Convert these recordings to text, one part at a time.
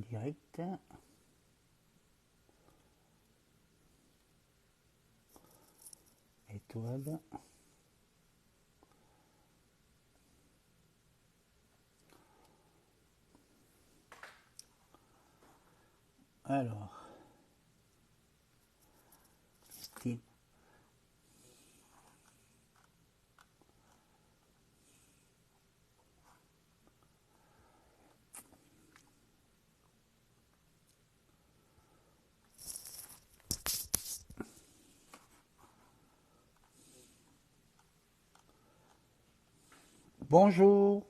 direct. Étoile. Alors, style. Bonjour.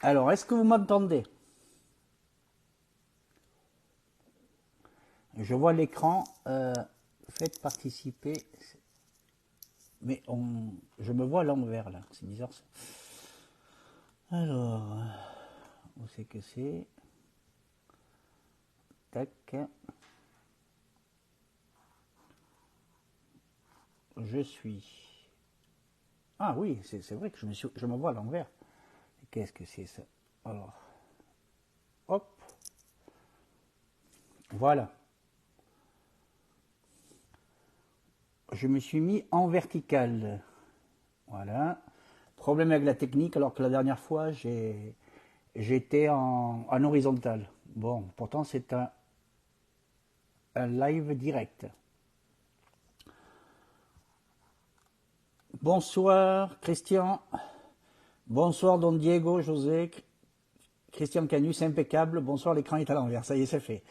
Alors, est-ce que vous m'entendez? Je vois l'écran. Faites participer. Mais je me vois à l'envers là. C'est bizarre ça. Alors, où c'est que c'est? Tac. Je suis. Ah oui, c'est vrai que je me vois à l'envers. Qu'est-ce que c'est ça? Alors, hop. Voilà. Je me suis mis en vertical. Voilà. Problème avec la technique, alors que la dernière fois, j'étais en horizontal. Bon, pourtant, c'est un live direct. Bonsoir, Christian. Bonsoir, Don Diego, José. Christian Canu, c'est impeccable. Bonsoir, l'écran est à l'envers. Ça y est, c'est fait.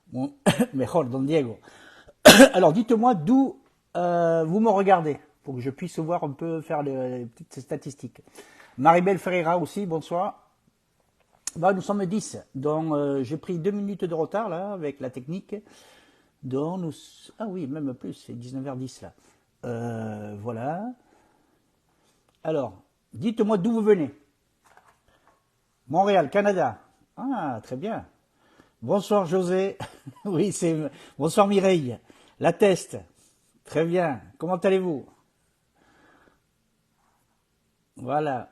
Bon, mejor, Don Diego. Alors, dites-moi d'où vous me regardez, pour que je puisse voir un peu, faire les petites statistiques. Maribel Ferreira aussi, bonsoir. Bah, nous sommes 10, donc j'ai pris 2 minutes de retard là avec la technique. Donc nous... Ah oui, même plus, c'est 19h10 là. Voilà. Alors, dites-moi d'où vous venez. Montréal, Canada. Ah, très bien. Bonsoir José. Oui, c'est... Bonsoir Mireille. La Teste. Très bien. Comment allez-vous? Voilà.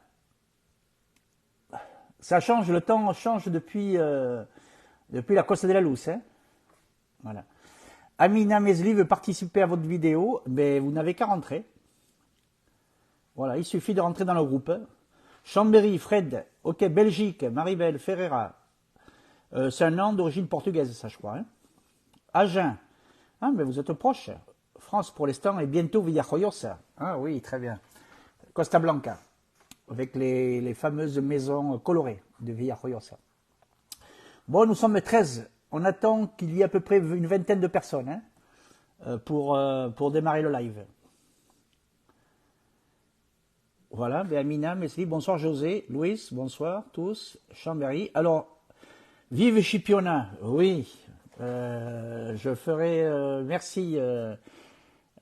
Ça change, le temps change depuis la Costa de la Luz. Hein, voilà. Amina Mesli veut participer à votre vidéo, mais vous n'avez qu'à rentrer. Voilà, il suffit de rentrer dans le groupe. Chambéry, Fred, ok, Belgique, Maribel, Ferreira. C'est un nom d'origine portugaise, ça je crois. Hein. Agen, ah, mais vous êtes proche. France pour l'instant et bientôt Villajoyosa. Ah oui, très bien. Costa Blanca, avec les fameuses maisons colorées de Villajoyosa. Bon, nous sommes 13. On attend qu'il y ait à peu près une vingtaine de personnes hein, pour démarrer le live. Voilà, Amina, Mesli, bonsoir José, Louis, bonsoir tous, Chambéry. Alors, vive Chipiona, oui, je ferai, merci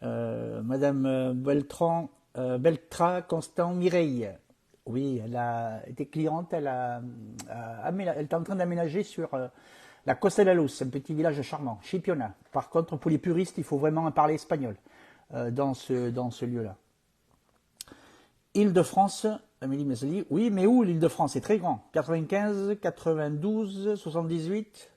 Madame Beltra Constant Mireille. Oui, elle a été cliente, elle est en train d'aménager sur la Costa de la Luz, un petit village charmant, Chipiona. Par contre, pour les puristes, il faut vraiment parler espagnol dans ce lieu-là. Île-de-France, Amélie Mesli, oui, mais où l'Île-de-France? C'est très grand. 95, 92, 78.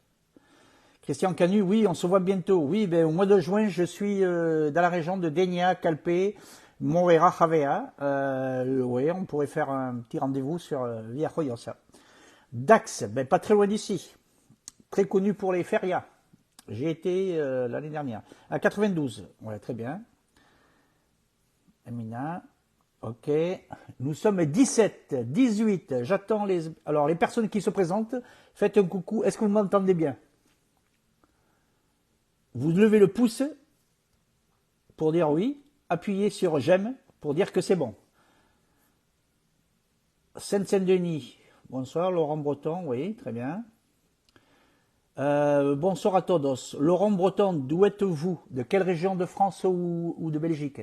Christian Canu, oui, on se voit bientôt. Oui, ben, au mois de juin, je suis dans la région de Dénia, Calpe, Moreira, Javea. Oui, on pourrait faire un petit rendez-vous sur Villajoyosa. Dax, ben, pas très loin d'ici. Très connu pour les férias. J'ai été l'année dernière. À 92, ouais, très bien. Amina. Ok, nous sommes 17, 18, j'attends les... Alors, les personnes qui se présentent, faites un coucou, est-ce que vous m'entendez bien? Vous levez le pouce pour dire oui, appuyez sur j'aime pour dire que c'est bon. Seine-Saint-Denis, bonsoir, Laurent Breton, oui, très bien. Bonsoir à todos. Laurent Breton, d'où êtes-vous? De quelle région de France ou de Belgique?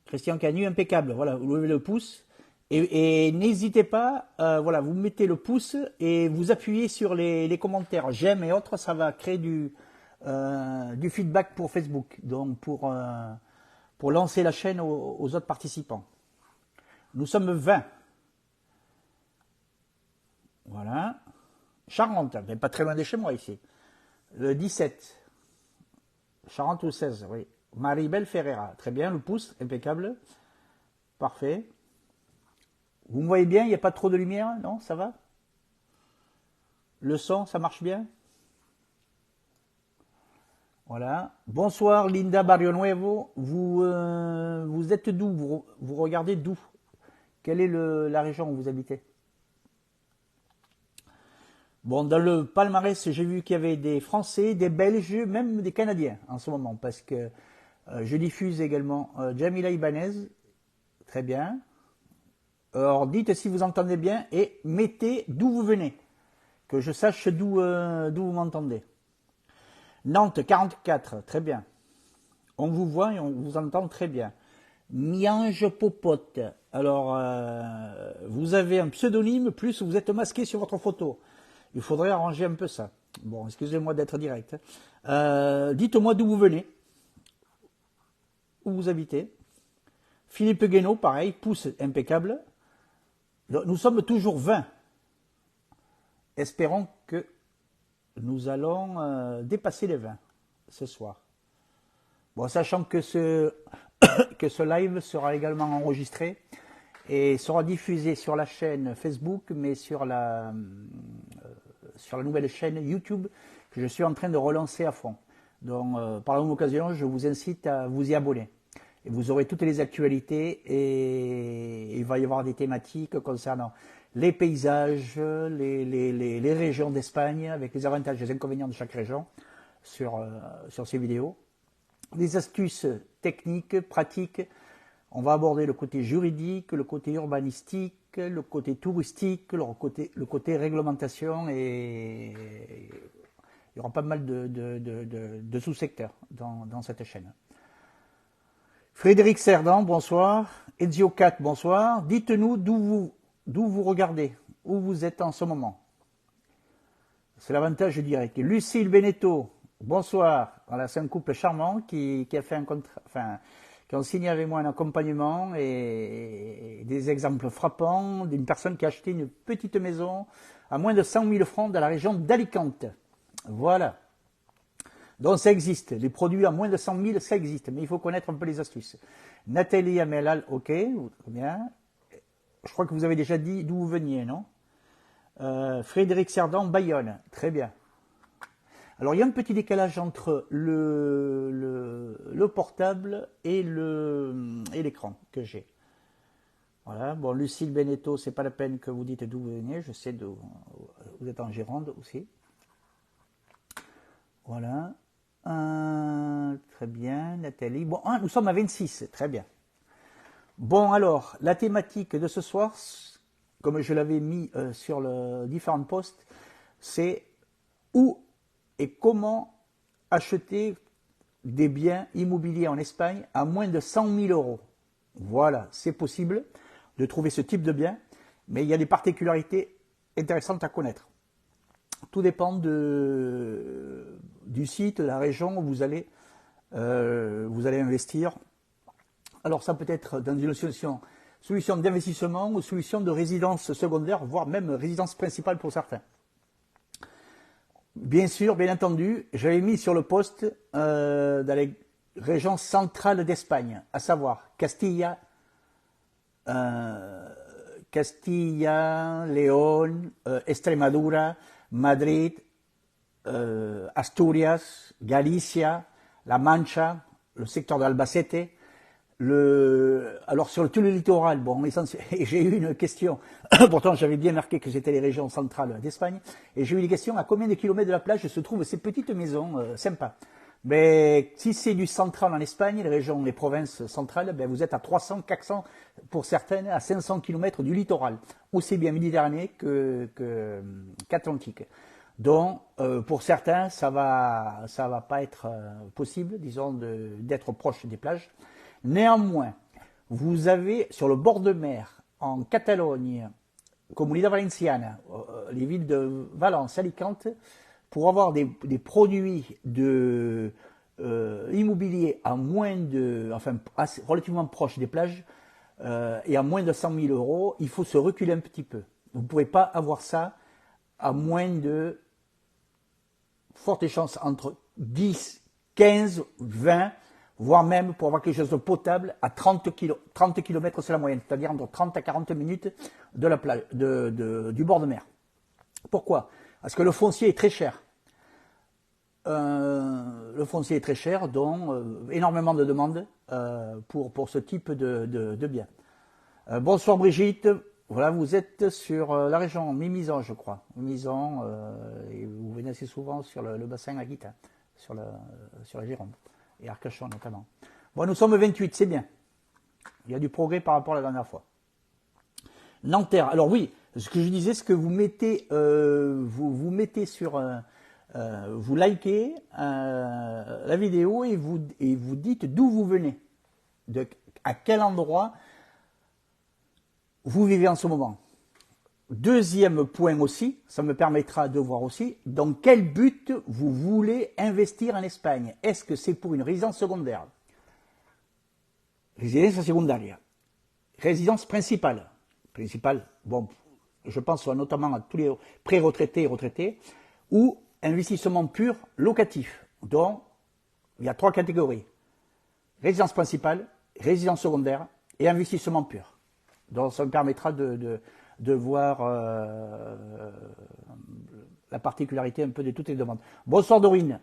Christian Canu, impeccable. Voilà, vous levez le pouce. Et n'hésitez pas, voilà, vous mettez le pouce et vous appuyez sur les commentaires j'aime et autres, ça va créer du feedback pour Facebook, donc pour lancer la chaîne aux autres participants. Nous sommes 20. Voilà. Charente, mais pas très loin de chez moi ici. Le 17. Charente ou 16, oui. Maribel Ferreira. Très bien, le pouce, impeccable. Parfait. Vous me voyez bien, il n'y a pas trop de lumière, non? Ça va? Le son, ça marche bien? Voilà. Bonsoir Linda Barrio Nuevo. Vous êtes d'où? Vous regardez d'où? Quelle est la région où vous habitez? Bon, dans le palmarès, j'ai vu qu'il y avait des Français, des Belges, même des Canadiens en ce moment, parce que je diffuse également Jamila Ibanez. Très bien. Alors, dites si vous entendez bien et mettez d'où vous venez, que je sache d'où vous m'entendez. Nantes 44, très bien. On vous voit et on vous entend très bien. Miange Popote. Alors, vous avez un pseudonyme, plus vous êtes masqué sur votre photo. Il faudrait arranger un peu ça. Bon, excusez-moi d'être direct. Dites-moi d'où vous venez, où vous habitez. Philippe Guénaud, pareil, pouce impeccable. Nous sommes toujours 20. Espérons que nous allons dépasser les 20 ce soir. Bon, sachant que ce live sera également enregistré et sera diffusé sur la chaîne Facebook, mais sur la nouvelle chaîne YouTube que je suis en train de relancer à fond. Donc, par la même occasion, je vous incite à vous y abonner. Et vous aurez toutes les actualités et il va y avoir des thématiques concernant les paysages, les régions d'Espagne, avec les avantages et les inconvénients de chaque région sur ces vidéos. Des astuces techniques, pratiques. On va aborder le côté juridique, le côté urbanistique, le côté touristique, le côté réglementation et il y aura pas mal de sous-secteurs dans cette chaîne. Frédéric Cerdan, bonsoir. Ezio 4, bonsoir. Dites-nous d'où vous regardez, où vous êtes en ce moment. C'est l'avantage direct. Lucille Beneteau, bonsoir. Voilà, c'est un couple charmant qui a fait qui ont signé avec moi un accompagnement et des exemples frappants d'une personne qui a acheté une petite maison à moins de 100 000 francs dans la région d'Alicante. Voilà. Donc ça existe, les produits à moins de 100 000, ça existe, mais il faut connaître un peu les astuces. Nathalie Amelal, ok, très bien. Je crois que vous avez déjà dit d'où vous veniez, non? Frédéric Cerdan, Bayonne, très bien. Alors il y a un petit décalage entre le portable et l'écran que j'ai. Voilà, bon, Lucille Beneteau, c'est pas la peine que vous dites d'où vous venez, je sais d'où vous êtes en Gironde aussi. Voilà. Très bien, Nathalie. Bon, nous sommes à 26, très bien. Bon, alors, la thématique de ce soir, comme je l'avais mis sur les différents posts, c'est où et comment acheter des biens immobiliers en Espagne à moins de 100 000 euros. Voilà, c'est possible de trouver ce type de bien, mais il y a des particularités intéressantes à connaître. Tout dépend du site, de la région où vous allez investir. Alors ça peut être dans une solution d'investissement ou solution de résidence secondaire, voire même résidence principale pour certains. Bien sûr, bien entendu, j'avais mis sur le post dans les régions centrales d'Espagne, à savoir Castilla, León, Extremadura, Madrid, Asturias, Galicia, La Mancha, le secteur d'Albacete. Alors sur tout le littoral, bon, j'ai eu une question, pourtant j'avais bien marqué que c'était les régions centrales d'Espagne, et j'ai eu une question, à combien de kilomètres de la plage se trouvent ces petites maisons sympas? Mais si c'est du central en Espagne, les provinces centrales, ben vous êtes à 300, 400, pour certaines, à 500 km du littoral, aussi bien méditerranéen qu'atlantique. Donc, pour certains, ça va pas être possible, disons, d'être proche des plages. Néanmoins, vous avez sur le bord de mer, en Catalogne, Comunidad Valenciana, les villes de Valence, Alicante, pour avoir des produits immobiliers à relativement proches des plages et à moins de 100 000 euros, il faut se reculer un petit peu. Vous ne pouvez pas avoir ça à moins de fortes chances entre 10, 15, 20, voire même pour avoir quelque chose de potable à 30 km, c'est la moyenne, c'est-à-dire entre 30 à 40 minutes de la plage, du bord de mer. Pourquoi? Parce que le foncier est très cher. Le foncier est très cher, donc énormément de demandes pour ce type de biens. Bonsoir Brigitte, voilà, vous êtes sur la région Mimizan, je crois. Mimizan, et vous venez assez souvent sur le bassin Aquitaine, sur la Gironde, et Arcachon notamment. Bon, nous sommes 28, c'est bien. Il y a du progrès par rapport à la dernière fois. Nanterre, alors oui, ce que je disais, c'est que vous mettez, vous mettez sur... vous likez la vidéo et vous dites d'où vous venez, à quel endroit vous vivez en ce moment. Deuxième point aussi, ça me permettra de voir aussi dans quel but vous voulez investir en Espagne. Est-ce que c'est pour une résidence secondaire? Résidence secondaire. Résidence principale. Principale, bon, je pense notamment à tous les pré-retraités et retraités, ou investissement pur locatif, dont il y a 3 catégories. Résidence principale, résidence secondaire et investissement pur. Donc ça me permettra de voir la particularité un peu de toutes les demandes. Bonsoir Dorine.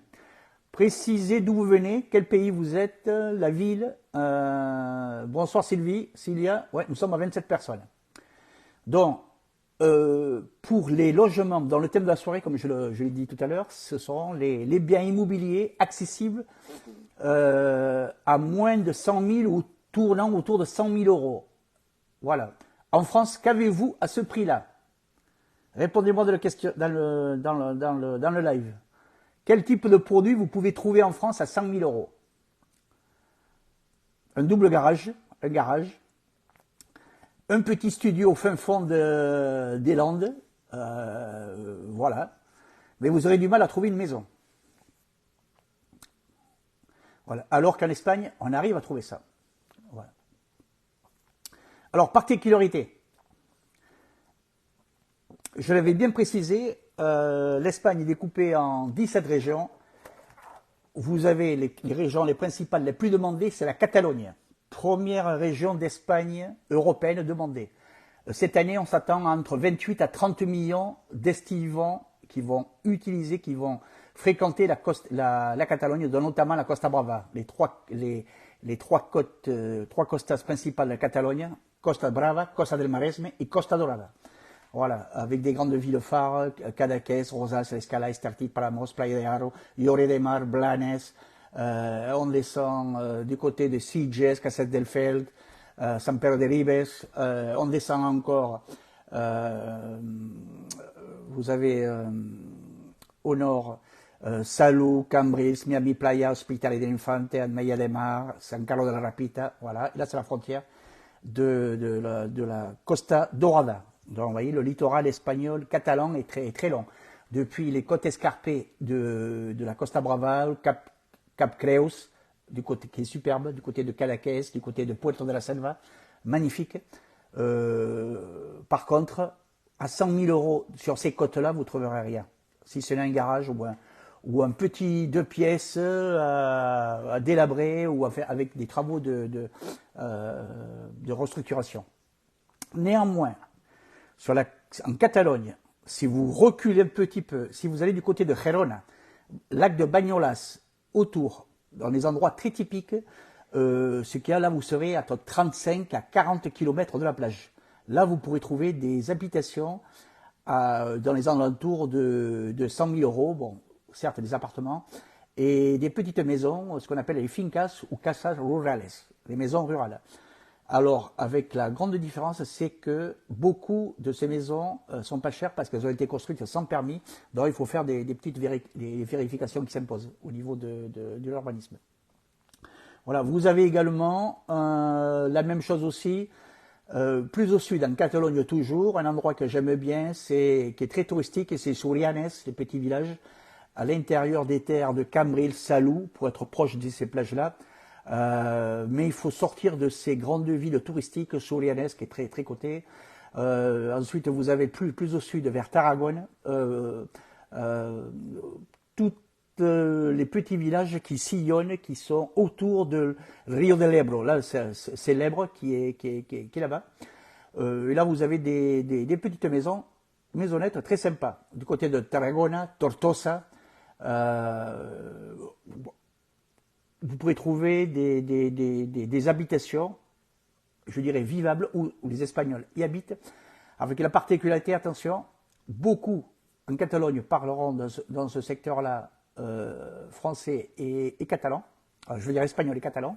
Précisez d'où vous venez, quel pays vous êtes, la ville. Bonsoir Sylvie, Cilia. Ouais, nous sommes à 27 personnes. Donc, pour les logements, dans le thème de la soirée, comme je l'ai dit tout à l'heure, ce sont les biens immobiliers accessibles à moins de 100 000 ou tournant autour de 100 000 euros. Voilà. En France, qu'avez-vous à ce prix-là? Répondez-moi dans le live. Quel type de produit vous pouvez trouver en France à 100 000 euros? Un double garage, un garage, un petit studio au fin fond des Landes, voilà. Mais vous aurez du mal à trouver une maison. Voilà. Alors qu'en Espagne, on arrive à trouver ça. Voilà. Alors, particularité. Je l'avais bien précisé, l'Espagne est découpée en 17 régions. Vous avez les régions les principales, les plus demandées, c'est la Catalogne. Première région d'Espagne européenne demandée. Cette année, on s'attend à entre 28 à 30 millions d'estivants qui vont fréquenter la Catalogne, dont notamment la Costa Brava. Les trois costas principales de la Catalogne, Costa Brava, Costa del Maresme et Costa Dorada. Voilà, avec des grandes villes phares, Cadaqués, Rosas, Escala, Estartit, Palamos, Playa de Haro, Lloret de Mar, Blanes. On descend du côté de Sitges, Caset del Feld, Sant Pere de Ribes. On descend encore, vous avez au nord Salou, Cambrils, Miami Playa, Hospitalet de l'Infante, Almeida de Mar, San Carlos de la Rapita. Voilà, et là c'est la frontière de la Costa Dorada. Donc vous voyez, le littoral espagnol catalan est très long. Depuis les côtes escarpées de la Costa Brava, Cap Creus, du côté qui est superbe, du côté de Cadaqués, du côté de Puerto de la Selva, magnifique. Par contre, à 100 000 euros sur ces côtes-là, vous ne trouverez rien. Si ce n'est un garage ou un petit 2 pièces à délabrer ou avec des travaux de restructuration. Néanmoins, en Catalogne, si vous reculez un petit peu, si vous allez du côté de Gerona, lac de Bagnolas, autour, dans des endroits très typiques, ce qu'il y a là, vous serez à 35 à 40 km de la plage. Là, vous pourrez trouver des habitations dans les alentours de 100 000 euros, bon, certes des appartements, et des petites maisons, ce qu'on appelle les fincas ou casas rurales, les maisons rurales. Alors, avec la grande différence, c'est que beaucoup de ces maisons sont pas chères parce qu'elles ont été construites sans permis. Donc, il faut faire des petites vérifications qui s'imposent au niveau de l'urbanisme. Voilà, vous avez également la même chose aussi, plus au sud, en Catalogne toujours, un endroit que j'aime bien, qui est très touristique, et c'est Surianes, les petits villages, à l'intérieur des terres de Cambrils, Salou, pour être proche de ces plages-là. Mais il faut sortir de ces grandes villes touristiques, Surianes, qui est très cotée, Ensuite, vous avez plus au sud, vers Tarragone, toutes les petits villages qui sillonnent, qui sont autour de Rio de l'Ebro. Là, c'est l'Ebre qui est là-bas. Et là, vous avez des petites maisonnettes très sympas. Du côté de Tarragona, Tortosa, vous pourrez trouver des habitations, je dirais vivables, où les Espagnols y habitent, avec la particularité, attention, beaucoup en Catalogne parleront dans ce secteur-là français et catalan, alors, je veux dire espagnol et catalan,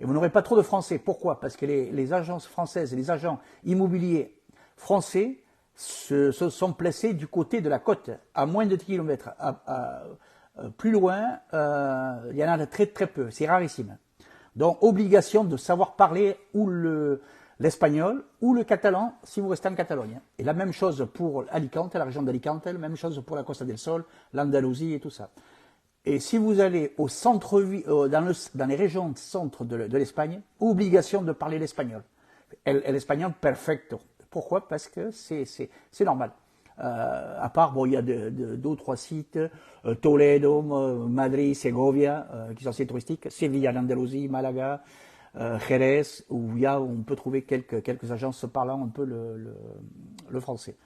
et vous n'aurez pas trop de français. Pourquoi? Parce que les agences françaises et les agents immobiliers français se sont placés du côté de la côte, à moins de 10 km. Plus loin, il y en a très très peu, c'est rarissime. Donc, obligation de savoir parler ou l'espagnol ou le catalan si vous restez en Catalogne. Et la même chose pour Alicante, la région d'Alicante, la même chose pour la Costa del Sol, l'Andalousie et tout ça. Et si vous allez au centre, dans les régions centre de l'Espagne, obligation de parler l'espagnol. L'espagnol perfecto. Pourquoi? Parce que c'est normal. À part, bon, il y a deux ou trois sites, Toledo, Madrid, Segovia, qui sont assez touristiques, Séville, l'Andalousie, Malaga, Jerez, où on peut trouver quelques agences parlant un peu le français.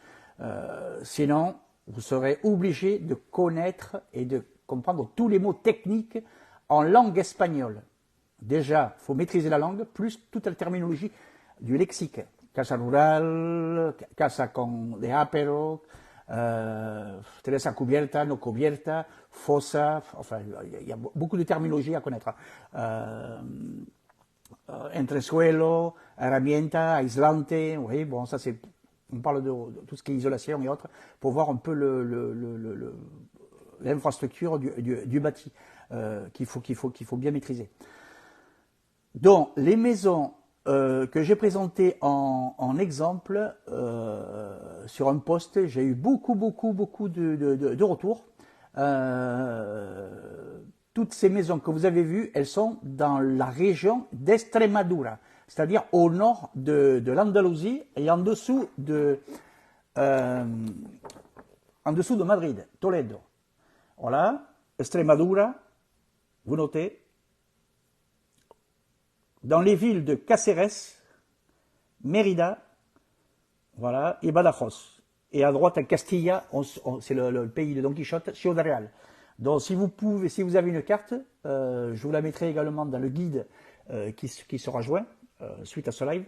Sinon, vous serez obligé de connaître et de comprendre tous les mots techniques en langue espagnole. Déjà, il faut maîtriser la langue, plus toute la terminologie du lexique. Casa rural, casa con de apero, teresa cubierta, no cubierta, fossa, enfin, il y a beaucoup de terminologie à connaître. Entresuelo, herramienta, aislante, oui, bon, ça c'est, on parle de tout ce qui est isolation et autres, pour voir un peu l'infrastructure du bâti qu'il faut bien maîtriser. Donc, les maisons que j'ai présenté en exemple sur un post, j'ai eu beaucoup de retours. Toutes ces maisons que vous avez vues, elles sont dans la région d'Extremadura, c'est-à-dire au nord de l'Andalousie et en dessous de Madrid, Toledo. Voilà, Extremadura, vous notez. Dans les villes de Cáceres, Mérida, voilà, et Badajoz. Et à droite, à Castilla, c'est le pays de Don Quichotte, Ciudad Real. Donc, si vous avez une carte, je vous la mettrai également dans le guide qui sera joint suite à ce live.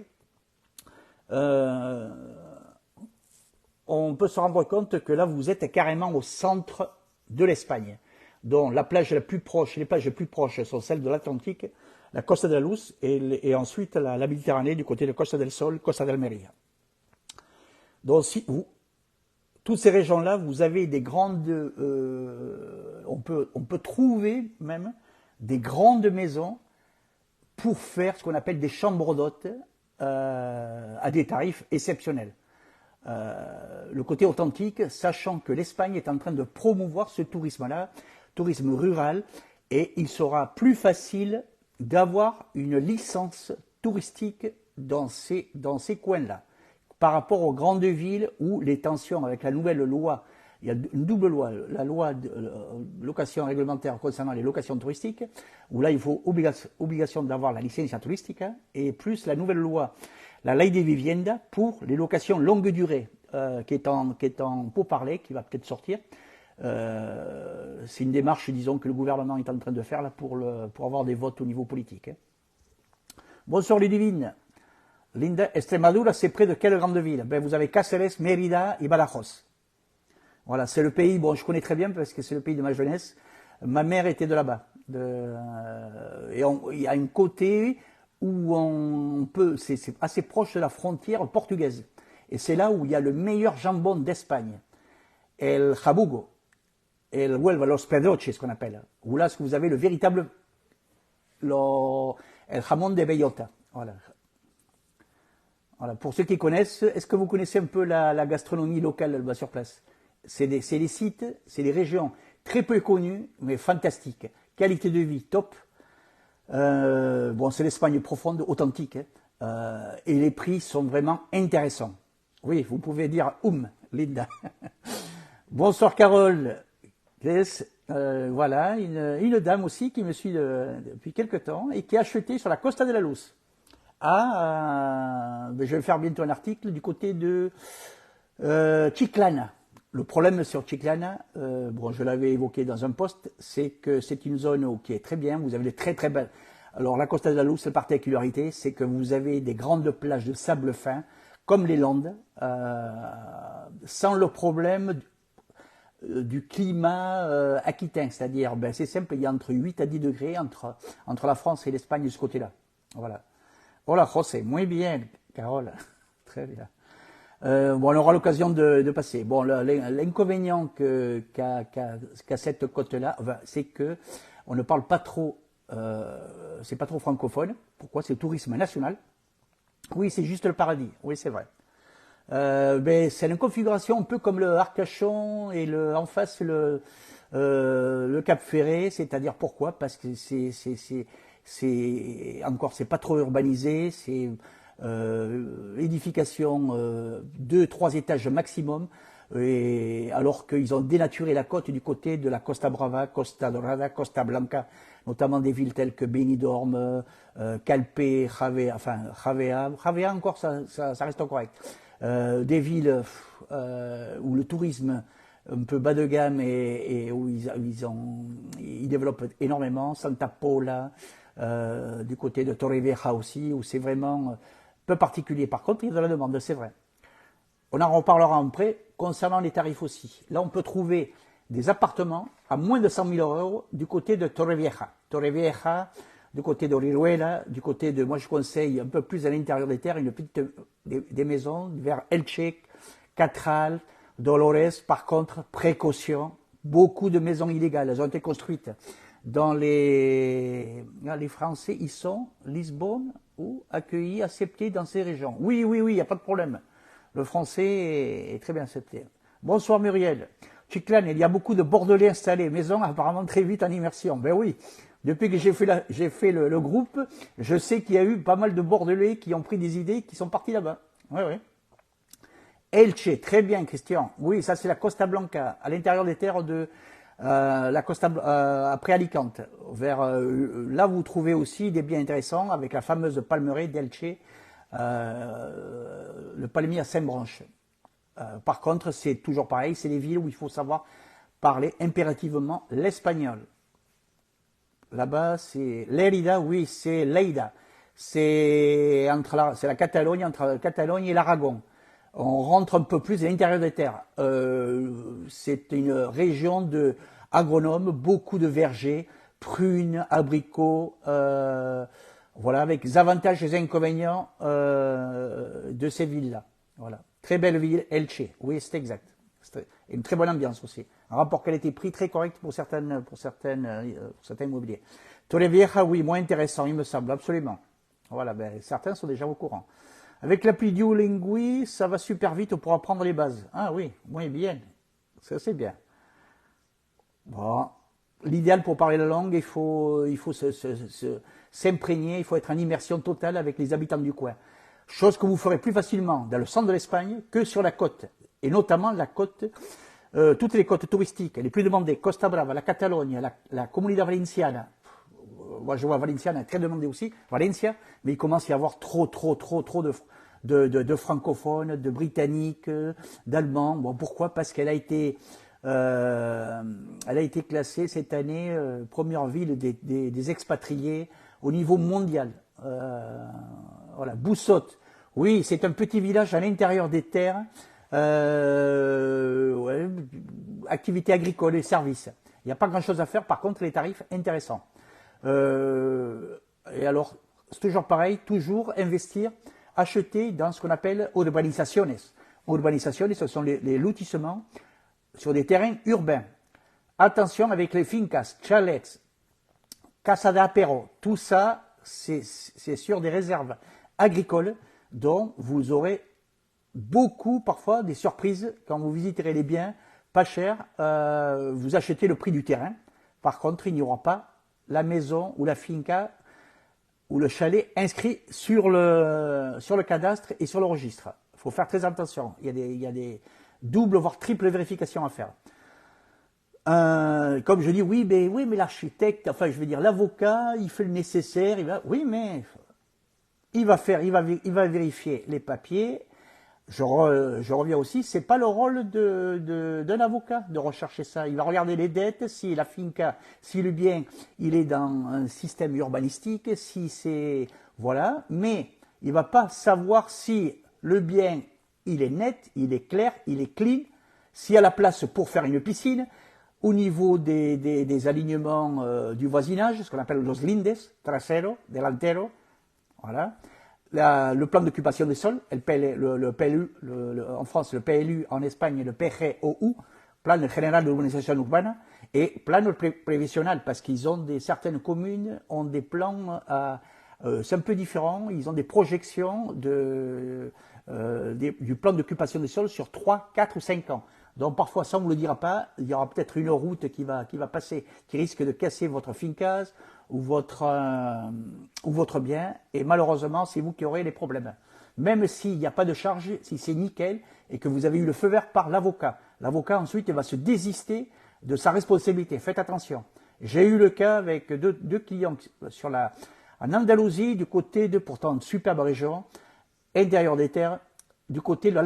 On peut se rendre compte que là, vous êtes carrément au centre de l'Espagne. Donc, les plages les plus proches sont celles de l'Atlantique, la Costa de la Luz et ensuite la Méditerranée du côté de Costa del Sol, Costa d'Almeria. Donc, toutes ces régions-là, vous avez des grandes, on peut trouver même des grandes maisons pour faire ce qu'on appelle des chambres d'hôtes à des tarifs exceptionnels. Le côté authentique, sachant que l'Espagne est en train de promouvoir ce tourisme-là, tourisme rural, et il sera plus facile d'avoir une licence touristique dans ces coins-là, par rapport aux grandes villes où les tensions avec la nouvelle loi, il y a une double loi, la loi de location réglementaire concernant les locations touristiques, où là il faut obligation d'avoir la licence touristique, et plus la nouvelle loi, la Ley de Vivienda, pour les locations longue durée, qui est en pourparlers, qui va peut-être sortir. C'est une démarche, disons, que le gouvernement est en train de faire là pour avoir des votes au niveau politique. Bonsoir Ludivine. Linda, Extremadura, c'est près de quelle grande ville? Ben, vous avez Cáceres, Mérida et Badajoz. Voilà, c'est le pays, bon, je connais très bien parce que c'est le pays de ma jeunesse. Ma mère était de là-bas. Et il y a un côté où c'est assez proche de la frontière portugaise. Et c'est là où il y a le meilleur jambon d'Espagne. El jabugo. El Huelva, los pedroches, ce qu'on appelle. Où là, vous avez le véritable el jamón de bellota. Voilà. Voilà. Pour ceux qui connaissent, est-ce que vous connaissez un peu la gastronomie locale là-bas sur place? C'est des sites, c'est des régions très peu connues, mais fantastiques. Qualité de vie top. Bon, c'est l'Espagne profonde, authentique. Et les prix sont vraiment intéressants. Oui, vous pouvez dire Linda. Bonsoir Carole. Voilà, une dame aussi qui me suit depuis quelques temps et qui a acheté sur la Costa de la Luz. Je vais faire bientôt un article du côté de Chiclana. Le problème sur Chiclana, bon, je l'avais évoqué dans un post, c'est que c'est une zone qui est très bien, vous avez de très très belles. Alors la Costa de la Luz, la particularité, c'est que vous avez des grandes plages de sable fin, comme les Landes, sans le problème du climat aquitain, c'est-à-dire, ben, c'est simple, il y a entre 8 à 10 degrés entre la France et l'Espagne de ce côté-là. Voilà. Hola José, muy bien, Carole. Très bien. Bon, on aura l'occasion de passer. Bon, l'inconvénient qu'a cette côte-là, enfin, c'est que on ne parle pas trop, c'est pas trop francophone. Pourquoi? C'est le tourisme national. Oui, c'est juste le paradis. Oui, c'est vrai. Ben, c'est une configuration un peu comme le Arcachon et en face le Cap Ferré, c'est-à-dire pourquoi? Parce que c'est pas trop urbanisé, c'est édification 2-3 étages maximum, et alors qu'ils ont dénaturé la côte du côté de la Costa Brava, Costa Dorada, Costa Blanca, notamment des villes telles que Benidorm, Calpe, Javea encore ça reste correct. Des villes où le tourisme un peu bas de gamme et où ils développent énormément, Santa Pola, du côté de Torrevieja aussi, où c'est vraiment peu particulier. Par contre, il y a de la demande, c'est vrai. On en reparlera après, concernant les tarifs aussi. Là, on peut trouver des appartements à moins de 100 000 euros du côté de Torrevieja. Torrevieja, du côté d'Orihuela, du côté de, moi je conseille un peu plus à l'intérieur des terres, des maisons vers Elche, Catral, Dolores. Par contre, précaution, beaucoup de maisons illégales, elles ont été construites dans les Français, ils sont Lisbonne ou accueillis, acceptés dans ces régions. Oui, il n'y a pas de problème. Le français est très bien accepté. Bonsoir Muriel. Chiclane, il y a beaucoup de Bordelais installés, maison apparemment très vite en immersion. Ben oui, depuis que j'ai fait le groupe, je sais qu'il y a eu pas mal de Bordelais qui ont pris des idées, qui sont partis là-bas. Oui. Elche, très bien Christian. Oui, ça c'est la Costa Blanca, à l'intérieur des terres de la Costa après Alicante. Là vous trouvez aussi des biens intéressants avec la fameuse palmeraie d'Elche, le palmier à 5 branches. Par contre, c'est toujours pareil, c'est les villes où il faut savoir parler impérativement l'espagnol. Là-bas, c'est Lérida, oui, c'est Lleida. C'est la Catalogne, entre la Catalogne et l'Aragon. On rentre un peu plus à l'intérieur des terres. C'est une région de agronomes, beaucoup de vergers, prunes, abricots, voilà, avec les avantages et les inconvénients de ces villes-là. Voilà. Très belle ville, Elche. Oui, c'est exact. Et une très bonne ambiance aussi. Un rapport qualité-prix très correct pour certains immobiliers. Torrevieja, oui, moins intéressant, il me semble, absolument. Voilà, ben, certains sont déjà au courant. Avec l'appli Duolingo, ça va super vite pour apprendre les bases. Ah oui, moins bien. Ça, c'est bien. Bon, l'idéal pour parler la langue, il faut s'imprégner, il faut être en immersion totale avec les habitants du coin. Chose que vous ferez plus facilement dans le centre de l'Espagne que sur la côte. Et notamment la côte, toutes les côtes touristiques, les plus demandées, Costa Brava, la Catalogne, la Comunidad Valenciana. Moi je vois Valenciana très demandée aussi, Valencia, mais il commence à y avoir trop de francophones, de britanniques, d'allemands. Bon, pourquoi? Parce qu'elle a été classée cette année première ville des expatriés au niveau mondial. Voilà, Boussotte. Oui, c'est un petit village à l'intérieur des terres. Ouais, activités agricoles et services. Il n'y a pas grand-chose à faire, par contre, les tarifs intéressants. Et alors, c'est toujours pareil, toujours investir, acheter dans ce qu'on appelle urbanizaciones. Urbanizaciones, ce sont les lotissements sur des terrains urbains. Attention avec les fincas, chalets, casa de apero, tout ça, c'est sur des réserves agricoles dont vous aurez beaucoup, parfois, des surprises quand vous visiterez les biens, pas cher, vous achetez le prix du terrain. Par contre, il n'y aura pas la maison ou la finca ou le chalet inscrit sur le cadastre et sur le registre. faut faire très attention. Il y a des doubles, voire triples vérifications à faire. Comme je dis, oui, mais l'architecte, enfin, je veux dire, l'avocat, il fait le nécessaire. Oui, mais il va vérifier les papiers. Je reviens aussi, c'est pas le rôle d'un avocat de rechercher ça. Il va regarder les dettes, si la finca, si le bien, il est dans un système urbanistique, si c'est, voilà. Mais il va pas savoir si le bien, il est net, il est clair, il est clean, s'il y a la place pour faire une piscine, au niveau des alignements du voisinage, ce qu'on appelle los lindes, trasero, delantero, voilà. Le plan d'occupation des sols, le PLU, en France, le PLU, en Espagne, le PGOU, plan général d'urbanisation urbana, et plan prévisionnel, parce qu'ils ont certaines communes ont des plans, c'est un peu différent, ils ont des projections du plan d'occupation des sols sur 3, 4 ou 5 ans. Donc parfois, ça on ne vous le dira pas, il y aura peut-être une route qui va passer, qui risque de casser votre fincase ou votre bien, et malheureusement, c'est vous qui aurez les problèmes. Même s'il n'y a pas de charge, si c'est nickel, et que vous avez eu le feu vert par l'avocat. L'avocat ensuite va se désister de sa responsabilité. Faites attention. J'ai eu le cas avec deux clients en Andalousie, du côté de, pourtant, une superbe région, intérieur des terres, du côté de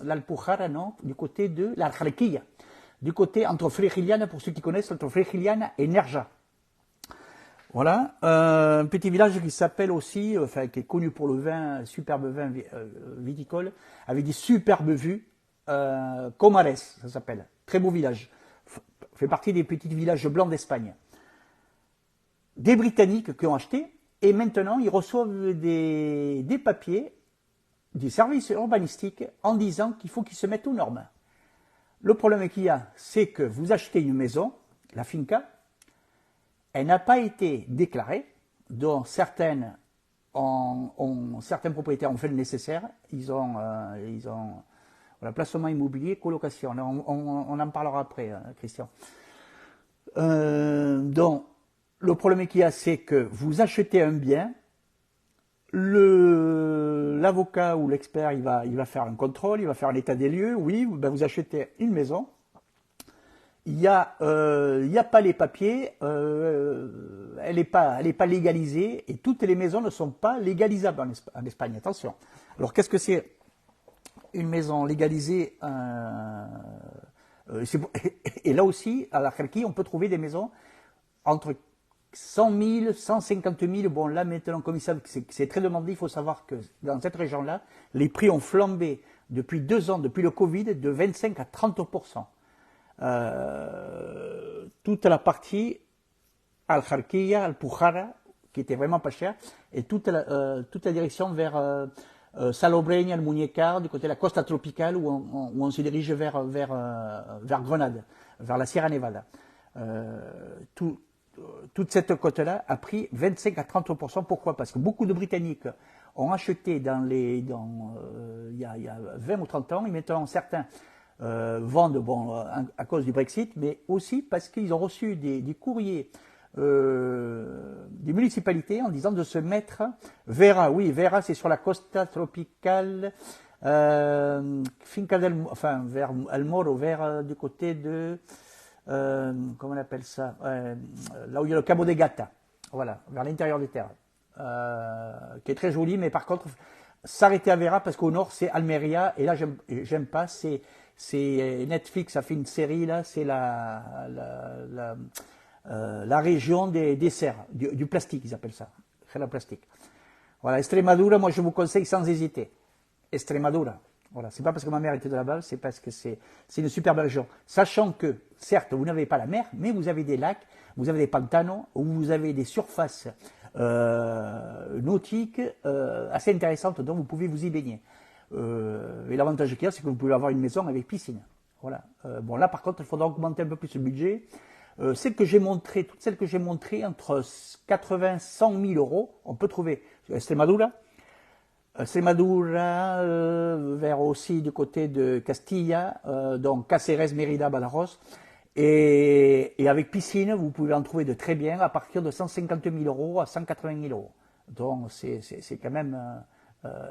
l'Alpujarra, non, du côté de l'Aljarquilla, du côté entre Frejillana, pour ceux qui connaissent, entre Frejillana et Nerja. Voilà, un petit village qui s'appelle aussi, enfin qui est connu pour le vin, superbe vin viticole, avec des superbes vues, Comares, ça s'appelle, très beau village, fait partie des petits villages blancs d'Espagne. Des Britanniques qui ont acheté, et maintenant, ils reçoivent des papiers du service urbanistique en disant qu'il faut qu'ils se mettent aux normes. Le problème qu'il y a, c'est que vous achetez une maison, la finca, elle n'a pas été déclarée, dont certains propriétaires ont fait le nécessaire, ils ont voilà, placement immobilier, colocation, on en parlera après, Christian. Donc, le problème qu'il y a, c'est que vous achetez un bien, l'avocat ou l'expert, il va faire un contrôle, il va faire un état des lieux. Oui, ben vous achetez une maison, il n'y a pas les papiers, elle n'est pas légalisée, et toutes les maisons ne sont pas légalisables en Espagne. Attention. Alors, qu'est-ce que c'est une maison légalisée et là aussi, à la Khalki, on peut trouver des maisons entre 100 000, 150 000, bon là maintenant comme ils savent que c'est très demandé, il faut savoir que dans cette région-là, les prix ont flambé depuis 2 ans, depuis le Covid, de 25 à 30%. Toute la partie Al-Kharkiya, Al-Pujarra, qui était vraiment pas chère, et toute la direction vers Salobreña, el Muñecar, du côté de la Costa Tropicale, où on se dirige vers Grenade, vers la Sierra Nevada. Toute cette côte-là a pris 25 à 30%. Pourquoi? Parce que beaucoup de Britanniques ont acheté il y a 20 ou 30 ans, et maintenant certains vendent à cause du Brexit, mais aussi parce qu'ils ont reçu des courriers des municipalités en disant de se mettre Vera. Oui, Vera, c'est sur la Costa Tropicale, Finca vers El Moro, vers du côté de comment on appelle ça, là où il y a le Cabo de Gata, voilà, vers l'intérieur des terres, qui est très joli, mais par contre, s'arrêter à Vera, parce qu'au nord, c'est Almeria, et là, j'aime pas, c'est Netflix a fait une série, là, c'est la région des serres, du plastique, ils appellent ça, la plastique. Voilà, Extremadura, moi, je vous conseille sans hésiter, Extremadura. Voilà, c'est pas parce que ma mère était de là-bas, c'est parce que c'est une superbe région. Sachant que, certes, vous n'avez pas la mer, mais vous avez des lacs, vous avez des pantanos, vous avez des surfaces nautiques assez intéressantes dont vous pouvez vous y baigner. Et l'avantage qu'il y a, c'est que vous pouvez avoir une maison avec piscine. Voilà. Bon, là, par contre, il faudra augmenter un peu plus le budget. Toutes celles que j'ai montrées, entre 80 et 100 000 euros, on peut trouver Extremadura, vers aussi du côté de Castilla, donc Cáceres, Mérida, Badajoz, et avec piscine, vous pouvez en trouver de très bien à partir de 150 000 euros à 180 000 euros. Donc c'est quand même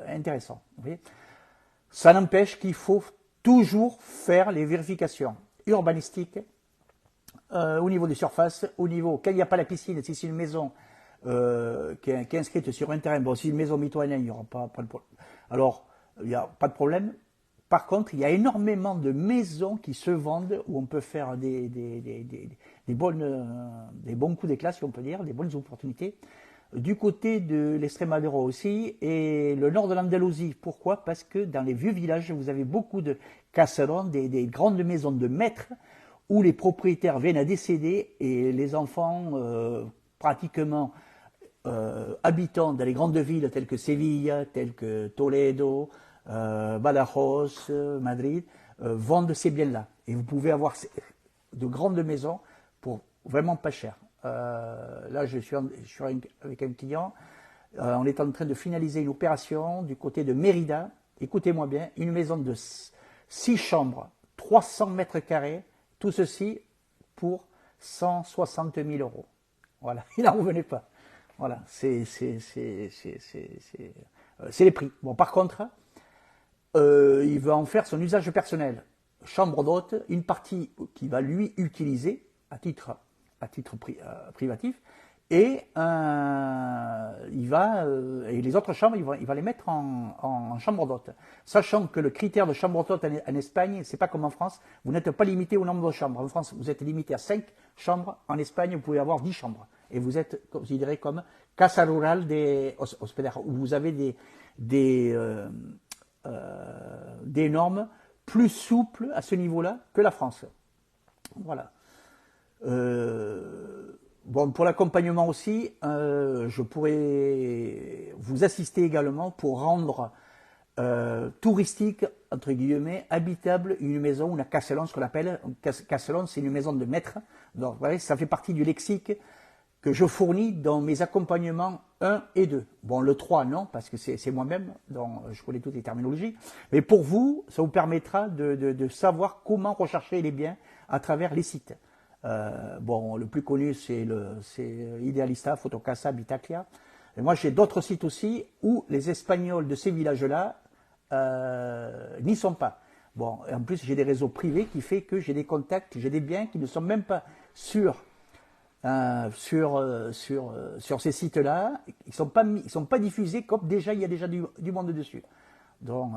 intéressant. Vous voyez, ça n'empêche qu'il faut toujours faire les vérifications urbanistiques au niveau des surfaces, au niveau, quand il n'y a pas la piscine, si c'est une maison qui est inscrite sur un terrain, bon, si c'est une maison mitoyenne, il n'y aura pas de problème. Alors, il n'y a pas de problème. Par contre, il y a énormément de maisons qui se vendent où on peut faire des bons coups d'éclat, si on peut dire, des bonnes opportunités. Du côté de l'Extremadura aussi et le nord de l'Andalousie. Pourquoi? Parce que dans les vieux villages, vous avez beaucoup de caserons, des grandes maisons de maîtres où les propriétaires viennent à décéder et les enfants pratiquement habitants dans les grandes villes telles que Séville, telles que Toledo, Badajoz, Madrid, vendent ces biens-là. Et vous pouvez avoir de grandes maisons pour vraiment pas cher. Là, je suis avec un client. On est en train de finaliser une opération du côté de Mérida. Écoutez-moi bien, une maison de 6 chambres, 300 mètres carrés, tout ceci pour 160 000 euros. Voilà, il n'en revenait pas. Voilà, c'est les prix. Bon, par contre, il va en faire son usage personnel. Chambre d'hôte, une partie qu'il va lui utiliser à titre privatif, et et les autres chambres, il va les mettre en chambre d'hôte. Sachant que le critère de chambre d'hôte en Espagne, c'est pas comme en France, vous n'êtes pas limité au nombre de chambres. En France, vous êtes limité à 5 chambres. En Espagne, vous pouvez avoir 10 chambres. Et vous êtes considéré comme casa rural de hospedero, où vous avez des normes plus souples à ce niveau-là que la France. Voilà. Bon, pour l'accompagnement aussi, je pourrais vous assister également pour rendre touristique, entre guillemets, habitable une maison, une castellone, ce qu'on appelle. Castellone, c'est une maison de maître. Donc, vous voyez, ça fait partie du lexique que je fournis dans mes accompagnements 1 et 2. Bon, le 3, non, parce que c'est moi-même, donc je connais toutes les terminologies. Mais pour vous, ça vous permettra de savoir comment rechercher les biens à travers les sites. Bon, le plus connu, c'est Idealista, Fotocasa, Bitaclia. Et moi, j'ai d'autres sites aussi où les Espagnols de ces villages-là n'y sont pas. Bon, en plus, j'ai des réseaux privés qui fait que j'ai des contacts, j'ai des biens qui ne sont même pas sur ces sites-là. Ils sont pas diffusés comme déjà il y a déjà du monde dessus. Donc,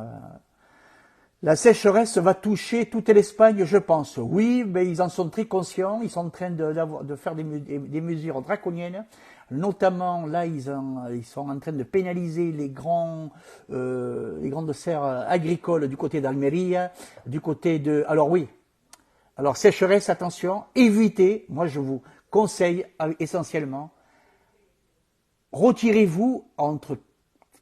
la sécheresse va toucher toute l'Espagne, je pense. Oui, mais ils en sont très conscients. Ils sont en train de faire des mesures draconiennes. Notamment, là, ils sont en train de pénaliser les grandes serres agricoles du côté d'Almeria, du côté de... Alors oui, alors sécheresse, attention, évitez, moi je vous conseille essentiellement, retirez-vous entre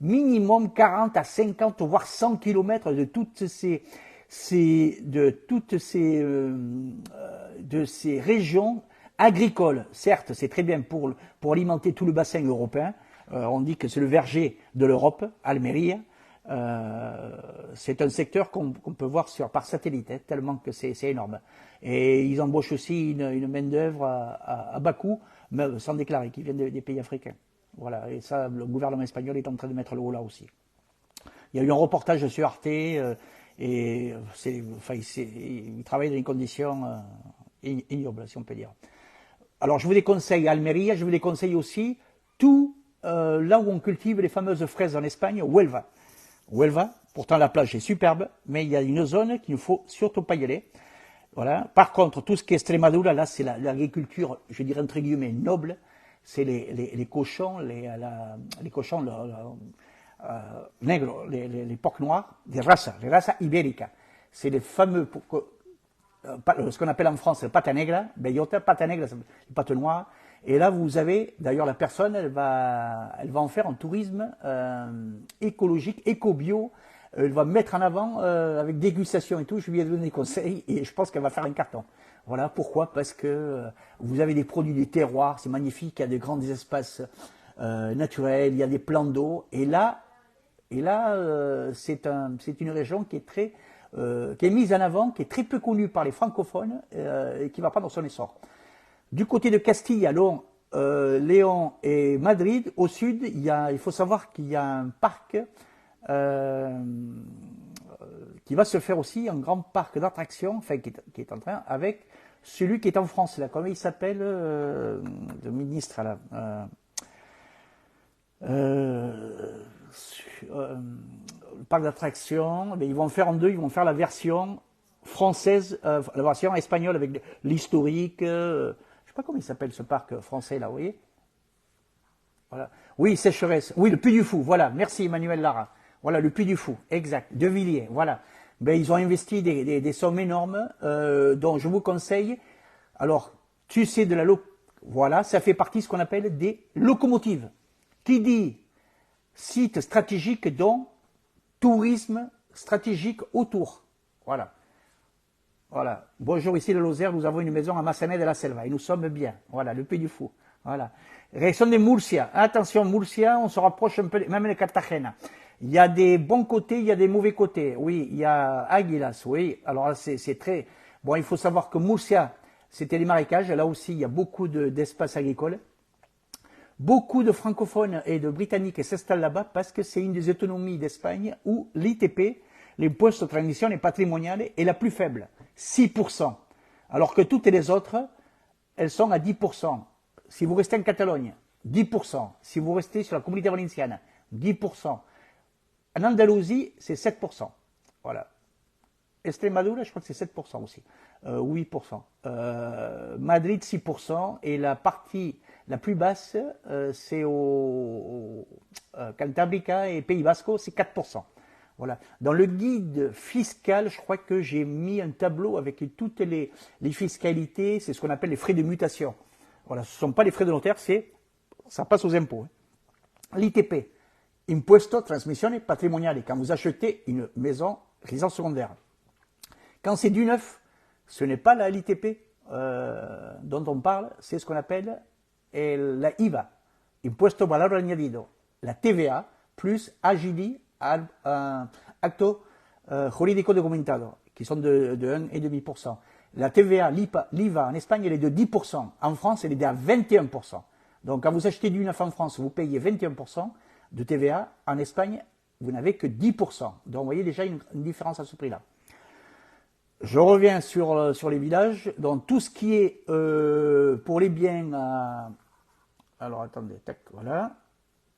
minimum 40 à 50 voire 100 km de ces régions agricoles. Certes, c'est très bien pour alimenter tout le bassin européen. On dit que c'est le verger de l'Europe, Almeria. C'est un secteur qu'on peut voir par satellite, tellement que c'est énorme. Et ils embauchent aussi une main-d'œuvre à bas coût, mais sans déclarer, qui vient des pays africains. Voilà, et ça, le gouvernement espagnol est en train de mettre le haut là aussi. Il y a eu un reportage sur Arte, et ils travaillent dans des conditions ignobles, si on peut dire. Alors, je vous déconseille Almeria, je vous déconseille aussi tout là où on cultive les fameuses fraises en Espagne, Huelva. Huelva, pourtant la plage est superbe, mais il y a une zone qu'il ne faut surtout pas y aller. Voilà. Par contre, tout ce qui est Extremadura, là, c'est l'agriculture, je dirais entre guillemets, noble. C'est les cochons, les cochons nègres, les porcs noirs, les races ibériques. C'est les fameux, ce qu'on appelle en France le pata negra, bellota, pata negra, les pattes noires. Et là, vous avez, d'ailleurs, la personne, elle va en faire un tourisme écologique, éco-bio. Elle va mettre en avant avec dégustation et tout. Je lui ai donné des conseils et je pense qu'elle va faire un carton. Voilà, pourquoi? Parce que vous avez des produits des terroirs, c'est magnifique, il y a de grands espaces naturels, il y a des plans d'eau. Et là, c'est une région qui est mise en avant, qui est très peu connue par les francophones et qui va prendre son essor. Du côté de Castille, Léon et Madrid, au sud, il faut savoir qu'il y a un parc euh, qui va se faire aussi un grand parc d'attractions, enfin qui est en train, avec celui qui est en France, là, comment il s'appelle, le ministre, là, euh, le parc d'attractions, ils vont faire en deux, ils vont faire la version française, la version espagnole avec l'historique, je sais pas comment il s'appelle ce parc français là, vous voyez. Voilà. Oui, sécheresse. Oui, le Puy du Fou. Voilà. Merci Emmanuel Lara. Voilà, le Puy du Fou. Exact. De Villiers. Voilà. Ben, ils ont investi des sommes énormes, dont je vous conseille. Alors, tu sais de la voilà, ça fait partie de ce qu'on appelle des locomotives. Qui dit site stratégique, dont tourisme stratégique autour. Voilà. Voilà. Bonjour, ici le Lozère, nous avons une maison à Massanet de la Selva et nous sommes bien. Voilà, le Puy du Fou. Voilà. Réaction de Murcia. Attention, Murcia, on se rapproche un peu, même de Cartagena. Il y a des bons côtés, il y a des mauvais côtés. Oui, il y a Aguilas, oui. Alors c'est très... Bon, il faut savoir que Murcia, c'était des marécages. Là aussi, il y a beaucoup d'espaces agricoles. Beaucoup de francophones et de britanniques s'installent là-bas parce que c'est une des autonomies d'Espagne où l'ITP, l'imposto transmissione patrimoniale, est la plus faible, 6%. Alors que toutes les autres, elles sont à 10%. Si vous restez en Catalogne, 10%. Si vous restez sur la Communauté valenciane, 10%. En Andalousie, c'est 7%. Voilà. Extremadura, je crois que c'est 7% aussi, ou 8%. Madrid, 6%. Et la partie la plus basse, c'est au Cantabrica et Pays Basco, c'est 4%. Voilà. Dans le guide fiscal, je crois que j'ai mis un tableau avec toutes les fiscalités, c'est ce qu'on appelle les frais de mutation. Voilà, ce ne sont pas les frais de notaire, ça passe aux impôts. L'ITP, Impuesto Transmissione Patrimoniale, quand vous achetez une maison résidence secondaire. Quand c'est du neuf, ce n'est pas la l'ITP dont on parle, c'est ce qu'on appelle la IVA, Impuesto Valor Añadido, la TVA, plus AGD, Acto Jurídico Documentado, qui sont de 1,5%. La TVA, l'IVA en Espagne, elle est de 10%. En France, elle est à 21%. Donc, quand vous achetez du neuf en France, vous payez 21% de TVA. En Espagne, vous n'avez que 10%. Donc, vous voyez déjà une différence à ce prix-là. Je reviens sur les villages. Donc, tout ce qui est pour les biens... alors, attendez, tac, voilà.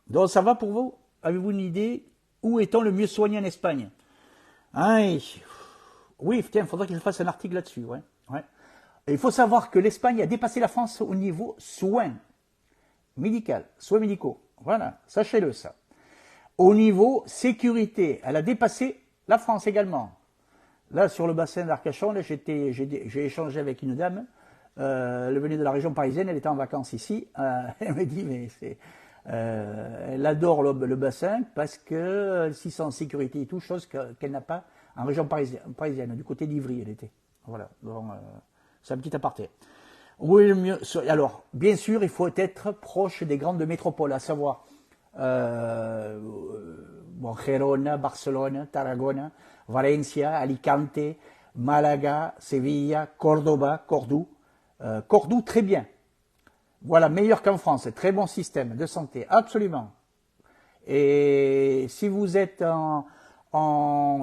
Donc, ça va pour vous? Avez-vous une idée? Où est-on le mieux soigné en Espagne? Hein, oui, tiens, il faudrait que je fasse un article là-dessus. Ouais, ouais. Et il faut savoir que l'Espagne a dépassé la France au niveau soins médicaux, soins médicaux. Voilà, sachez-le ça. Au niveau sécurité, elle a dépassé la France également. Là, sur le bassin d'Arcachon, j'ai échangé avec une dame. Elle venait de la région parisienne, elle était en vacances ici. Elle me dit, mais elle adore le bassin parce que s'y sent en sécurité et tout, chose qu'elle n'a pas en région parisienne, du côté d'Ivry, elle était. Voilà, donc c'est un petit aparté. Oui, le mieux. Alors, bien sûr, il faut être proche des grandes métropoles, à savoir Girona, Barcelone, Tarragona, Valencia, Alicante, Malaga, Sevilla, Cordoba, Cordoue. Cordoue, très bien. Voilà, meilleur qu'en France. Très bon système de santé, absolument. Et si vous êtes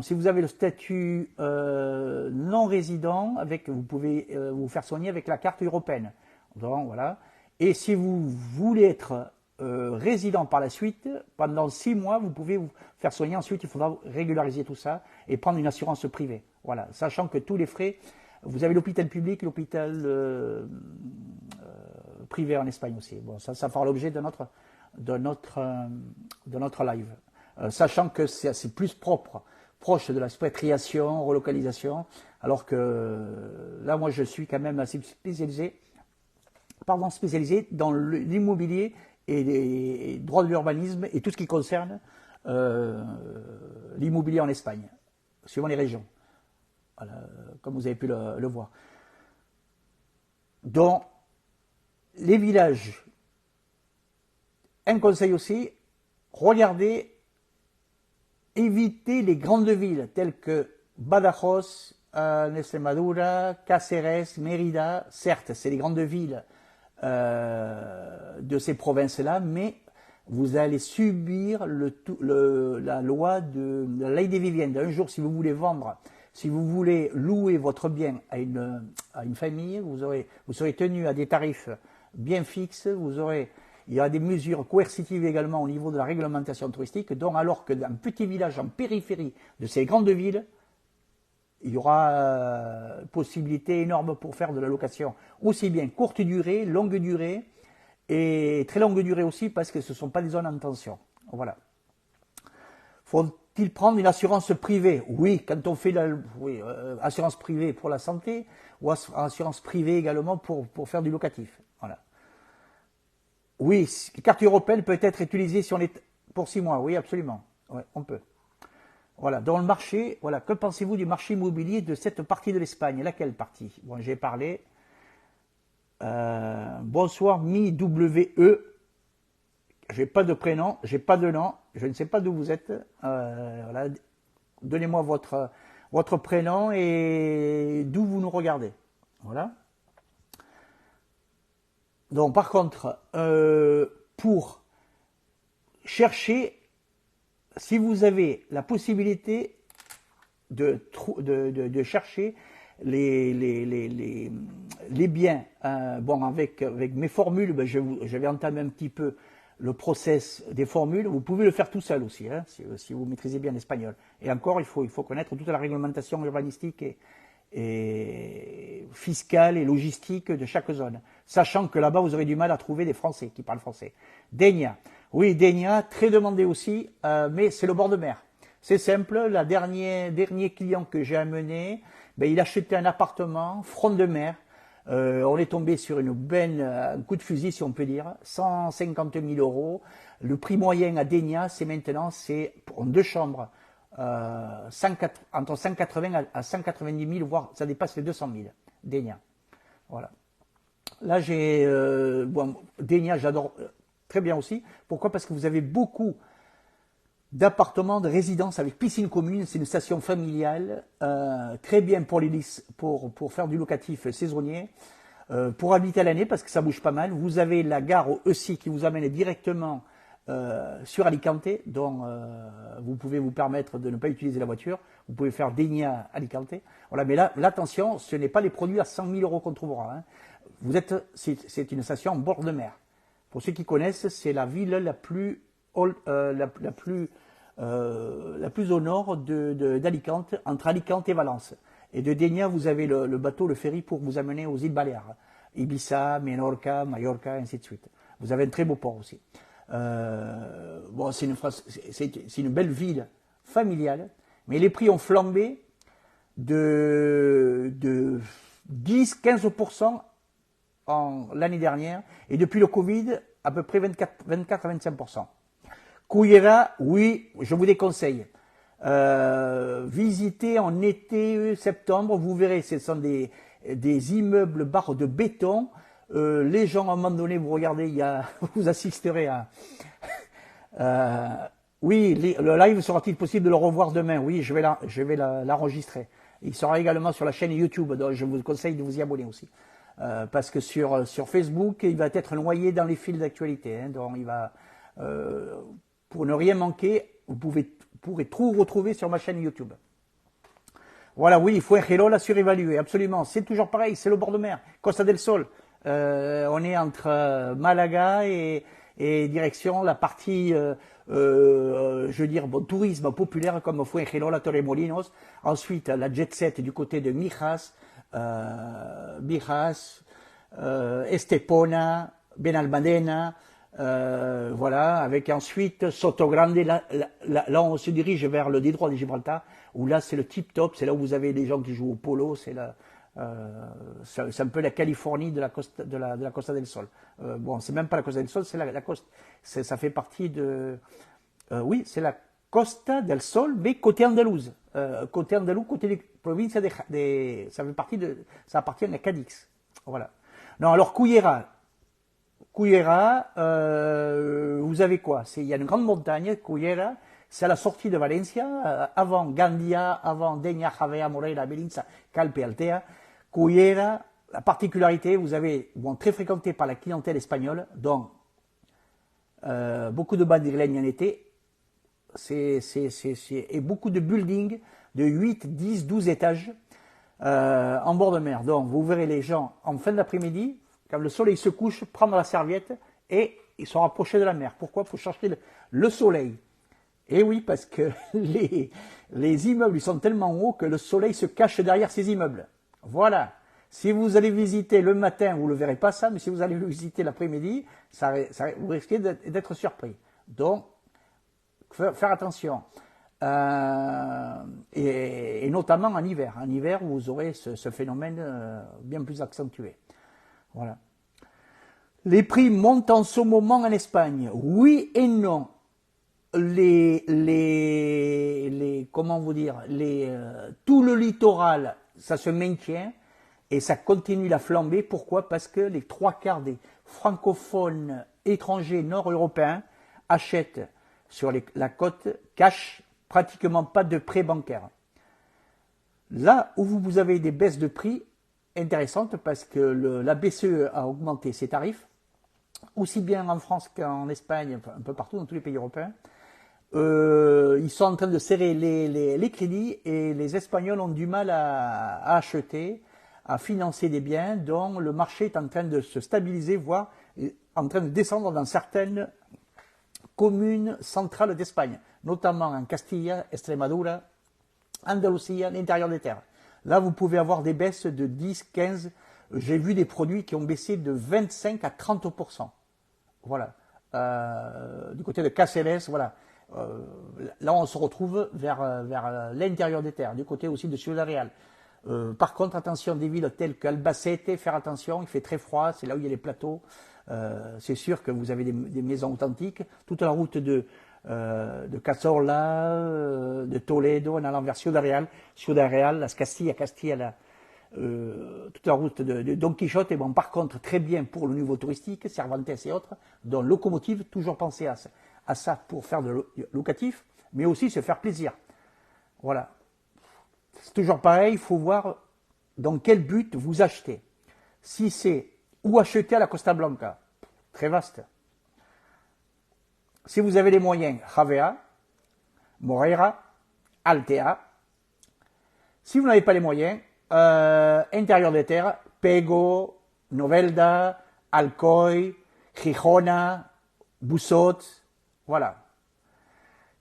si vous avez le statut non résident, vous pouvez vous faire soigner avec la carte européenne. Donc voilà. Et si vous voulez être résident par la suite, pendant 6 mois, vous pouvez vous faire soigner. Ensuite, il faudra régulariser tout ça et prendre une assurance privée. Voilà, sachant que tous les frais, vous avez l'hôpital public, l'hôpital privé en Espagne aussi. Bon, ça fera l'objet de notre live. Sachant que c'est plus proche de la expatriation, relocalisation, alors que là, moi, je suis quand même assez spécialisé dans l'immobilier et les droits de l'urbanisme et tout ce qui concerne l'immobilier en Espagne, suivant les régions, voilà, comme vous avez pu le voir. Donc, les villages, un conseil aussi, regardez, évitez les grandes villes telles que Badajoz, Extremadura, Cáceres, Mérida. Certes, c'est les grandes villes de ces provinces-là, mais vous allez subir la loi de la ley des viviendes. Un jour, si vous voulez vendre, si vous voulez louer votre bien à une famille, vous serez tenu à des tarifs bien fixes, il y aura des mesures coercitives également au niveau de la réglementation touristique, donc alors que dans un petit village en périphérie de ces grandes villes, il y aura possibilité énorme pour faire de la location, aussi bien courte durée, longue durée, et très longue durée aussi, parce que ce ne sont pas des zones en tension. Voilà. Faut-il prendre une assurance privée? Oui, quand on fait assurance privée pour la santé, ou assurance privée également pour faire du locatif. Voilà. Oui, la carte européenne peut être utilisée si on est pour 6 mois. Oui, absolument. Ouais, on peut. Voilà, dans le marché, voilà, que pensez-vous du marché immobilier de cette partie de l'Espagne? Laquelle partie? Bon, j'ai parlé. Bonsoir, Mi-W-E. J'ai pas de prénom, j'ai pas de nom, je ne sais pas d'où vous êtes. Voilà. Donnez-moi votre prénom et d'où vous nous regardez. Voilà. Donc, par contre, pour chercher, si vous avez la possibilité de chercher les biens, bon, avec mes formules, ben, je vais entamer un petit peu le process des formules. Vous pouvez le faire tout seul aussi, hein, si vous maîtrisez bien l'espagnol. Et encore, il faut connaître toute la réglementation urbanistique et fiscale et logistique de chaque zone, sachant que là-bas, vous aurez du mal à trouver des Français qui parlent français. Dénia. Oui, Dénia, très demandé aussi, mais c'est le bord de mer. C'est simple, le dernier client que j'ai amené, ben, il achetait un appartement, front de mer. On est tombé sur un coup de fusil, si on peut dire, 150 000 euros. Le prix moyen à Dénia, c'est pour 2 chambres, entre 180 à 190 000, voire ça dépasse les 200 000. Dénia. Voilà. Là, Dénia, j'adore très bien aussi. Pourquoi? Parce que vous avez beaucoup d'appartements, de résidences avec piscine commune. C'est une station familiale, très bien pour faire du locatif saisonnier, pour habiter à l'année parce que ça bouge pas mal. Vous avez la gare au ESI qui vous amène directement sur Alicante, donc vous pouvez vous permettre de ne pas utiliser la voiture. Vous pouvez faire Dénia Alicante. Voilà, mais là, attention, ce n'est pas les produits à 100 000 euros qu'on trouvera. Hein. C'est une station en bord de mer. Pour ceux qui connaissent, c'est la ville la plus au nord d'Alicante, entre Alicante et Valence. Et de Dénia, vous avez le bateau, le ferry pour vous amener aux îles Baléares. Ibiza, Menorca, Mallorca, ainsi de suite. Vous avez un très beau port aussi. Bon, c'est une belle ville familiale, mais les prix ont flambé de 10-15% l'année dernière, et depuis le Covid, à peu près 24 à 25%. Cullera, oui, je vous déconseille. Visitez en été, septembre, vous verrez, ce sont des immeubles barres de béton. Les gens, à un moment donné, vous regardez, vous assisterez à... oui, le live sera-t-il possible de le revoir demain? Oui, je vais l'enregistrer. Il sera également sur la chaîne YouTube, donc je vous conseille de vous y abonner aussi. Parce que sur Facebook, il va être noyé dans les fils d'actualité. Hein, donc il va... pour ne rien manquer, vous pourrez tout retrouver sur ma chaîne YouTube. Voilà, oui, Fuengirola surévalué, absolument. C'est toujours pareil, c'est le bord de mer. Costa del Sol, on est entre Malaga et direction la partie, je veux dire, bon, tourisme populaire comme Fuengirola, Torremolinos. Ensuite, la jet set du côté de Mijas, Estepona, Benalmádena. Voilà, avec ensuite Sotogrande, là on se dirige vers le détroit de Gibraltar, où là c'est le tip top, c'est là où vous avez les gens qui jouent au polo, c'est un peu la Californie de la Costa del Sol. Bon, c'est même pas la Costa del Sol, c'est la Costa, ça fait partie de, oui, c'est la Costa del Sol, mais côté andalouse, côté des provinces ça appartient à Cadix, voilà. Non, alors Cullera, vous avez quoi? Il y a une grande montagne, Cullera, c'est à la sortie de Valencia, avant Gandia, avant Dénia, Javea, Morella, Bellinza, Calpe, Altea. Cullera, la particularité, vous avez, bon, très fréquenté par la clientèle espagnole, donc beaucoup de madrilènes en été, et beaucoup de buildings de 8, 10, 12 étages en bord de mer. Donc vous verrez les gens en fin d'après-midi, quand le soleil se couche, prendre la serviette et ils sont rapprochés de la mer. Pourquoi? Pour chercher le soleil. Et oui, parce que les immeubles ils sont tellement hauts que le soleil se cache derrière ces immeubles. Voilà. Si vous allez visiter le matin, vous ne le verrez pas ça, mais si vous allez le visiter l'après-midi, vous risquez d'être surpris. Donc, faire attention. Et notamment en hiver. En hiver, vous aurez ce phénomène bien plus accentué. Voilà. Les prix montent en ce moment en Espagne. Oui et non. Comment vous dire, tout le littoral, ça se maintient et ça continue la flambée. Pourquoi? Parce que les 3/4 des francophones étrangers nord-européens achètent sur la côte cash, pratiquement pas de prêts bancaires. Là où vous avez des baisses de prix intéressantes parce que la BCE a augmenté ses tarifs, aussi bien en France qu'en Espagne, un peu partout dans tous les pays européens. Ils sont en train de serrer les crédits et les Espagnols ont du mal à acheter, à financer des biens dont le marché est en train de se stabiliser, voire en train de descendre dans certaines communes centrales d'Espagne, notamment en Castilla, Extremadura, Andalousie, l'intérieur des terres. Là, vous pouvez avoir des baisses de 10, 15, j'ai vu des produits qui ont baissé de 25 à 30%. Voilà. Du côté de Cáceres, voilà. Là, on se retrouve vers l'intérieur des terres, du côté aussi de Ciudad Real. Par contre, attention, des villes telles qu'Albacete, faire attention, il fait très froid, c'est là où il y a les plateaux. C'est sûr que vous avez des maisons authentiques. Toute la route de Cazorla, de Toledo, en allant vers Ciudad Real, las Castilla, toute la route de Don Quichotte. Et bon, par contre, très bien pour le niveau touristique, Cervantes et autres, dont Locomotive, toujours penser à ça pour faire de locatif, mais aussi se faire plaisir. Voilà. C'est toujours pareil, il faut voir dans quel but vous achetez. Si c'est ou acheter à la Costa Blanca, très vaste. Si vous avez les moyens, Javea, Moreira, Altea. Si vous n'avez pas les moyens, intérieur des terres, Pego, Novelda, Alcoy, Gijona, Busot, voilà.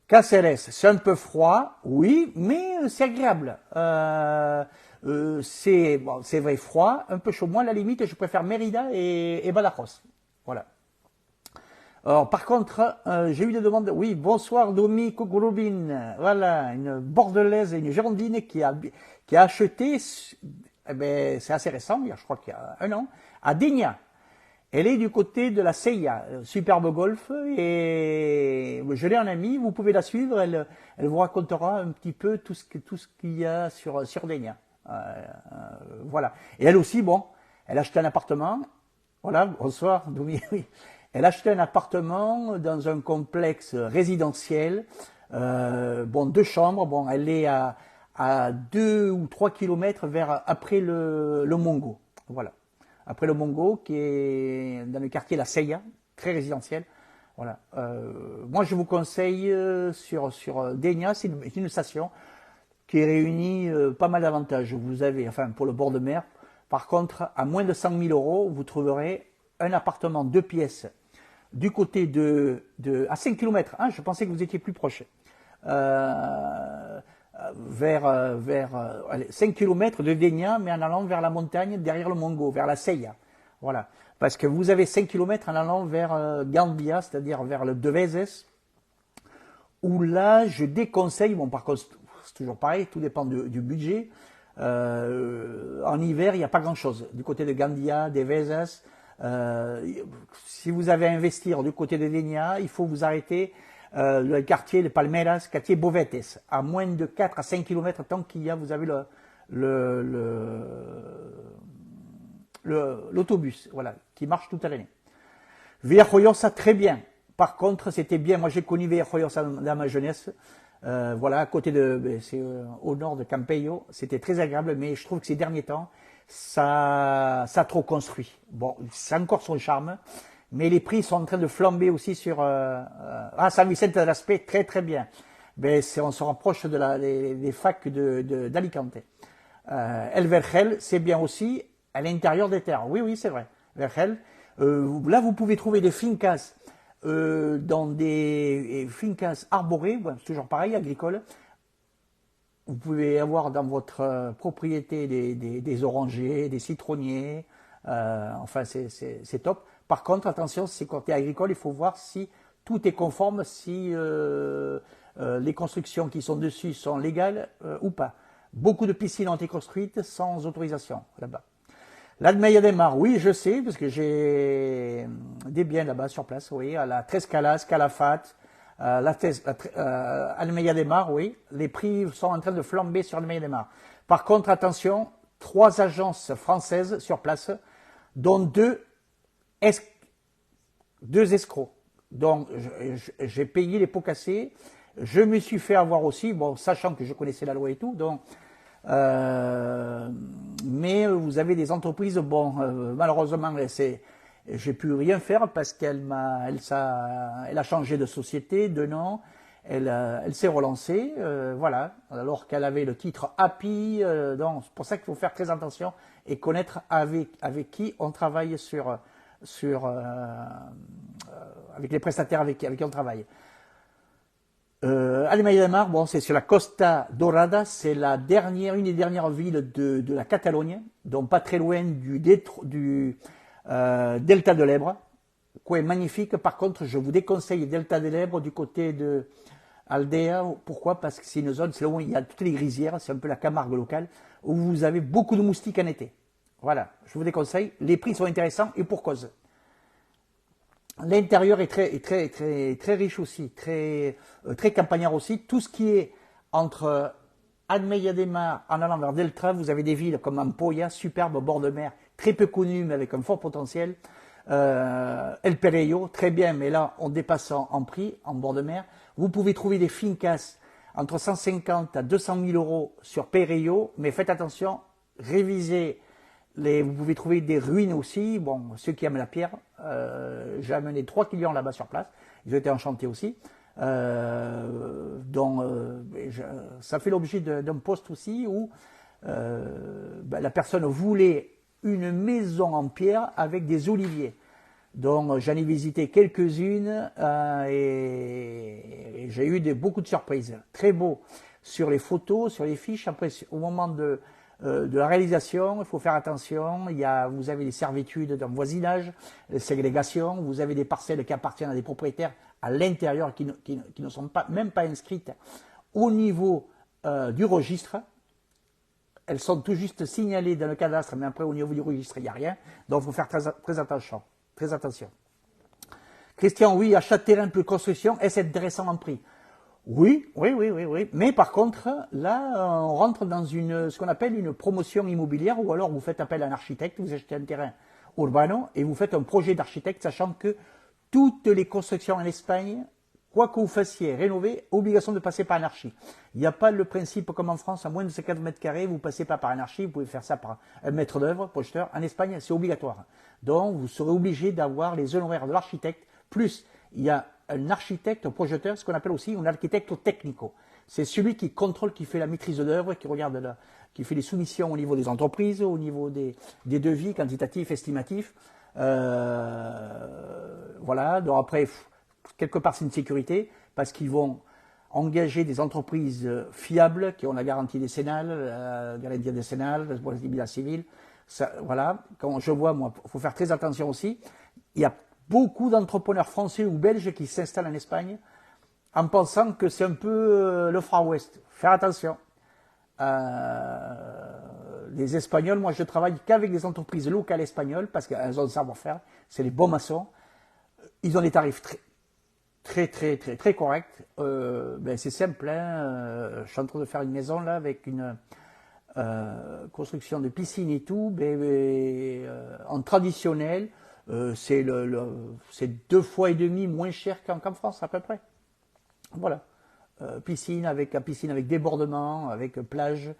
Cáceres, c'est un peu froid, oui, mais c'est agréable. C'est vrai froid, un peu chaud. Moi, à la limite, je préfère Mérida et Badajoz. Voilà. Alors, par contre, j'ai eu des demandes. Oui, bonsoir Domi Kogoulobine. Voilà, une Bordelaise et une Girondine qui a acheté, eh ben, c'est assez récent, je crois qu'il y a un an, à Dénia. Elle est du côté de la Seia, superbe golf, et je l'ai en amie, vous pouvez la suivre, elle vous racontera un petit peu tout ce qu'il y a sur Dénia. Voilà. Et elle aussi, bon, elle a acheté un appartement, voilà, bonsoir, Doumi, oui. Elle a acheté un appartement dans un complexe résidentiel, bon, 2 chambres, bon, elle est à 2 ou 3 kilomètres après le Mongo, voilà. Après le Mongo, qui est dans le quartier La Seia, très résidentiel. Voilà. Moi, je vous conseille sur Dénia, c'est une station qui réunit pas mal d'avantages. Vous avez, enfin, pour le bord de mer. Par contre, à moins de 100 000 euros, vous trouverez un appartement 2 pièces du côté à 5 km. Hein, je pensais que vous étiez plus proche. Vers 5 km de Dénia, mais en allant vers la montagne, derrière le Mongo, vers la Seia. Voilà. Parce que vous avez 5 km en allant vers Gandia, c'est-à-dire vers le Devizes, où là, je déconseille, bon, par contre, c'est toujours pareil, tout dépend du budget. En hiver, il n'y a pas grand-chose. Du côté de Gandia, Devizes, si vous avez à investir du côté de Dénia, il faut vous arrêter le quartier de Palmeras, quartier Bovetes, à moins de 4 à 5 km tant qu'il y a, vous avez l'autobus, voilà, qui marche toute l'année. Villajoyosa, très bien. Par contre, c'était bien, moi j'ai connu Villajoyosa dans ma jeunesse, voilà, à côté c'est au nord de Campello, c'était très agréable, mais je trouve que ces derniers temps, ça a trop construit. Bon, c'est encore son charme, Mais les prix sont en train de flamber aussi sur... Ah, San Vicente de Aspect, très très bien. Ben, on se rapproche des facs d'Alicante. El Vergel, c'est bien aussi à l'intérieur des terres. Oui, oui, c'est vrai. Vergel. Là, vous pouvez trouver des fincas dans des fincas arborées, ouais, c'est toujours pareil, agricoles. Vous pouvez avoir dans votre propriété des orangers, des citronniers. Enfin, c'est top. Par contre, attention, c'est côté agricole, il faut voir si tout est conforme, si les constructions qui sont dessus sont légales ou pas. Beaucoup de piscines ont été construites sans autorisation là-bas. L'Almeida de Mar, oui, je sais, parce que j'ai des biens là-bas sur place, oui, à la Trescalas, Calafate, Almeida de Mar, oui, les prix sont en train de flamber sur Almeida de Mar. Par contre, attention, 3 agences françaises sur place, dont deux escrocs. Donc, j'ai payé les pots cassés, je me suis fait avoir aussi, bon, sachant que je connaissais la loi et tout, donc mais vous avez des entreprises, bon, malheureusement, j'ai pu rien faire parce elle a changé de société, de nom, elle s'est relancée, voilà, alors qu'elle avait le titre Happy, donc c'est pour ça qu'il faut faire très attention et connaître avec qui on travaille avec les prestataires avec qui on travaille. Almeida de Mar, bon, c'est sur la Costa Dorada, c'est une des dernières villes de la Catalogne, donc pas très loin du delta de l'Èbre, quoi est magnifique. Par contre, je vous déconseille delta de l'Èbre du côté de Aldea. Pourquoi? Parce que c'est une zone, c'est là où il y a toutes les grisières, c'est un peu la Camargue locale, où vous avez beaucoup de moustiques en été. Voilà, je vous déconseille. Les prix sont intéressants et pour cause. L'intérieur est très riche aussi, très campagnard aussi. Tout ce qui est entre Almeida de Mar en allant vers Delta, vous avez des villes comme Ampolla, superbe au bord de mer, très peu connues mais avec un fort potentiel. El Perello, très bien, mais là on dépasse en prix, en bord de mer. Vous pouvez trouver des fincas entre 150 à 200 000 euros sur Perello, mais faites attention, révisez. Vous pouvez trouver des ruines aussi. Bon, ceux qui aiment la pierre, j'ai amené 3 clients là-bas sur place. Ils ont été enchantés aussi. Ça fait l'objet d'un post aussi où la personne voulait une maison en pierre avec des oliviers. Donc j'en ai visité quelques-unes et j'ai eu beaucoup de surprises. Très beau sur les photos, sur les fiches. Après, au moment de la réalisation, il faut faire attention. Vous avez des servitudes d'un voisinage, des ségrégations, vous avez des parcelles qui appartiennent à des propriétaires à l'intérieur qui ne sont même pas inscrites au niveau du registre. Elles sont tout juste signalées dans le cadastre, mais après au niveau du registre, il n'y a rien. Donc il faut faire très attention. Très attention. Christian, oui, achat de terrain plus construction, est-ce intéressant en prix? Oui. Mais par contre, là, on rentre dans ce qu'on appelle une promotion immobilière, ou alors vous faites appel à un architecte, vous achetez un terrain urbano et vous faites un projet d'architecte, sachant que toutes les constructions en Espagne, quoi que vous fassiez rénover, obligation de passer par un archi. Il n'y a pas le principe comme en France, à moins de 50 mètres carrés, vous ne passez pas par un archi, vous pouvez faire ça par un maître d'œuvre, projeteur. En Espagne, c'est obligatoire. Donc, vous serez obligé d'avoir les honoraires de l'architecte, plus il y a un architecte projeteur, ce qu'on appelle aussi un architecte technico. C'est celui qui contrôle, qui fait la maîtrise d'œuvre, qui regarde qui fait les soumissions au niveau des entreprises, au niveau des devis quantitatifs, estimatifs. Voilà, donc après, quelque part c'est une sécurité, parce qu'ils vont engager des entreprises fiables, qui ont la garantie décennale, la garantie décennale, la responsabilité civile. Ça, voilà, quand je vois, moi, il faut faire très attention aussi. Il y a beaucoup d'entrepreneurs français ou belges qui s'installent en Espagne en pensant que c'est un peu le Far West. Faire attention. Les Espagnols, moi je travaille qu'avec des entreprises locales espagnoles parce qu'elles ont le savoir-faire, c'est les bons maçons. Ils ont des tarifs très corrects. C'est simple, hein, je suis en train de faire une maison là avec une construction de piscine et tout, en traditionnel. C'est 2,5 fois moins cher qu'en France à peu près. Voilà. Piscine avec débordement, avec plage,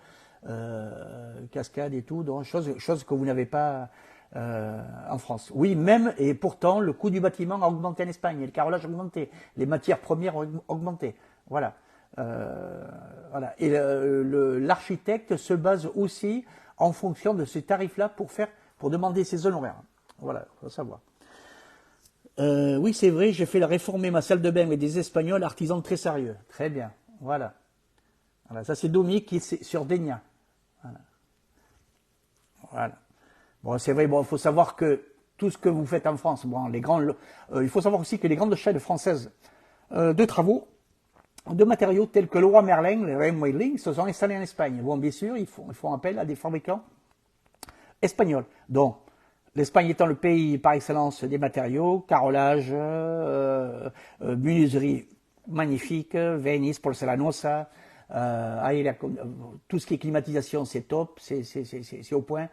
cascade et tout. Donc chose que vous n'avez pas en France. Oui, même, et pourtant, le coût du bâtiment a augmenté en Espagne, et le carrelage a augmenté, les matières premières ont augmenté. Voilà. Voilà. Et l'architecte se base aussi en fonction de ces tarifs-là pour demander ses honoraires. Voilà, il faut savoir. Oui, c'est vrai, j'ai fait réformer ma salle de bain avec des Espagnols artisans très sérieux. Très bien. Voilà. Voilà. Ça, c'est Domi qui est sur Dénia. Voilà. Voilà. Bon, c'est vrai, bon, il faut savoir que tout ce que vous faites en France, bon, il faut savoir aussi que les grandes chaînes françaises de travaux, de matériaux tels que Leroy Merlin, les Rhein-Weidling, se sont installés en Espagne. Bon, bien sûr, ils font appel à des fabricants espagnols. Donc, l'Espagne étant le pays par excellence des matériaux, carrelage, menuiserie magnifique, Venice, Porcelanosa, tout ce qui est climatisation, c'est top, c'est au point.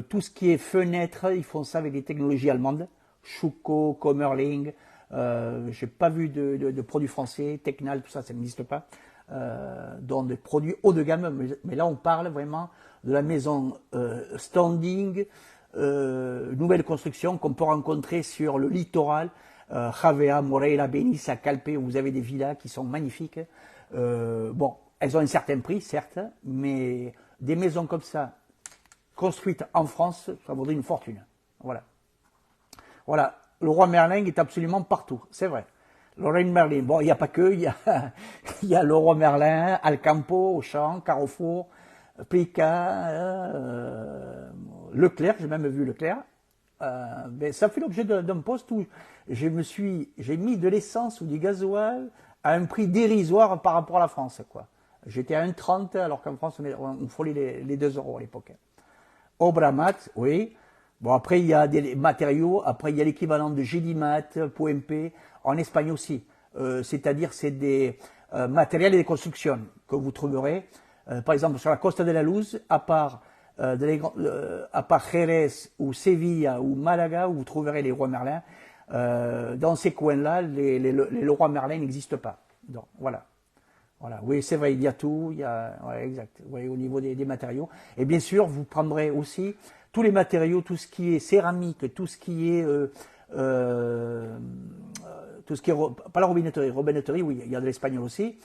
Tout ce qui est fenêtre, ils font ça avec des technologies allemandes, Schuco, Kommerling. J'ai pas vu de produits français, Technal, tout ça, ça n'existe pas. Donc des produits haut de gamme, mais là on parle vraiment de la maison standing, nouvelle construction qu'on peut rencontrer sur le littoral, Javea, Moreira, Benissa, Calpe, où vous avez des villas qui sont magnifiques. Bon, elles ont un certain prix, certes, mais des maisons comme ça, construites en France, ça vaudrait une fortune. Voilà. Voilà. Le roi Merlin est absolument partout, c'est vrai. Lorraine Merlin, bon, il n'y a pas que, il y a le roi Merlin, Alcampo, Auchan, Carrefour, Plica, Leclerc, j'ai même vu Leclerc. Mais ça fait l'objet d'un post où j'ai mis de l'essence ou du gasoil à un prix dérisoire par rapport à la France, quoi. J'étais à 1,30 alors qu'en France on frôlait les 2 euros à l'époque. Obramat, oui. Bon, après, il y a des matériaux. Après, il y a l'équivalent de Gédimat, POMP, en Espagne aussi. C'est-à-dire, c'est des matériels et des constructions que vous trouverez. Par exemple, sur la Costa de la Luz, à part Jerez ou Sevilla ou Malaga, où vous trouverez les Leroy Merlin, dans ces coins-là, les Leroy Merlin n'existent pas. Donc, voilà. Voilà, oui, c'est vrai, il y a tout, ouais, exact, oui, au niveau des matériaux. Et bien sûr, vous prendrez aussi tous les matériaux, tout ce qui est céramique, tout ce qui est, pas la robinetterie, oui, il y a de l'espagnol aussi,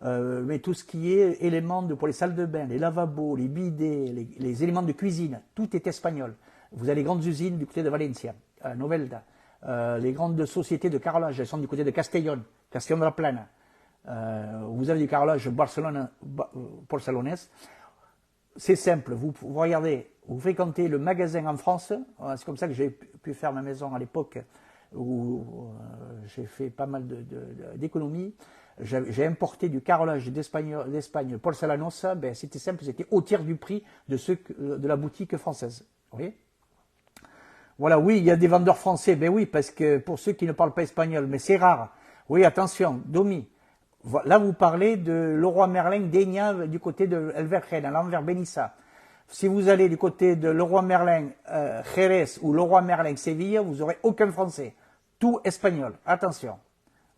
mais tout ce qui est éléments pour les salles de bain, les lavabos, les bidets, les éléments de cuisine, tout est espagnol. Vous avez les grandes usines du côté de Valencia, Novelda, les grandes sociétés de carrelage, elles sont du côté de Castellón de la Plana. Vous avez du carrelage porcelonais. C'est simple, vous regardez, vous fréquentez le magasin en France, c'est comme ça que j'ai pu faire ma maison à l'époque où j'ai fait pas mal d'économies. J'ai importé du carrelage d'Espagne Porcelanosa, ben c'était simple, c'était au tiers du prix de la boutique française. Vous voyez ? Voilà, oui, il y a des vendeurs français, ben oui, parce que pour ceux qui ne parlent pas espagnol, mais c'est rare. Oui, attention, Domi. Là, vous parlez de Leroy Merlin d'Egna du côté de Elvergen, à l'envers Benissa. Si vous allez du côté de Leroy Merlin Jerez ou Leroy Merlin Sevilla, vous n'aurez aucun français. Tout espagnol. Attention.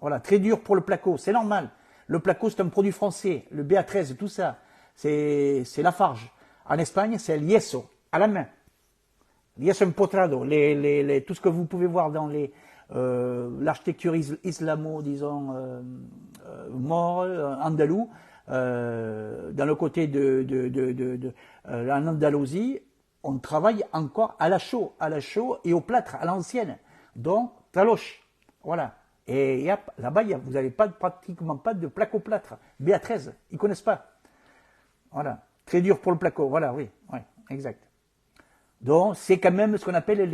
Voilà, très dur pour le placo, c'est normal. Le placo, c'est un produit français. Le BA13, tout ça, c'est Lafarge. En Espagne, c'est el yeso, à la main. Yeso empotrado, tout ce que vous pouvez voir dans l'architecture islamo, disons, mort, andalou, dans le côté en Andalousie, on travaille encore à la chaux et au plâtre, à l'ancienne. Donc, taloche, voilà. Et là-bas, vous n'avez pratiquement pas de placo plâtre. BA13, ils ne connaissent pas. Voilà. Très dur pour le placo, voilà, oui, exact. Donc, c'est quand même ce qu'on appelle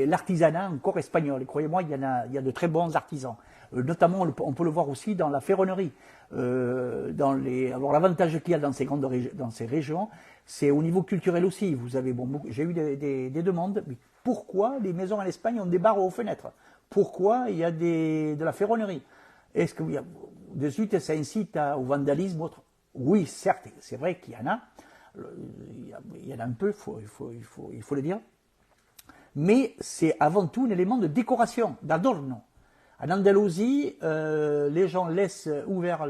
l'artisanat encore espagnol. Et croyez-moi, il y a de très bons artisans. Notamment, on peut le voir aussi dans la ferronnerie. Alors, l'avantage qu'il y a dans ces régions, c'est au niveau culturel aussi. Vous avez, j'ai eu des demandes. Mais pourquoi les maisons en Espagne ont des barreaux aux fenêtres? Pourquoi il y a de la ferronnerie? Est-ce que de suite, ça incite au vandalisme? Oui, certes, c'est vrai qu'il y en a. Il y en a un peu, il faut le dire. Mais c'est avant tout un élément de décoration, d'adorno. En Andalousie, les gens laissent ouvert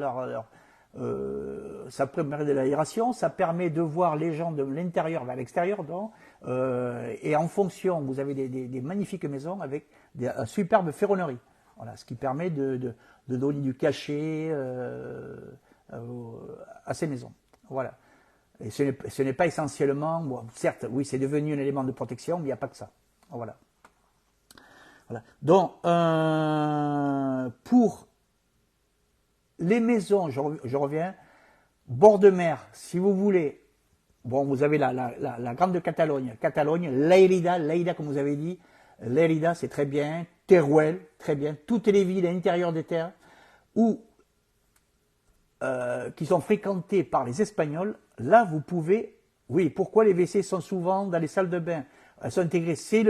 ça permet de l'aération, ça permet de voir les gens de l'intérieur vers l'extérieur, donc Et en fonction, vous avez des magnifiques maisons avec un superbe ferronnerie. Voilà, ce qui permet de donner du cachet à ces maisons. Voilà. Et ce n'est pas essentiellement, bon, certes, oui, c'est devenu un élément de protection, mais il n'y a pas que ça. Voilà. Voilà. Donc, pour les maisons, je reviens, bord de mer, si vous voulez, bon, vous avez la Grande Catalogne, Lleida, comme vous avez dit, Lleida, c'est très bien, Teruel, très bien, toutes les villes à l'intérieur des terres, qui sont fréquentées par les Espagnols, là, vous pouvez, oui, pourquoi les WC sont souvent dans les salles de bain? Elles sont intégrées, c'est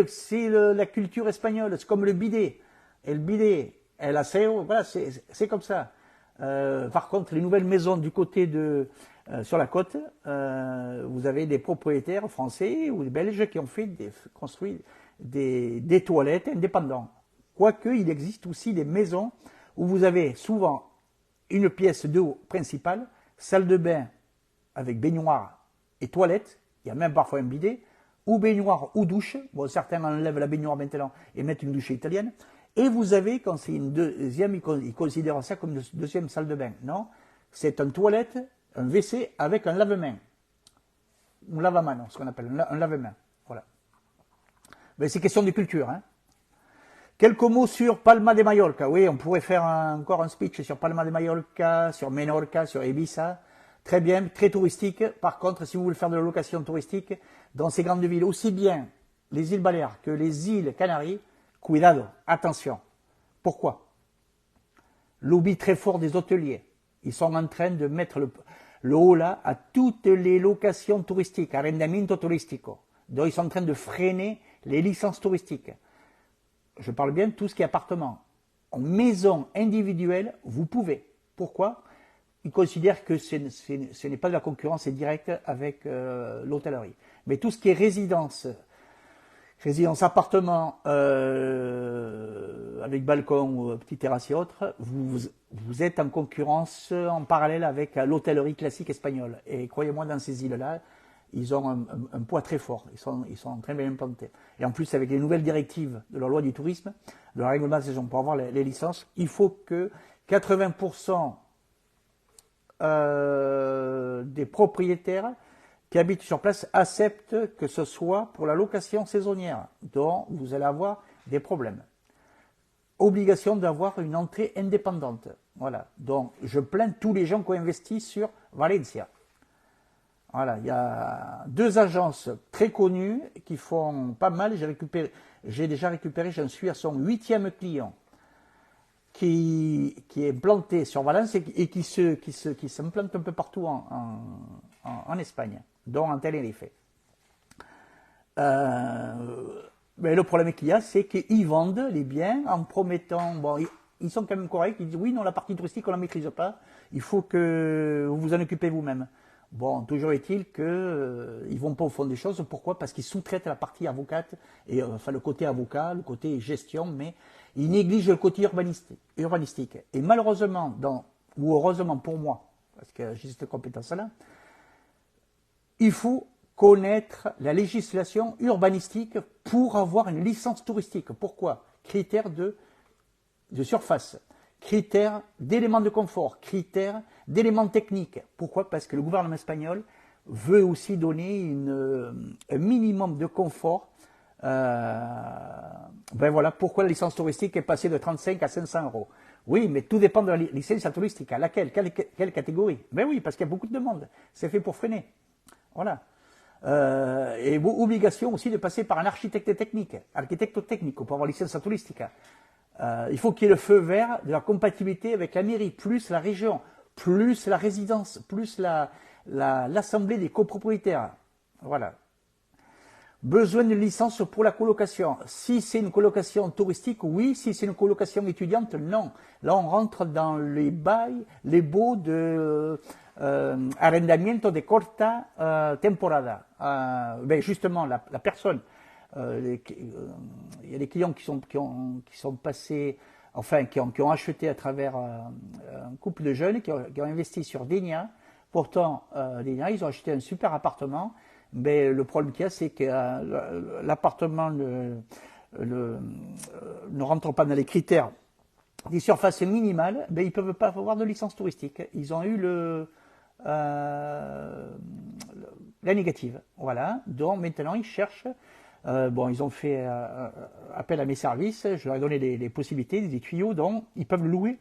la culture espagnole, c'est comme le bidet. Et le bidet, el aseo, voilà, c'est comme ça. Par contre, les nouvelles maisons du côté sur la côte, vous avez des propriétaires français ou des Belges qui ont construit des toilettes indépendantes. Quoique, il existe aussi des maisons où vous avez souvent une pièce d'eau principale, salle de bain avec baignoire et toilette, il y a même parfois un bidet, ou baignoire ou douche. Bon, certains enlèvent la baignoire maintenant et mettent une douche italienne. Et vous avez, quand c'est une deuxième, ils considèrent ça comme une deuxième salle de bain. Non, c'est une toilette, un WC avec un lave-main. Un lave-main, ce qu'on appelle un lave-main. Voilà. Mais c'est question de culture. Hein. Quelques mots sur Palma de Mallorca. Oui, on pourrait faire encore un speech sur Palma de Mallorca, sur Menorca, sur Ibiza. Très bien, très touristique. Par contre, si vous voulez faire de la location touristique dans ces grandes villes, aussi bien les îles Baléares que les îles Canaries, cuidado, attention. Pourquoi? Lobby très fort des hôteliers. Ils sont en train de mettre le haut là à toutes les locations touristiques, arrendamiento turístico. Donc ils sont en train de freiner les licences touristiques. Je parle bien de tout ce qui est appartement. En maison individuelle, vous pouvez. Pourquoi? Ils considèrent que ce n'est pas de la concurrence directe avec l'hôtellerie. Mais tout ce qui est résidence appartement avec balcon ou petite terrasse et autres, vous êtes en concurrence en parallèle avec l'hôtellerie classique espagnole. Et croyez-moi, dans ces îles-là, ils ont un poids très fort. Ils sont très bien implantés. Et en plus, avec les nouvelles directives de la loi du tourisme, de la réglementation pour avoir les licences, il faut que 80% des propriétaires qui habitent sur place acceptent que ce soit pour la location saisonnière, dont vous allez avoir des problèmes. Obligation d'avoir une entrée indépendante. Voilà. Donc, je plains tous les gens qui ont investi sur Valencia. Voilà, il y a 2 agences très connues qui font pas mal. J'ai déjà récupéré, j'en suis à son 8e client qui est implanté sur Valence et qui s'implante un peu partout en Espagne, dont en Tenerife. Mais le problème qu'il y a, c'est qu'ils vendent les biens en promettant, bon, ils sont quand même corrects, ils disent oui, non, la partie touristique, on ne la maîtrise pas, il faut que vous vous en occupez vous-même. Bon, toujours est-il qu'ils ne vont pas au fond des choses. Pourquoi? Parce qu'ils sous-traitent la partie avocate, et enfin le côté avocat, le côté gestion, mais ils négligent le côté urbanistique. Et malheureusement, ou heureusement pour moi, parce que j'ai cette compétence-là, il faut connaître la législation urbanistique pour avoir une licence touristique. Pourquoi? Critères de surface, critères d'éléments de confort, critères d'éléments techniques. Pourquoi? Parce que le gouvernement espagnol veut aussi donner un minimum de confort. Ben voilà pourquoi la licence touristique est passée de 35 à 500 euros. Oui, mais tout dépend de la licence touristique. À laquelle? Quelle catégorie? Ben oui, parce qu'il y a beaucoup de demandes. C'est fait pour freiner. Voilà. Et obligation aussi de passer par un architecte technique pour avoir licence touristique. Il faut qu'il y ait le feu vert de la compatibilité avec la mairie, plus la région, plus la résidence, plus l'assemblée des copropriétaires. Voilà. Besoin de licence pour la colocation. Si c'est une colocation touristique, oui. Si c'est une colocation étudiante, non. Là, on rentre dans les bails, les baux de arrendamiento de corta temporada. Ben justement, la personne, il y a des clients qui sont passés, enfin qui ont acheté à travers un couple de jeunes qui ont investi sur Denia. Pourtant, Denia, ils ont acheté un super appartement, Mais le problème qu'il y a, c'est que l'appartement ne rentre pas dans les critères des surfaces minimales, ben, ils ne peuvent pas avoir de licence touristique. Ils ont eu la négative. Voilà. Donc maintenant, ils cherchent. Bon, ils ont fait appel à mes services. Je leur ai donné des possibilités, des tuyaux, dont ils peuvent le louer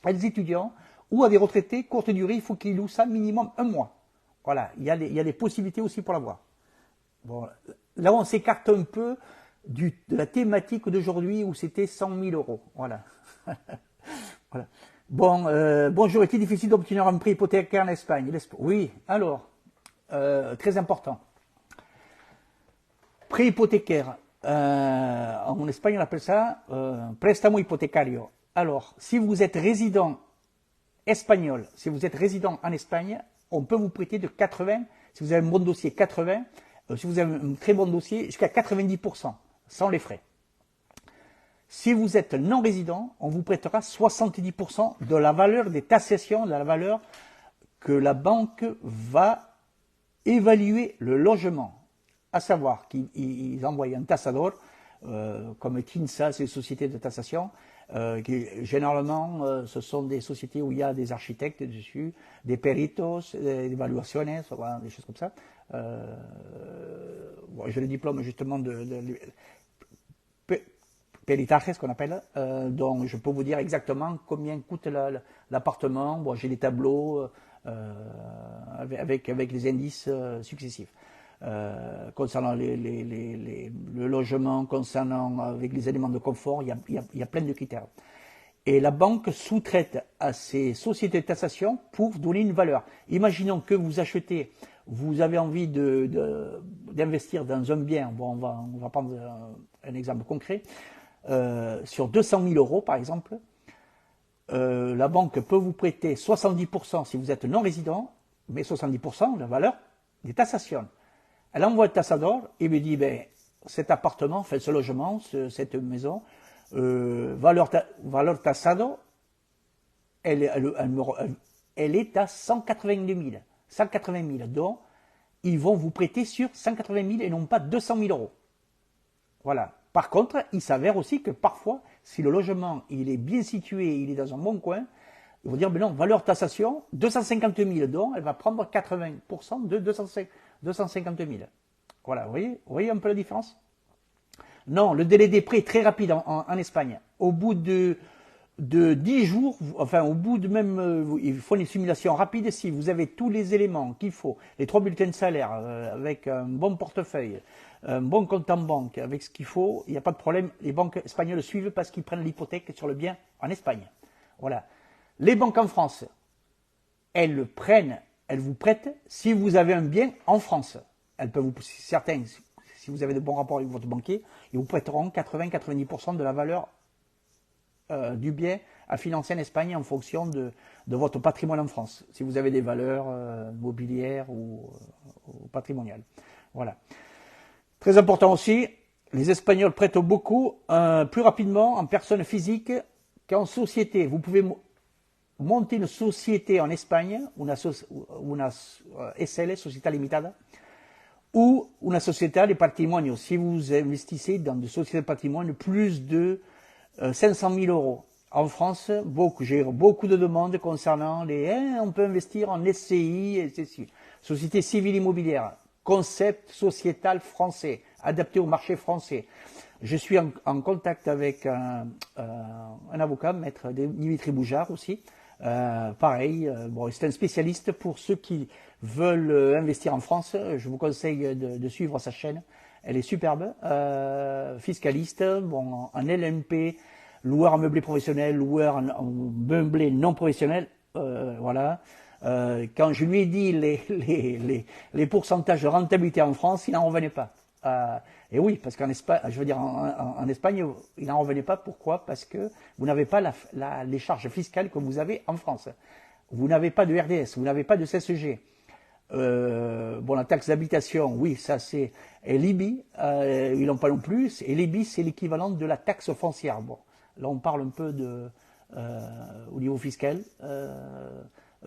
à des étudiants ou à des retraités courte durée. Il faut qu'ils louent ça minimum un mois. Voilà. Il y a des possibilités aussi pour l'avoir. Bon, là, on s'écarte un peu de la thématique d'aujourd'hui où c'était 100 000 euros. Voilà. Voilà. Bon, bonjour, est-il difficile d'obtenir un prêt hypothécaire en Espagne? Oui, alors, très important. Prêt hypothécaire. En Espagne, on appelle ça préstamo hipotecario. Alors, si vous êtes résident espagnol, si vous êtes résident en Espagne, on peut vous prêter de 80, si vous avez un bon dossier, 80, si vous avez un très bon dossier, jusqu'à 90%, sans les frais. Si vous êtes non résident, on vous prêtera 70% de la valeur des taxations, de la valeur que la banque va évaluer le logement. À savoir qu'ils envoient un tassador, comme TINSA, c'est les sociétés de taxation, qui généralement ce sont des sociétés où il y a des architectes dessus, des peritos, des évaluations, des choses comme ça. Bon, j'ai le diplôme justement de peritages, qu'on appelle, donc je peux vous dire exactement combien coûte l'appartement. Bon, j'ai des tableaux avec les indices successifs. Concernant le logement, concernant avec les éléments de confort, il y a plein de critères. Et la banque sous-traite à ces sociétés de taxation pour donner une valeur. Imaginons que vous achetez, vous avez envie d'investir dans un bien. Bon, on va prendre un exemple concret. Sur 200 000 euros, par exemple, la banque peut vous prêter 70% si vous êtes non résident, mais 70% de la valeur des taxations. Elle envoie le tassador et me dit, ben, cet appartement, enfin, ce logement, cette maison, valeur tassado, elle est à 180 000. 180 000. Donc, ils vont vous prêter sur 180 000 et non pas 200 000 euros. Voilà. Par contre, il s'avère aussi que parfois, si le logement il est bien situé, il est dans un bon coin, ils vont dire, ben non, valeur taxation, 250 000, donc elle va prendre 80% de 250 000. Voilà, vous voyez un peu la différence? Non, le délai des prêts est très rapide en Espagne. Au bout de 10 jours, enfin au bout de même, il faut une simulation rapide si vous avez tous les éléments qu'il faut, les 3 bulletins de salaire, avec un bon portefeuille, un bon compte en banque, avec ce qu'il faut, il n'y a pas de problème. Les banques espagnoles suivent parce qu'ils prennent l'hypothèque sur le bien en Espagne. Voilà. Les banques en France, elles vous prêtent si vous avez un bien en France. Elles peuvent certains, si vous avez de bons rapports avec votre banquier, ils vous prêteront 80-90% de la valeur du bien à financer en Espagne en fonction de votre patrimoine en France, si vous avez des valeurs mobilières ou patrimoniales. Voilà. Très important aussi, les Espagnols prêtent beaucoup, plus rapidement en personne physique qu'en société. Vous pouvez monter une société en Espagne, una SL, Società Limitada, ou una société de patrimonio. Si vous investissez dans des sociétés de patrimoine, plus de 500 000 euros. En France, j'ai beaucoup de demandes concernant on peut investir en SCI, Société Civile Immobilière, concept sociétal français, adapté au marché français. Je suis en contact avec un avocat, maître Dimitri Boujard aussi. Pareil, bon, c'est un spécialiste pour ceux qui veulent investir en France. Je vous conseille de suivre sa chaîne. Elle est superbe, fiscaliste, bon, en LMP, loueur en meublé professionnel, loueur en meublé non professionnel, voilà. Quand je lui ai dit les pourcentages de rentabilité en France, il n'en revenait pas. Et oui, parce qu'en Espagne, je veux dire, en Espagne, il n'en revenait pas. Pourquoi? Parce que vous n'avez pas les charges fiscales que vous avez en France. Vous n'avez pas de RDS, vous n'avez pas de CSG. Bon, la taxe d'habitation, oui, ça c'est. Et l'IBI, ils n'ont pas non plus. Et l'IBI, c'est l'équivalent de la taxe foncière. Bon, là, on parle un peu au niveau fiscal.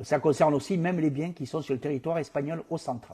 Ça concerne aussi même les biens qui sont sur le territoire espagnol au centre.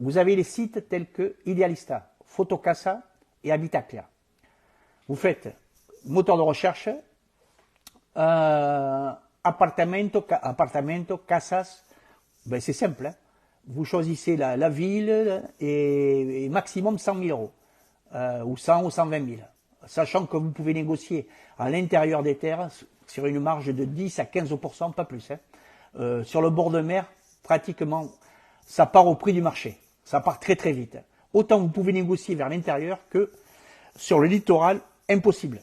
vous avez les sites tels que Idealista, Fotocasa et Habitaclia. Vous faites moteur de recherche, appartamento, casas, ben c'est simple, hein. Vous choisissez la ville et maximum 100 000 euros, ou 100 ou 120 000, sachant que vous pouvez négocier à l'intérieur des terres sur une marge de 10 à 15%, pas plus, hein. Sur le bord de mer, pratiquement, ça part au prix du marché, ça part très très vite. Autant vous pouvez négocier vers l'intérieur que sur le littoral, impossible.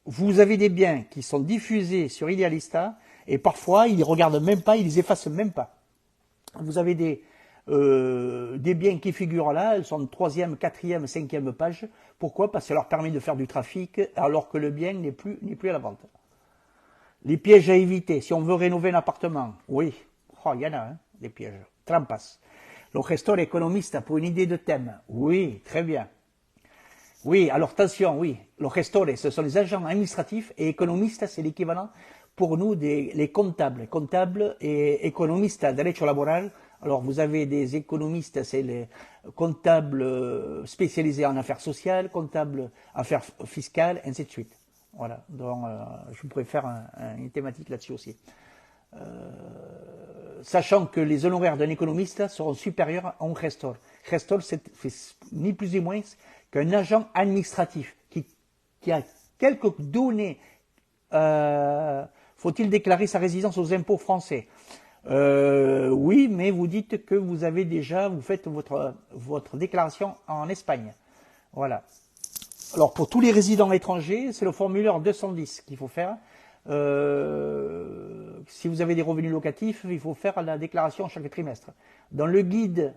Vous avez des biens qui sont diffusés sur Idealista et parfois ils ne regardent même pas, ils les effacent même pas. Vous avez des biens qui figurent là, elles sont de 3e, 4e, 5e page. Pourquoi? Parce que ça leur permet de faire du trafic alors que le bien n'est plus à la vente. Les pièges à éviter, si on veut rénover un appartement, oui, oh, il y en a, hein, des pièges. Trampas. Le gestor économiste pour une idée de thème, oui, très bien. Oui, alors attention, oui, los gestores, ce sont les agents administratifs et économistes, c'est l'équivalent pour nous les comptables. Comptables et économistes, derecho laboral. Alors vous avez des économistes, c'est les comptables spécialisés en affaires sociales, comptables affaires fiscales, ainsi de suite. Voilà, donc je pourrais faire une thématique là-dessus aussi. Sachant que les honoraires d'un économiste seront supérieurs à un gestor. Gestor, c'est ni plus ni moins qu'un agent administratif qui a quelques données. Faut-il déclarer sa résidence aux impôts français? Oui, mais vous dites que vous avez déjà, vous faites votre déclaration en Espagne. Voilà. Alors pour tous les résidents étrangers, c'est le formulaire 210 qu'il faut faire. Si vous avez des revenus locatifs, il faut faire la déclaration chaque trimestre. Dans le guide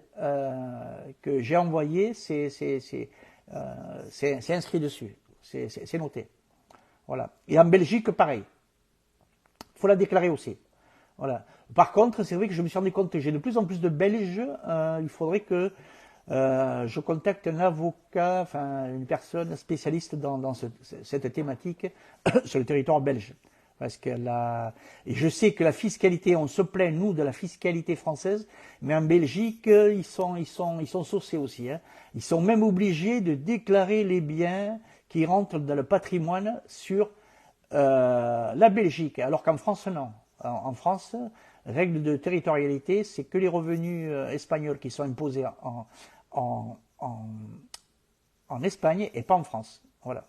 que j'ai envoyé, c'est inscrit dessus, c'est noté. Voilà. Et en Belgique, pareil. Il faut la déclarer aussi. Voilà. Par contre, c'est vrai que je me suis rendu compte que j'ai de plus en plus de Belges. Il faudrait que je contacte un avocat, enfin une personne spécialiste dans cette thématique sur le territoire belge. Parce que et je sais que la fiscalité, on se plaint nous de la fiscalité française, mais en Belgique ils sont saucés aussi, hein. Ils sont même obligés de déclarer les biens qui rentrent dans le patrimoine sur la Belgique, alors qu'en France non. En France, règle de territorialité, c'est que les revenus espagnols qui sont imposés en Espagne et pas en France. Voilà.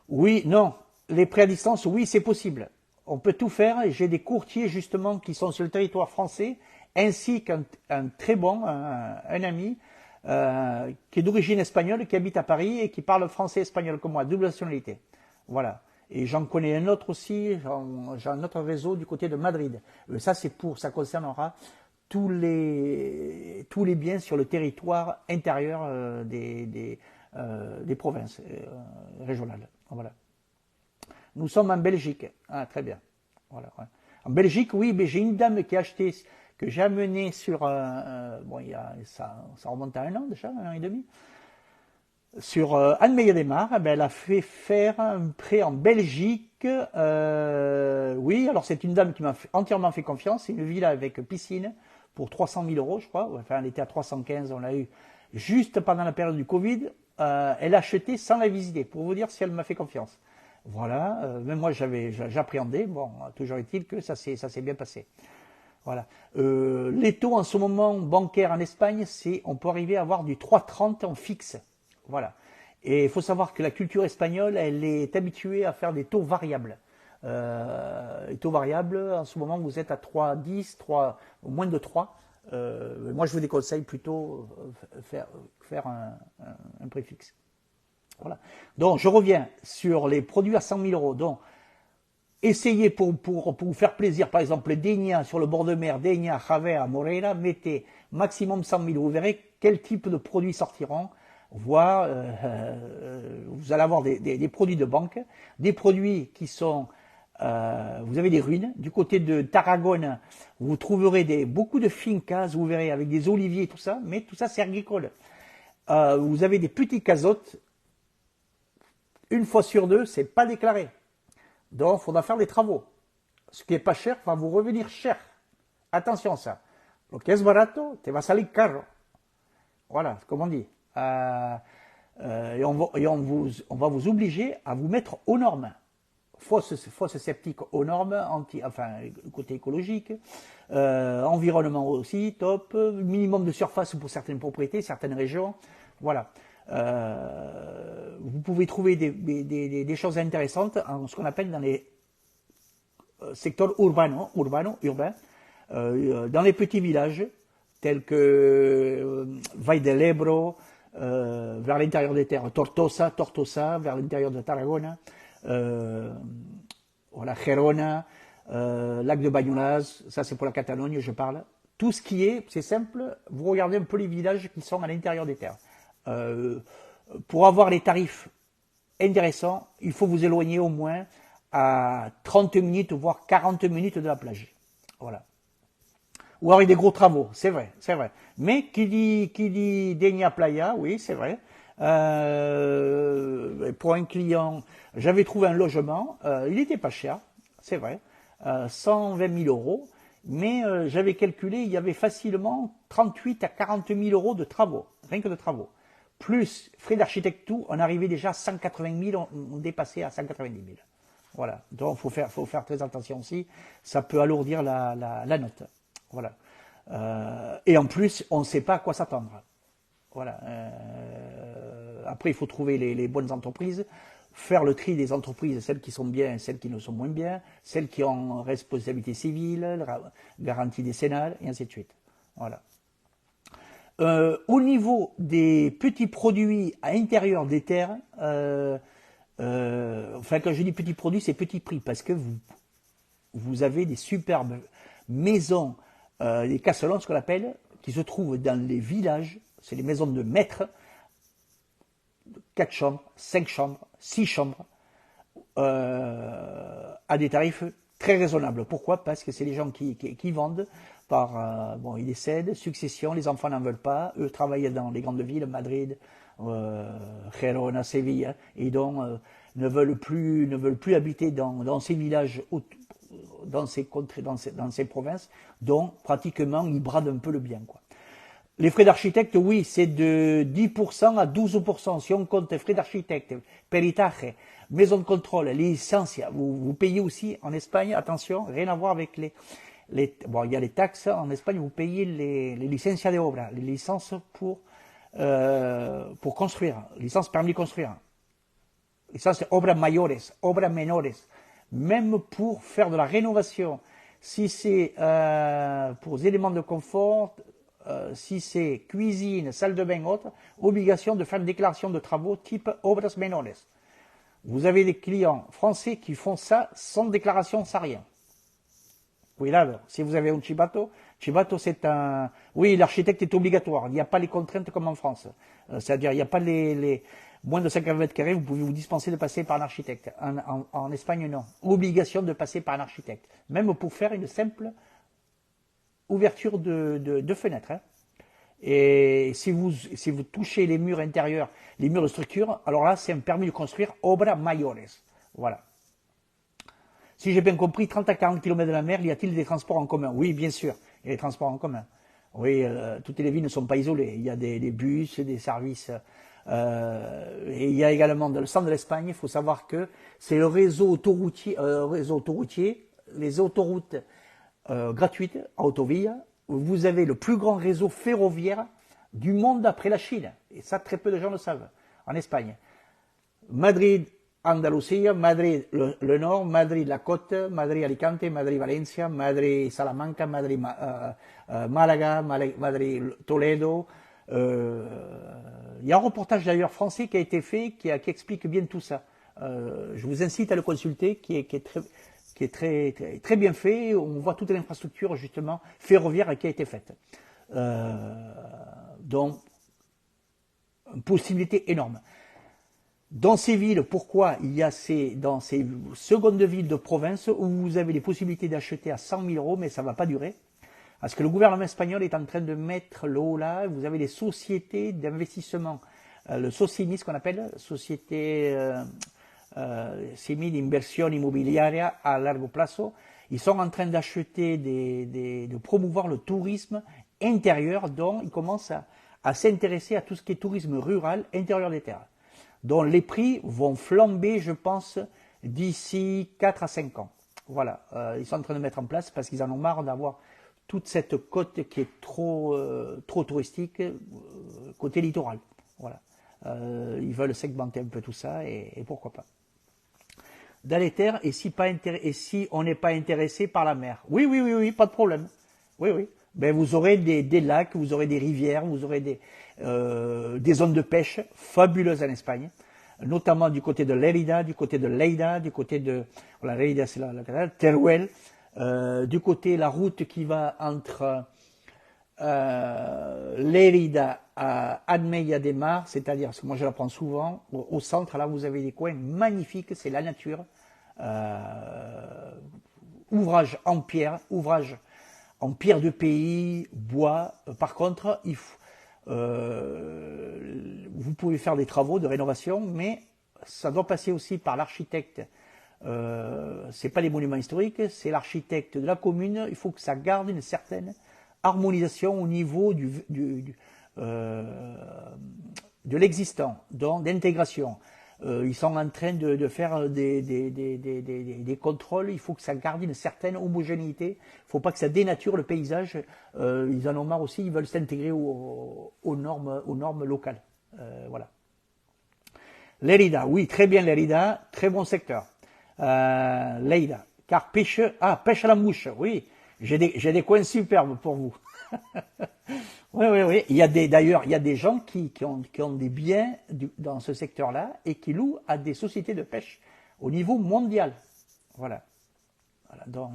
Oui, non. Les prêts à distance, oui, c'est possible. On peut tout faire. J'ai des courtiers justement qui sont sur le territoire français, ainsi qu'un très bon, un ami qui est d'origine espagnole, qui habite à Paris et qui parle français et espagnol comme moi, double nationalité. Voilà. Et j'en connais un autre aussi, j'ai un autre réseau du côté de Madrid. Ça, ça concernera tous les biens sur le territoire intérieur des provinces régionales. Voilà. Nous sommes en Belgique. Ah, très bien. Voilà, ouais. En Belgique, oui, mais j'ai une dame qui a acheté, que j'ai amené sur, bon, ça remonte à 1 an déjà, 1 an et demi, sur Anne Meyer-Desmar. Elle a fait faire un prêt en Belgique. Oui, alors c'est une dame qui m'a entièrement fait confiance. C'est une villa avec piscine pour 300 000 euros, je crois. Enfin, elle était à 315, on l'a eu juste pendant la période du Covid. Elle a acheté sans la visiter, pour vous dire si elle m'a fait confiance. Voilà, même moi j'appréhendais, bon, toujours est-il que ça s'est bien passé. Voilà. Les taux en ce moment bancaires en Espagne, on peut arriver à avoir du 3,30 en fixe. Voilà. Et il faut savoir que la culture espagnole, elle est habituée à faire des taux variables. Les taux variables, en ce moment, vous êtes à 3,10, moins de 3. Moi, je vous déconseille plutôt faire un préfixe. Voilà. Donc, je reviens sur les produits à 100 000 euros. Donc, essayez pour vous faire plaisir, par exemple, Denia sur le bord de mer, Denia, Javea, Moreira, mettez maximum 100 000. Vous verrez quel type de produits sortiront. Voire, vous allez avoir des produits de banque, des produits qui sont, vous avez des ruines. Du côté de Tarragone, vous trouverez beaucoup de fincas, vous verrez, avec des oliviers et tout ça, mais tout ça c'est agricole. Vous avez des petits casottes. Une fois sur deux, c'est pas déclaré. Donc, il faudra faire des travaux. Ce qui est pas cher va vous revenir cher. Attention à ça. Lo que es barato, te va a salir caro. Voilà, comme on dit. Et on va vous obliger à vous mettre aux normes. Fausse sceptique aux normes, enfin, côté écologique, environnement aussi, top, minimum de surface pour certaines propriétés, certaines régions. Voilà. Vous pouvez trouver des choses intéressantes en ce qu'on appelle dans les secteurs urbains, dans les petits villages, tels que Vall de l'Ebro, vers l'intérieur des terres, Tortosa, vers l'intérieur de Tarragona, voilà, Gerona, lac de Banyolas, ça c'est pour la Catalogne, je parle. Tout ce qui est, c'est simple, vous regardez un peu les villages qui sont à l'intérieur des terres. Pour avoir les tarifs intéressants, il faut vous éloigner au moins à 30 minutes, voire 40 minutes de la plage. Voilà. Ou avec des gros travaux, c'est vrai, c'est vrai. Mais qui dit Denia Playa, oui, c'est vrai. Pour un client, j'avais trouvé un logement, il n'était pas cher, c'est vrai, 120 000 euros, mais j'avais calculé, il y avait facilement 38 à 40 000 euros de travaux, rien que de travaux. Plus frais d'architecte tout, on arrivait déjà à 180 000, on dépassait à 190 000. Voilà, donc faut faire très attention aussi, ça peut alourdir la note. Voilà. Et en plus, on ne sait pas à quoi s'attendre. Voilà. Après, il faut trouver les bonnes entreprises, faire le tri des entreprises, celles qui sont bien, celles qui ne sont moins bien, celles qui ont responsabilité civile, garantie décennale, et ainsi de suite. Voilà. Au niveau des petits produits à l'intérieur des terres, enfin quand je dis petits produits, c'est petit prix, parce que vous avez des superbes maisons, des castellons, ce qu'on appelle, qui se trouvent dans les villages, c'est les maisons de maîtres, 4 chambres, 5 chambres, 6 chambres, à des tarifs très raisonnables. Pourquoi? Parce que c'est les gens qui vendent bon, ils décèdent, succession, les enfants n'en veulent pas, eux travaillent dans les grandes villes, Madrid, Gerona, Séville, et donc ne veulent plus habiter dans ces villages, dans ces contrées, dans ces provinces, donc pratiquement ils bradent un peu le bien, quoi. Les frais d'architecte, oui, c'est de 10% à 12%. Si on compte frais d'architecte, peritaje, maison de contrôle, licences, vous payez aussi en Espagne, attention, rien à voir avec bon, il y a les taxes, en Espagne, vous payez les licencias de obra, les licences pour construire, licence permis de construire, licence obras mayores, obras menores, même pour faire de la rénovation, si c'est pour des éléments de confort, si c'est cuisine, salle de bain, autre, obligation de faire une déclaration de travaux type obras menores. Vous avez des clients français qui font ça sans déclaration, sans rien. Oui, là, alors, si vous avez un chibato c'est un... Oui, l'architecte est obligatoire, il n'y a pas les contraintes comme en France. C'est-à-dire, il n'y a pas les... Moins de 50 mètres carrés, vous pouvez vous dispenser de passer par un architecte. En Espagne, non. Obligation de passer par un architecte. Même pour faire une simple ouverture de fenêtre. Hein. Et si vous touchez les murs intérieurs, les murs de structure, alors là, c'est un permis de construire obras mayores. Voilà. Si j'ai bien compris, 30 à 40 km de la mer, y a-t-il des transports en commun? Oui, bien sûr, il y a des transports en commun. Oui, toutes les villes ne sont pas isolées. Il y a des bus, des services. Et il y a également dans le centre de l'Espagne, il faut savoir que c'est le réseau autoroutier, les autoroutes gratuites, Autovia. Vous avez le plus grand réseau ferroviaire du monde après la Chine. Et ça, très peu de gens le savent. En Espagne. Madrid, Andalucía, Madrid le nord, Madrid la côte, Madrid Alicante, Madrid Valencia, Madrid Salamanca, Madrid Malaga, Madrid Toledo. Il y a un reportage d'ailleurs français qui a été fait qui explique bien tout ça. Je vous incite à le consulter, qui est très bien fait. On voit toute l'infrastructure justement ferroviaire qui a été faite. Donc, une possibilité énorme. Dans ces villes, pourquoi il y a dans ces secondes villes de province où vous avez les possibilités d'acheter à 100 000 euros, mais ça ne va pas durer. Parce que le gouvernement espagnol est en train de mettre le haut là, vous avez les sociétés d'investissement, le SOCIMI, ce qu'on appelle, Société Semi d'inversión inmobiliaria a largo plazo, Ils sont en train d'acheter, de promouvoir le tourisme intérieur, dont ils commencent à s'intéresser à tout ce qui est tourisme rural, intérieur des terres, dont les prix vont flamber, je pense, d'ici 4 à 5 ans. Voilà, ils sont en train de mettre en place parce qu'ils en ont marre d'avoir toute cette côte qui est trop touristique, côté littoral. Voilà, ils veulent segmenter un peu tout ça et pourquoi pas. Dans les terres, et si on n'est pas intéressé par la mer. Oui, oui, oui, oui, pas de problème. Oui, oui. Ben, vous aurez des lacs, vous aurez des rivières, vous aurez des zones de pêche fabuleuses en Espagne, notamment du côté de Lérida, du côté de Lleida, du côté de, voilà, Lleida c'est la capitale, Teruel, du côté la route qui va entre Lérida à Admeia de Mar, c'est-à-dire, parce que moi je la prends souvent, au centre, là vous avez des coins magnifiques, c'est la nature, ouvrage en pierre, de pays, bois. Par contre, vous pouvez faire des travaux de rénovation, mais ça doit passer aussi par l'architecte. C'est pas les monuments historiques, c'est l'architecte de la commune. Il faut que ça garde une certaine harmonisation au niveau de l'existant, donc d'intégration. Ils sont en train de faire des contrôles, il faut que ça garde une certaine homogénéité, il ne faut pas que ça dénature le paysage. Ils en ont marre aussi, ils veulent s'intégrer aux normes locales. Voilà. Lérida, oui, très bien Lérida, très bon secteur. Lleida, car pêche à la mouche, oui, j'ai des coins superbes pour vous. Oui, oui, oui. D'ailleurs, il y a des gens qui ont des biens dans ce secteur-là et qui louent à des sociétés de pêche au niveau mondial. Voilà. Voilà. Donc,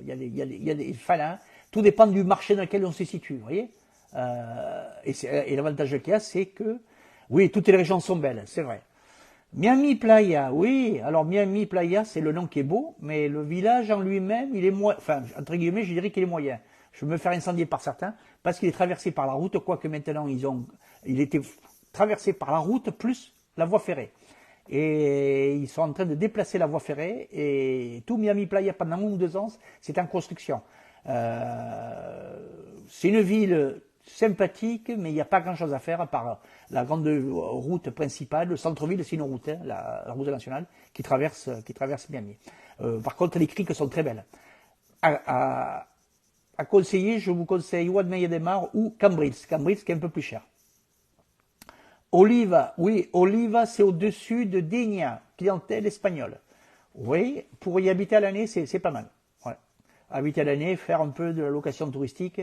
il y a des falins. Tout dépend du marché dans lequel on se situe, vous voyez. Et l'avantage qu'il y a, c'est que, oui, toutes les régions sont belles, c'est vrai. Miami Playa, oui. Alors Miami Playa, c'est le nom qui est beau, mais le village en lui-même, il est enfin, entre guillemets, je dirais qu'il est moyen. Je vais me faire incendier par certains, parce qu'il est traversé par la route, quoique maintenant il était traversé par la route plus la voie ferrée. Et ils sont en train de déplacer la voie ferrée, et tout Miami Playa pendant 1 ou 2 ans, c'est en construction. C'est une ville sympathique, mais il n'y a pas grand chose à faire à part la grande route principale, le centre-ville, c'est une route, hein, la route nationale, qui traverse Miami. Par contre, les criques sont très belles. À conseiller, je vous conseille ou Admeia de Mar ou Cambrils. Cambrils qui est un peu plus cher. Oliva, oui, Oliva c'est au-dessus de Dénia, clientèle espagnole. Oui, pour y habiter à l'année, c'est pas mal. Ouais. Habiter à l'année, faire un peu de la location touristique.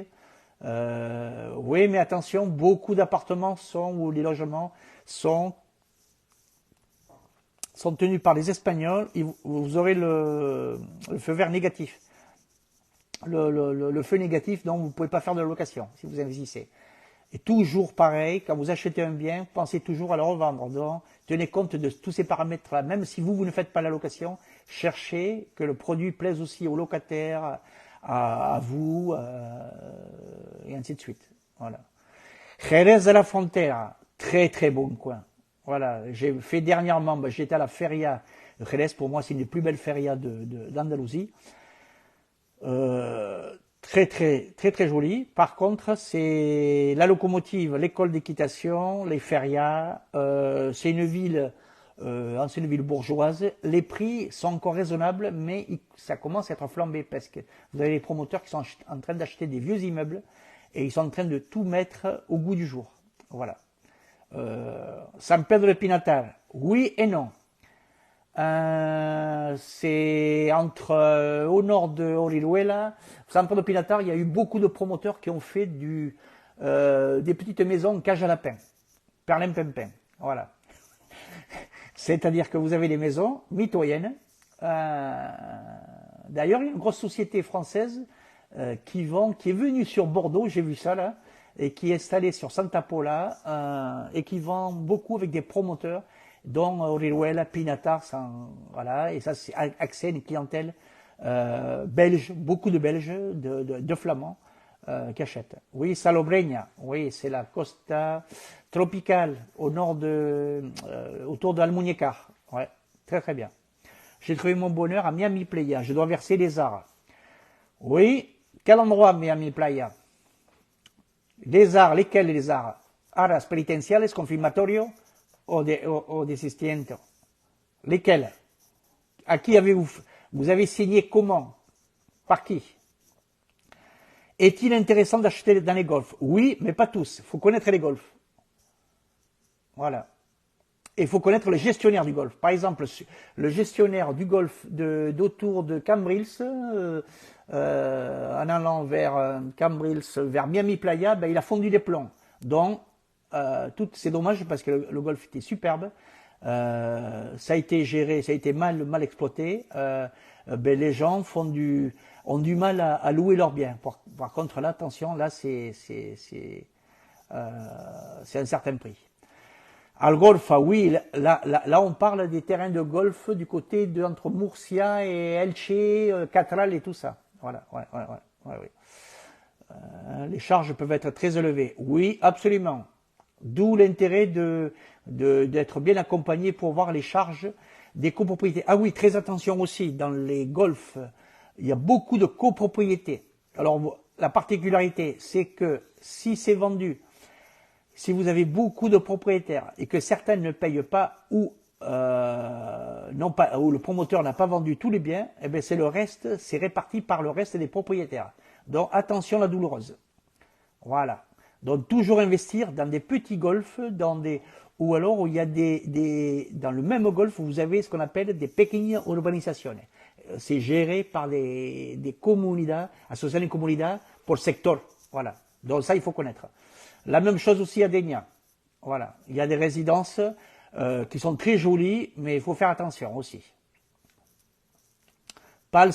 Oui, mais attention, beaucoup d'appartements ou les logements sont tenus par les Espagnols. Vous aurez le feu vert négatif. Le feu négatif, donc vous ne pouvez pas faire de location si vous investissez. Et toujours pareil, quand vous achetez un bien, pensez toujours à le revendre. Donc, tenez compte de tous ces paramètres-là. Même si vous ne faites pas la location, cherchez que le produit plaise aussi aux locataires, à vous, et ainsi de suite. Voilà. Jerez de la Frontera, très très bon coin. Voilà, j'ai fait dernièrement, j'étais à la feria de Jerez, pour moi c'est une des plus belles ferias d'Andalousie. Très très très très joli. Par contre, c'est la locomotive, l'école d'équitation, les ferias. C'est une ville, ancienne ville bourgeoise. Les prix sont encore raisonnables, mais ça commence à être flambé parce que vous avez les promoteurs qui sont en train d'acheter des vieux immeubles et ils sont en train de tout mettre au goût du jour. Voilà. San Pedro de Pinatar, oui et non. C'est au nord de Orihuela, San Pedro de Pinatar, il y a eu beaucoup de promoteurs qui ont fait des petites maisons cage à lapin, perlimpinpin, voilà. C'est-à-dire que vous avez des maisons mitoyennes. D'ailleurs, il y a une grosse société française qui est venue sur Bordeaux, j'ai vu ça là, et qui est installée sur Santa Pola et qui vend beaucoup avec des promoteurs dont Orihuela, Pinatar, voilà, et ça c'est accès à une clientèle belge, beaucoup de Belges, de Flamands qui achètent. Oui, Salobreña, oui, c'est la costa tropicale au nord autour de Almuñécar. Ouais, très très bien. J'ai trouvé mon bonheur à Miami Playa, je dois verser les arts. Oui, quel endroit Miami Playa? Les arts, lesquels les arts? Aras penitenciales, confirmatorio o desistimiento? Lesquels? À qui vous avez signé comment? Par qui? Est-il intéressant d'acheter dans les golfs? Oui, mais pas tous. Il faut connaître les golfs. Voilà. Et il faut connaître le gestionnaire du golf. Par exemple, le gestionnaire du golf d'autour de Cambrils, en allant vers Cambrils, vers Miami Playa, ben, il a fondu des plombs. Donc, c'est dommage parce que le golf était superbe. Ça a été géré, ça a été mal exploité. Ben, les gens ont du mal à louer leurs biens. Par contre, là, attention, là, c'est un certain prix. Al golf, oui, là, on parle des terrains de golf du côté entre Murcia et Elche, Catral et tout ça. Voilà, ouais. Les charges peuvent être très élevées. Oui, absolument. D'où l'intérêt d'être bien accompagné pour voir les charges des copropriétés. Ah oui, très attention aussi, dans les golfs, il y a beaucoup de copropriétés. Alors, la particularité, c'est que si c'est vendu, si vous avez beaucoup de propriétaires et que certains ne payent pas ou le promoteur n'a pas vendu tous les biens, eh bien c'est le reste, c'est réparti par le reste des propriétaires. Donc attention la douloureuse. Voilà. Donc toujours investir dans des petits golfs, ou alors où il y a dans le même golf vous avez ce qu'on appelle des pequeñas urbanizaciones. C'est géré par des comunidades, associations comunidades pour le secteur. Voilà. Donc ça il faut connaître. La même chose aussi à Denia. Voilà. Il y a des résidences qui sont très jolies, mais il faut faire attention aussi. Pals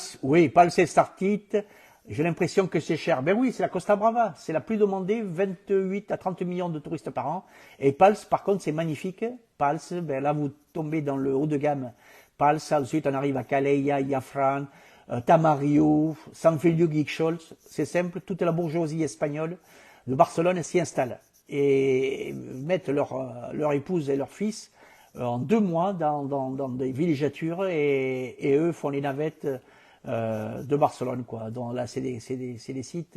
et Startit, j'ai l'impression que c'est cher. Ben oui, c'est la Costa Brava. C'est la plus demandée, 28 à 30 millions de touristes par an. Et Pals, par contre, c'est magnifique. Pals, ben là, vous tombez dans le haut de gamme. Pals, ensuite, on arrive à Calella, Iafran, Tamarillo, San Feliu, Guixols. C'est simple, toute la bourgeoisie espagnole de Barcelone s'y installent et mettent leur épouse et leur fils en 2 mois dans des villégiatures et eux font les navettes de Barcelone, quoi. Donc là, c'est des sites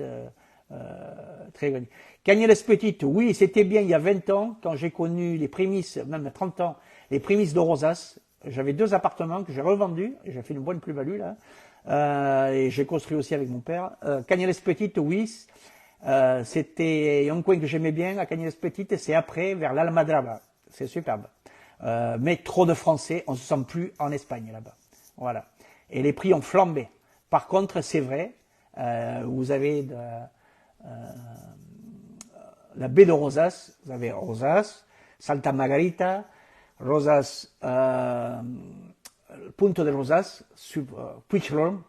très grands. Canyelles Petites, oui, c'était bien il y a 20 ans, quand j'ai connu les prémices, même 30 ans, les prémices de Rosas. J'avais 2 appartements que j'ai revendus, j'ai fait une bonne plus-value là, et j'ai construit aussi avec mon père. Canyelles Petites, oui, c'était un coin que j'aimais bien, à Canyelles Petites, c'est après, vers l'Almadraba. C'est superbe. Mais trop de Français, on se sent plus en Espagne là-bas. Voilà. Et les prix ont flambé. Par contre, c'est vrai, vous avez la baie de Rosas, vous avez Rosas, Santa Margarita, Rosas, Punto de Rosas, Puigrom,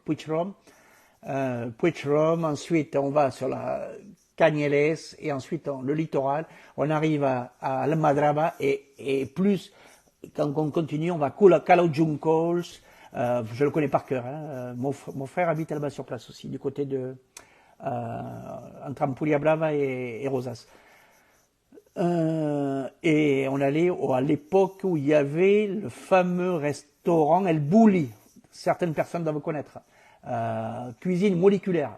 ensuite on va sur la Canyelles et ensuite le littoral, on arrive à Almadraba et plus, quand on continue, on va à Calaujuncos, je le connais par cœur, hein. Mon frère habite là-bas sur place aussi, du côté de entre Ampuria Brava et Rosas. Et on allait à l'époque où il y avait le fameux restaurant El Bulli, certaines personnes doivent connaître, cuisine moléculaire.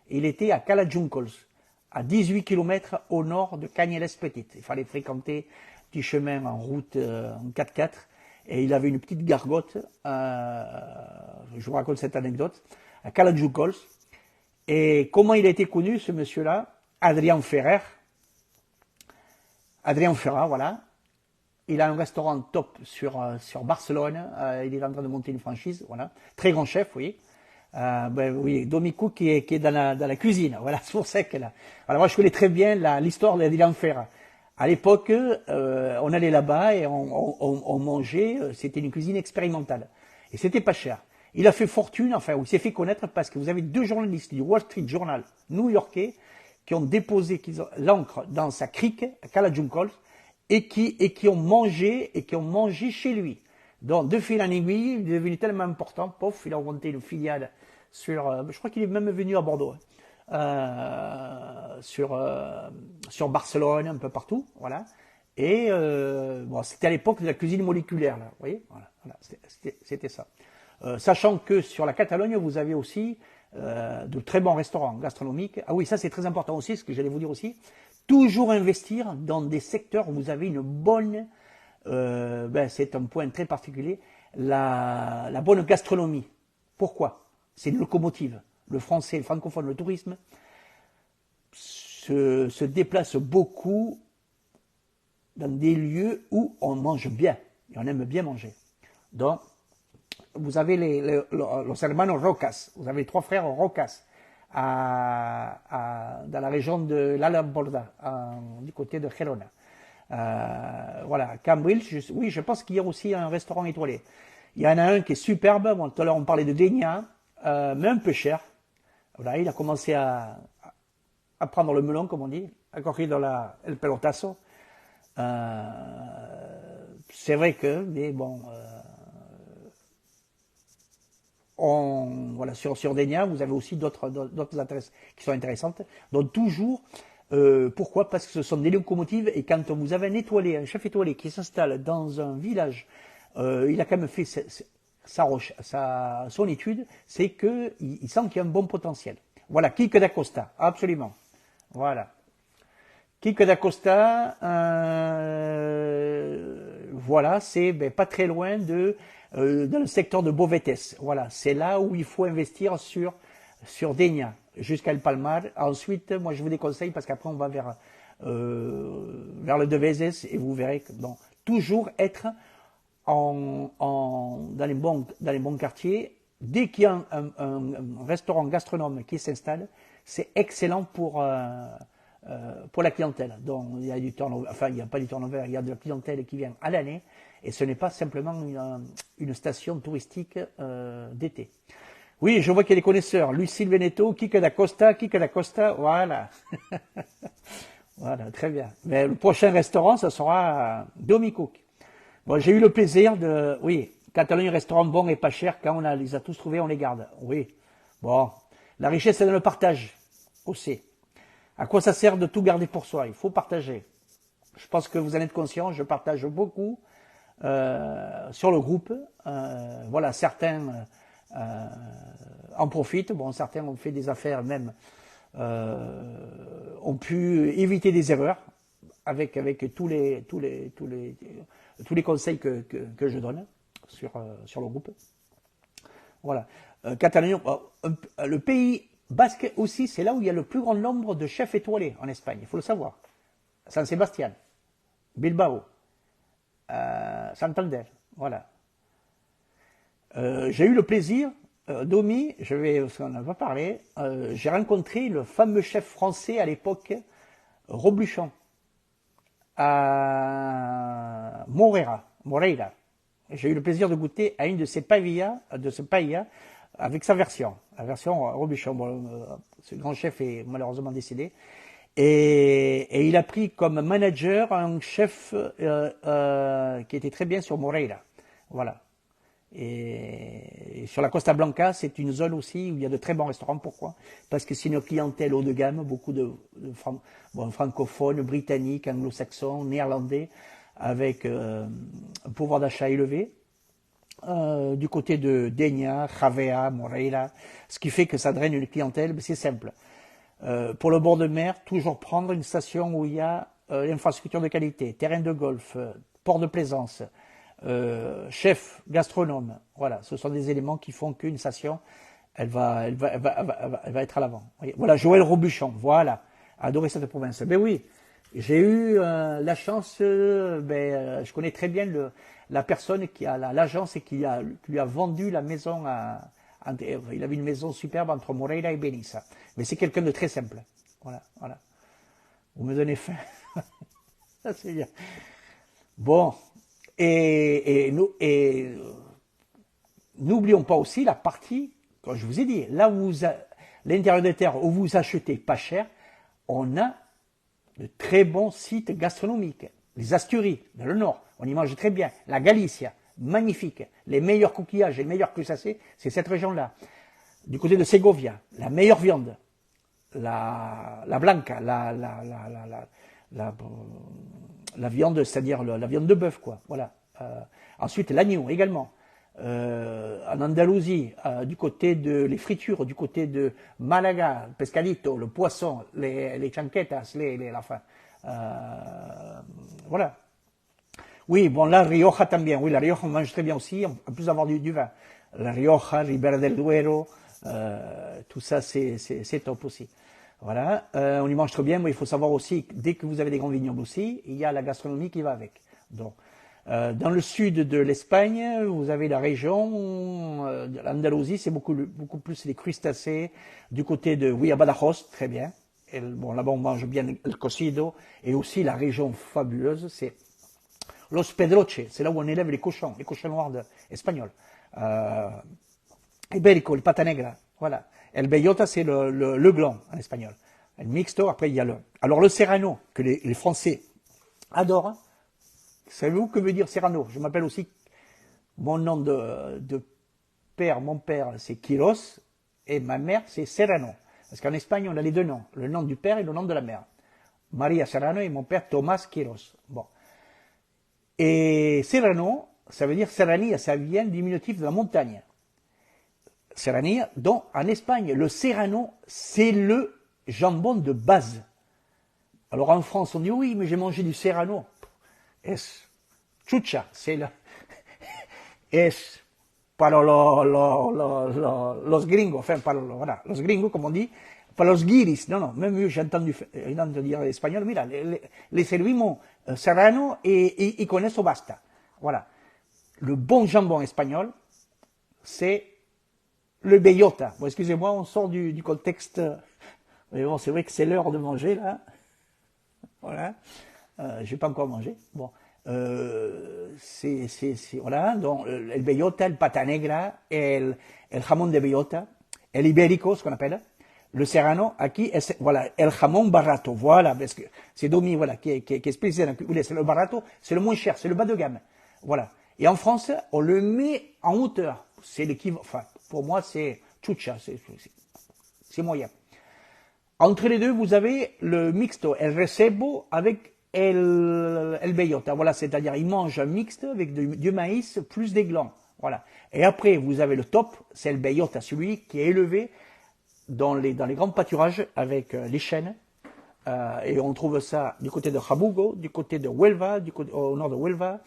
Il était à Calaujuncos, à 18 km au nord de Canyelles Petites. Il fallait fréquenter petit chemin en route en 4x4 et il avait une petite gargote, je vous raconte cette anecdote, à Calaujuncos. Et comment il a été connu, ce monsieur-là? Adrien Ferrer, voilà. Il a un restaurant top sur Barcelone. Il est en train de monter une franchise, voilà. Très grand chef, oui. Oui, Domicou qui est dans la cuisine. Voilà, c'est pour ça que là. Alors moi, je connais très bien l'histoire d'Adrien Ferrer. À l'époque, on allait là-bas et on mangeait. C'était une cuisine expérimentale et c'était pas cher. Il a fait fortune, enfin, il s'est fait connaître parce que vous avez 2 journalistes du Wall Street Journal new-yorkais qui ont déposé l'encre dans sa crique à Calaujuncos et qui ont mangé chez lui. Donc de fil en aiguille, il est devenu tellement important, pof, il a monté une filiale je crois qu'il est même venu à Bordeaux, sur Barcelone, un peu partout, voilà. Et c'était à l'époque de la cuisine moléculaire, là, vous voyez, voilà, c'était ça. Sachant que sur la Catalogne, vous avez aussi de très bons restaurants gastronomiques. Ah oui, ça c'est très important aussi, ce que j'allais vous dire aussi. Toujours investir dans des secteurs où vous avez une bonne, c'est un point très particulier, la bonne gastronomie. Pourquoi? C'est une locomotive. Le français, le francophone, le tourisme se déplace beaucoup dans des lieux où on mange bien, et on aime bien manger. Donc, vous avez los hermanos Rocas, vous avez 3 frères Rocas, dans la région de l'Alhambra, du côté de Gerona. Voilà, Cambrils, oui, je pense qu'il y a aussi un restaurant étoilé. Il y en a un qui est superbe, bon, tout à l'heure on parlait de Dénia, mais un peu cher. Voilà, il a commencé à prendre le melon, comme on dit, a cogido el pelotazo. C'est vrai que, mais bon, voilà, sur Dénia, vous avez aussi d'autres adresses qui sont intéressantes. Donc toujours, pourquoi? Parce que ce sont des locomotives et quand vous avez un chef étoilé qui s'installe dans un village, il a quand même fait son étude, c'est qu'il sent qu'il y a un bon potentiel. Voilà, Quique d'Acosta, absolument. Voilà. Quique d'Acosta, voilà, c'est pas très loin dans le secteur de Bovetes. Voilà, c'est là où il faut investir sur Dénia, jusqu'à El Palmar. Ensuite, moi je vous déconseille parce qu'après on va vers le Devizes et vous verrez que bon, toujours être dans les bons quartiers. Dès qu'il y a un restaurant gastronome qui s'installe, c'est excellent pour la clientèle. Donc il y a du turnover, enfin il n'y a pas du turnover, il y a de la clientèle qui vient à l'année et ce n'est pas simplement une station touristique d'été. Oui, je vois qu'il y a des connaisseurs. Lucille Veneto, Quique d'Acosta, voilà. Voilà, très bien. Mais le prochain restaurant, ça sera Domi Cook. Bon, j'ai eu le plaisir oui, quand on a un restaurant bon et pas cher, quand on les a tous trouvés, on les garde. Oui. Bon, la richesse, c'est dans le partage aussi. À quoi ça sert de tout garder pour soi? Il faut partager. Je pense que vous en êtes conscient, je partage beaucoup sur le groupe. Voilà, certains en profitent. Bon, certains ont fait des affaires même, ont pu éviter des erreurs avec tous les conseils que je donne sur le groupe. Voilà. Catalogne, le pays basque aussi, c'est là où il y a le plus grand nombre de chefs étoilés en Espagne, il faut le savoir. San Sebastián, Bilbao, Santander, voilà. J'ai eu le plaisir, Domi, on n'en a pas parlé, j'ai rencontré le fameux chef français à l'époque, Robluchon, à Moreira. J'ai eu le plaisir de goûter à une de ces paellas, avec sa version, la version Robuchon. Bon, ce grand chef est malheureusement décédé. Et il a pris comme manager un chef qui était très bien sur Moreira. Voilà. Et sur la Costa Blanca, c'est une zone aussi où il y a de très bons restaurants. Pourquoi? Parce que c'est une clientèle haut de gamme, beaucoup de francophones, britanniques, anglo-saxons, néerlandais, avec un pouvoir d'achat élevé. Du côté de Dénia, Javea, Moreira, ce qui fait que ça draine une clientèle, c'est simple. Pour le bord de mer, toujours prendre une station où il y a l'infrastructure de qualité, terrain de golf, port de plaisance, chef, gastronome. Voilà, ce sont des éléments qui font qu'une station, elle va être à l'avant. Voilà, Joël Robuchon, voilà, adoré cette province. Ben oui, j'ai eu la chance, je connais très bien la personne qui a l'agence et qui lui a vendu la maison il avait une maison superbe entre Moreira et Benissa. Mais c'est quelqu'un de très simple. Voilà, voilà. Vous me donnez faim. Ça c'est bien. Bon, et n'oublions pas aussi la partie, comme je vous ai dit, là où l'intérieur des terres où vous achetez pas cher, on a de très bons sites gastronomiques. Les Asturies, dans le nord, on y mange très bien. La Galicia, magnifique. Les meilleurs coquillages et les meilleurs crustacés, c'est cette région-là. Du côté de Ségovia, la meilleure viande. La blanca, la viande, c'est-à-dire la viande de bœuf, quoi. Voilà. Ensuite, l'agneau également. en Andalousie, du côté de les fritures, du côté de Malaga, pescadito, le poisson, les chanquetas, enfin, voilà. Oui, bon, la Rioja también. Oui, la Rioja, on mange très bien aussi, en plus d'avoir du vin. La Rioja, Ribera del Duero, tout ça, c'est top aussi. Voilà, on y mange très bien, mais il faut savoir aussi, dès que vous avez des grands vignobles aussi, il y a la gastronomie qui va avec. Donc, dans le sud de l'Espagne, vous avez la région, l'Andalousie, c'est beaucoup plus les crustacés. Du côté de, oui, à Badajoz, très bien. Et, bon, là-bas, on mange bien le cocido. Et aussi, la région fabuleuse, c'est Los Pedroches, c'est là où on élève les cochons noirs espagnols. Ibérico, le pata negra, voilà. El bellota, c'est le gland en espagnol. El mixto, après il y a le... Alors le serrano, que les Français adorent. Savez-vous que veut dire serrano? Je m'appelle aussi, mon nom de père, mon père c'est Quiros, et ma mère c'est Serrano. Parce qu'en Espagne on a les deux noms, le nom du père et le nom de la mère. Maria Serrano et mon père Tomás Quiros. Bon. Et Serrano, ça veut dire serranía, ça vient du diminutif de la montagne. Serranía, donc en Espagne, le serrano, c'est le jambon de base. Alors en France, on dit oui, mais j'ai mangé du serrano. Es chucha, c'est le... Es para los gringos, enfin, voilà, los gringos, comme on dit, para los guiris. Non, non, même eux, j'ai entendu dire en espagnol, mira, les servimos serrano y con eso basta. Voilà. Le bon jambon espagnol, c'est le bellota. Bon, excusez-moi, on sort du contexte. Mais bon, c'est vrai que c'est l'heure de manger, là. Voilà. Je vais pas encore manger. Bon. Voilà. Donc, el bellota, el pata negra, el jamón de bellota, el ibérico, ce qu'on appelle. Le serrano, aquí, voilà, el jamón barato. Voilà, parce que c'est Domi, voilà, qui est spécial. C'est le barato, c'est le moins cher, c'est le bas de gamme. Voilà. Et en France, on le met en hauteur. C'est l'équivalent, enfin, pour moi, c'est chucha, c'est moyen. Entre les deux, vous avez le mixto, el recebo avec el bellota. Voilà, c'est-à-dire, ils mangent un mixte avec du maïs plus des glands. Voilà. Et après, vous avez le top, c'est le bellota, celui qui est élevé dans les grands pâturages avec les chênes. Et on trouve ça du côté de Jabugo, du côté de Huelva, au nord de Huelva,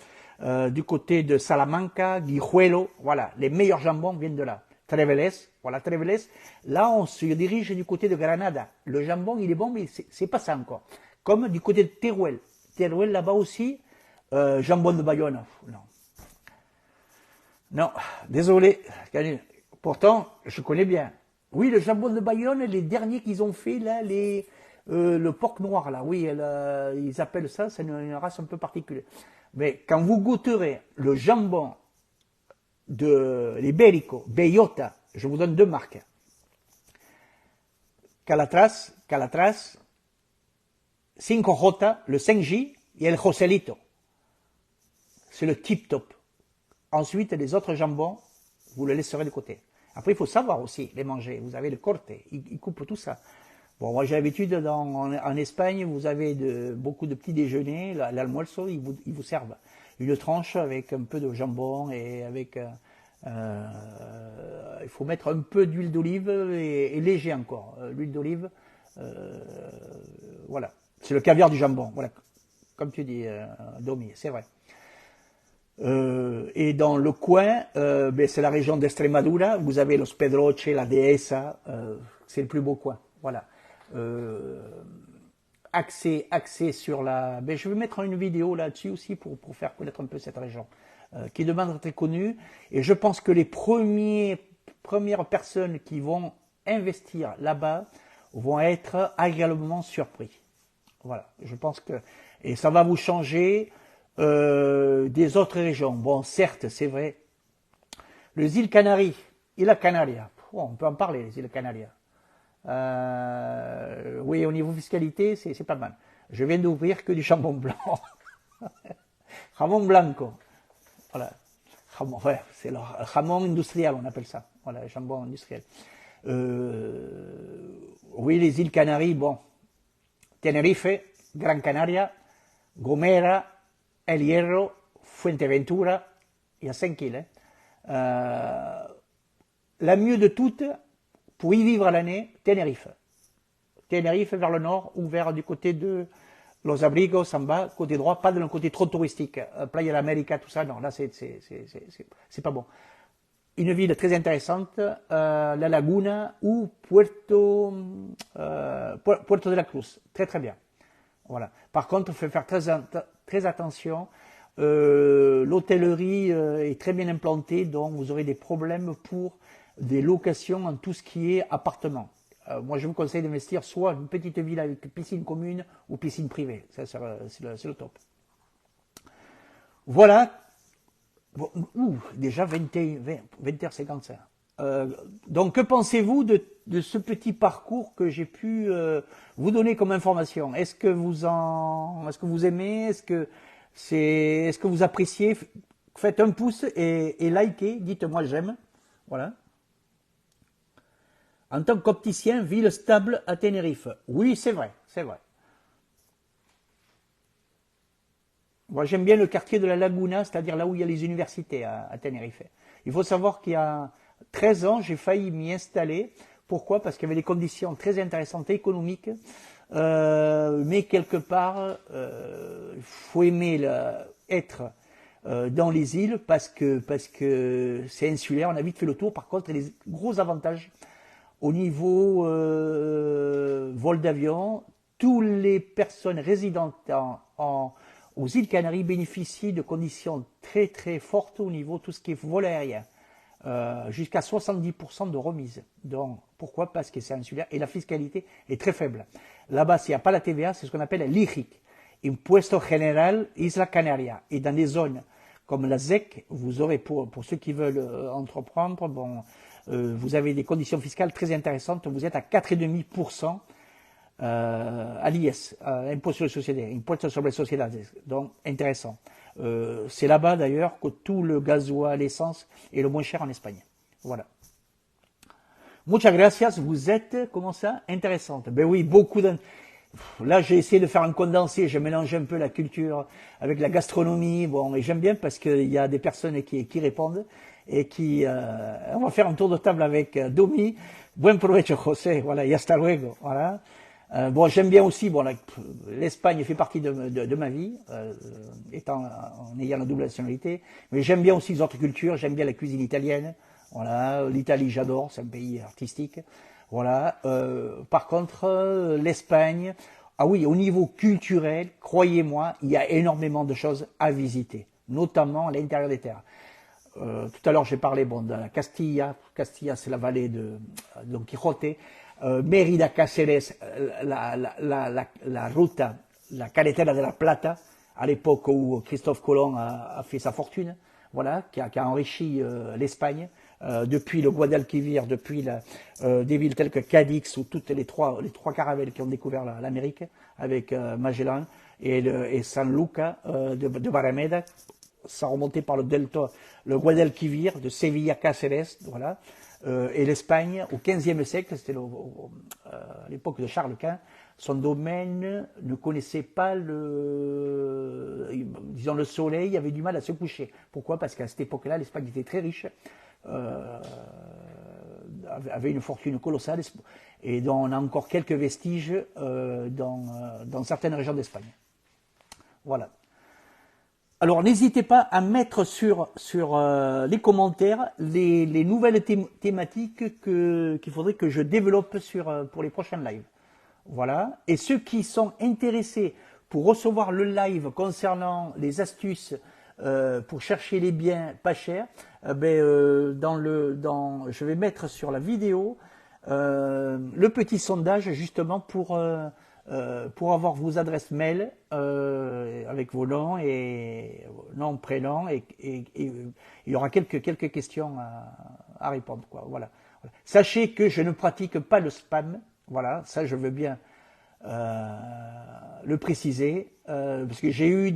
du côté de Salamanca, Guijuelo. Voilà, les meilleurs jambons viennent de là. Treveles, voilà, Treveles. Là, on se dirige du côté de Granada. Le jambon, il est bon, mais c'est pas ça encore. Comme du côté de Teruel. Teruel, là-bas aussi, jambon de Bayonne. Non. Non, désolé. Pourtant, je connais bien. Oui, le jambon de Bayonne, les derniers qu'ils ont fait, là, le porc noir, là, oui, ils appellent ça, c'est une race un peu particulière. Mais quand vous goûterez le jambon de l'Ibérico, Bellota, je vous donne deux marques. Calatras, 5J, le 5J et el Joselito. C'est le tip top. Ensuite, les autres jambons, vous les laisserez de côté. Après, il faut savoir aussi les manger. Vous avez le corte, ils coupent tout ça. Bon, moi j'ai l'habitude, en Espagne, vous avez beaucoup de petits déjeuners, l'almuerzo, ils vous servent une tranche avec un peu de jambon et avec... il faut mettre un peu d'huile d'olive et léger encore. L'huile d'olive, voilà. C'est le caviar du jambon, voilà. Comme tu dis, Domi, c'est vrai. Et dans le coin, c'est la région d'Extremadura, vous avez Los Pedroches, la Dehesa, c'est le plus beau coin, voilà. Axé sur la... Ben, je vais mettre une vidéo là-dessus aussi pour faire connaître un peu cette région, qui demande d'être très connue. Et je pense que les premières personnes qui vont investir là-bas vont être agréablement surpris. Voilà, je pense que... Et ça va vous changer des autres régions. Bon, certes, c'est vrai. Les îles Canaries, Isla Canaria, on peut en parler, les îles Canaries. Oui, au niveau fiscalité, c'est pas mal. Je viens d'ouvrir que du jambon blanc. Jamon blanco. Voilà. Jamon, ouais, c'est le jamon industriel, on appelle ça. Voilà, le jambon industriel. Oui, les îles Canaries, bon. Tenerife, Gran Canaria, Gomera, El Hierro, Fuerteventura, il y a 5 îles. La mieux de toutes, pour y vivre à l'année, Tenerife. Tenerife vers le nord ou vers du côté de Los Abrigos en bas, côté droit, pas de le côté trop touristique. Playa de l'América, tout ça, non, là c'est pas bon. Une ville très intéressante, La Laguna ou Puerto de la Cruz, très très bien. Voilà. Par contre, il faut faire très attention. L'hôtellerie est très bien implantée, donc vous aurez des problèmes pour des locations en tout ce qui est appartement. Moi, je vous conseille d'investir soit une petite ville avec piscine commune ou piscine privée. Ça, c'est le top. Voilà. Bon, déjà 20h55. Donc, que pensez-vous de ce petit parcours que j'ai pu vous donner comme information? Est-ce que vous aimez? Est-ce que vous appréciez? Faites un pouce et likez. Dites-moi j'aime. Voilà. En tant qu'opticien, ville stable à Tenerife. Oui, c'est vrai, c'est vrai. Moi, j'aime bien le quartier de la Laguna, c'est-à-dire là où il y a les universités à Tenerife. Il faut savoir qu'il y a 13 ans, j'ai failli m'y installer. Pourquoi? Parce qu'il y avait des conditions très intéressantes économiques, mais quelque part, il faut aimer être dans les îles parce que c'est insulaire. On a vite fait le tour. Par contre, il y a des gros avantages au niveau vol d'avion. Toutes les personnes résidentes aux îles Canaries bénéficient de conditions très très fortes au niveau de tout ce qui est vol aérien. Jusqu'à 70% de remise. Donc, pourquoi? Parce que c'est insulaire et la fiscalité est très faible. Là-bas, s'il n'y a pas la TVA, c'est ce qu'on appelle l'IGIC, Impuesto General Isla Canaria. Et dans des zones comme la ZEC, vous aurez, pour ceux qui veulent entreprendre, bon, vous avez des conditions fiscales très intéressantes. Vous êtes à 4,5% à l'IS, impôt sur les sociétés, impuesto sobre sociedades, donc intéressant. C'est là-bas d'ailleurs que tout le gasoil, l'essence est le moins cher en Espagne. Voilà. Muchas gracias, vous êtes, comment ça, intéressante. Ben oui, beaucoup de... Là, j'ai essayé de faire un condensé, j'ai mélangé un peu la culture avec la gastronomie, bon, et j'aime bien parce qu'il y a des personnes qui répondent et qui... on va faire un tour de table avec Domi. Buen provecho, José, voilà, y hasta luego, voilà. Bon, j'aime bien aussi, bon, l'Espagne fait partie de ma vie, en ayant la double nationalité, mais j'aime bien aussi les autres cultures, j'aime bien la cuisine italienne, voilà, l'Italie j'adore, c'est un pays artistique, voilà. Par contre, l'Espagne, ah oui, au niveau culturel, croyez-moi, il y a énormément de choses à visiter, notamment à l'intérieur des terres. Tout à l'heure, j'ai parlé bon, de la Castilla. Castilla, c'est la vallée de Don Quijote. Mérida, Cáceres, la ruta, la carretera de la Plata, à l'époque où Christophe Colomb a fait sa fortune, voilà, qui a enrichi l'Espagne. Depuis le Guadalquivir, depuis des villes telles que Cadix ou toutes les trois caravelles qui ont découvert l'Amérique avec Magellan et San Luca de Barrameda, ça remontait par le delta, le Guadalquivir de Sevilla à Cáceres, voilà. Et l'Espagne, au XVe siècle, c'était à l'époque de Charles Quint, son domaine ne connaissait pas le soleil, il avait du mal à se coucher. Pourquoi? Parce qu'à cette époque-là, l'Espagne était très riche, avait une fortune colossale, et dont on a encore quelques vestiges dans certaines régions d'Espagne. Voilà. Alors, n'hésitez pas à mettre sur les commentaires les nouvelles thématiques qu'il faudrait que je développe pour les prochains lives. Voilà. Et ceux qui sont intéressés pour recevoir le live concernant les astuces pour chercher les biens pas chers, je vais mettre sur la vidéo le petit sondage justement pour avoir vos adresses mail avec vos noms et nom, prénom et il y aura quelques questions à répondre, quoi. Voilà. Sachez que je ne pratique pas le spam, voilà, ça je veux bien le préciser parce que j'ai eu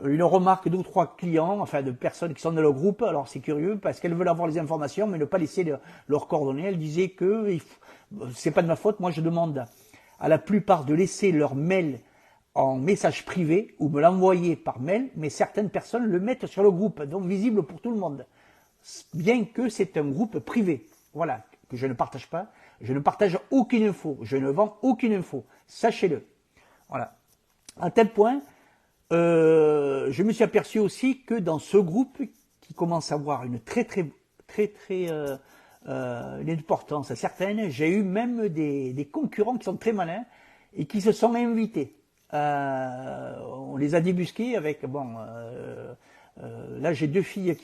une remarque de 2 ou 3 clients, enfin de personnes qui sont dans le groupe, alors c'est curieux parce qu'elles veulent avoir les informations mais ne pas laisser leurs coordonnées. Elles disaient que c'est pas de ma faute, moi je demande à la plupart de laisser leur mail en message privé ou me l'envoyer par mail, mais certaines personnes le mettent sur le groupe, donc visible pour tout le monde. bien que c'est un groupe privé. Voilà, que je ne partage pas. Je ne partage aucune info. Je ne vends aucune info. Sachez-le. Voilà. À tel point, je me suis aperçu aussi que dans ce groupe qui commence à avoir une une importance certaine, j'ai eu même des concurrents qui sont très malins et qui se sont invités. On les a débusqués avec, bon, là j'ai deux filles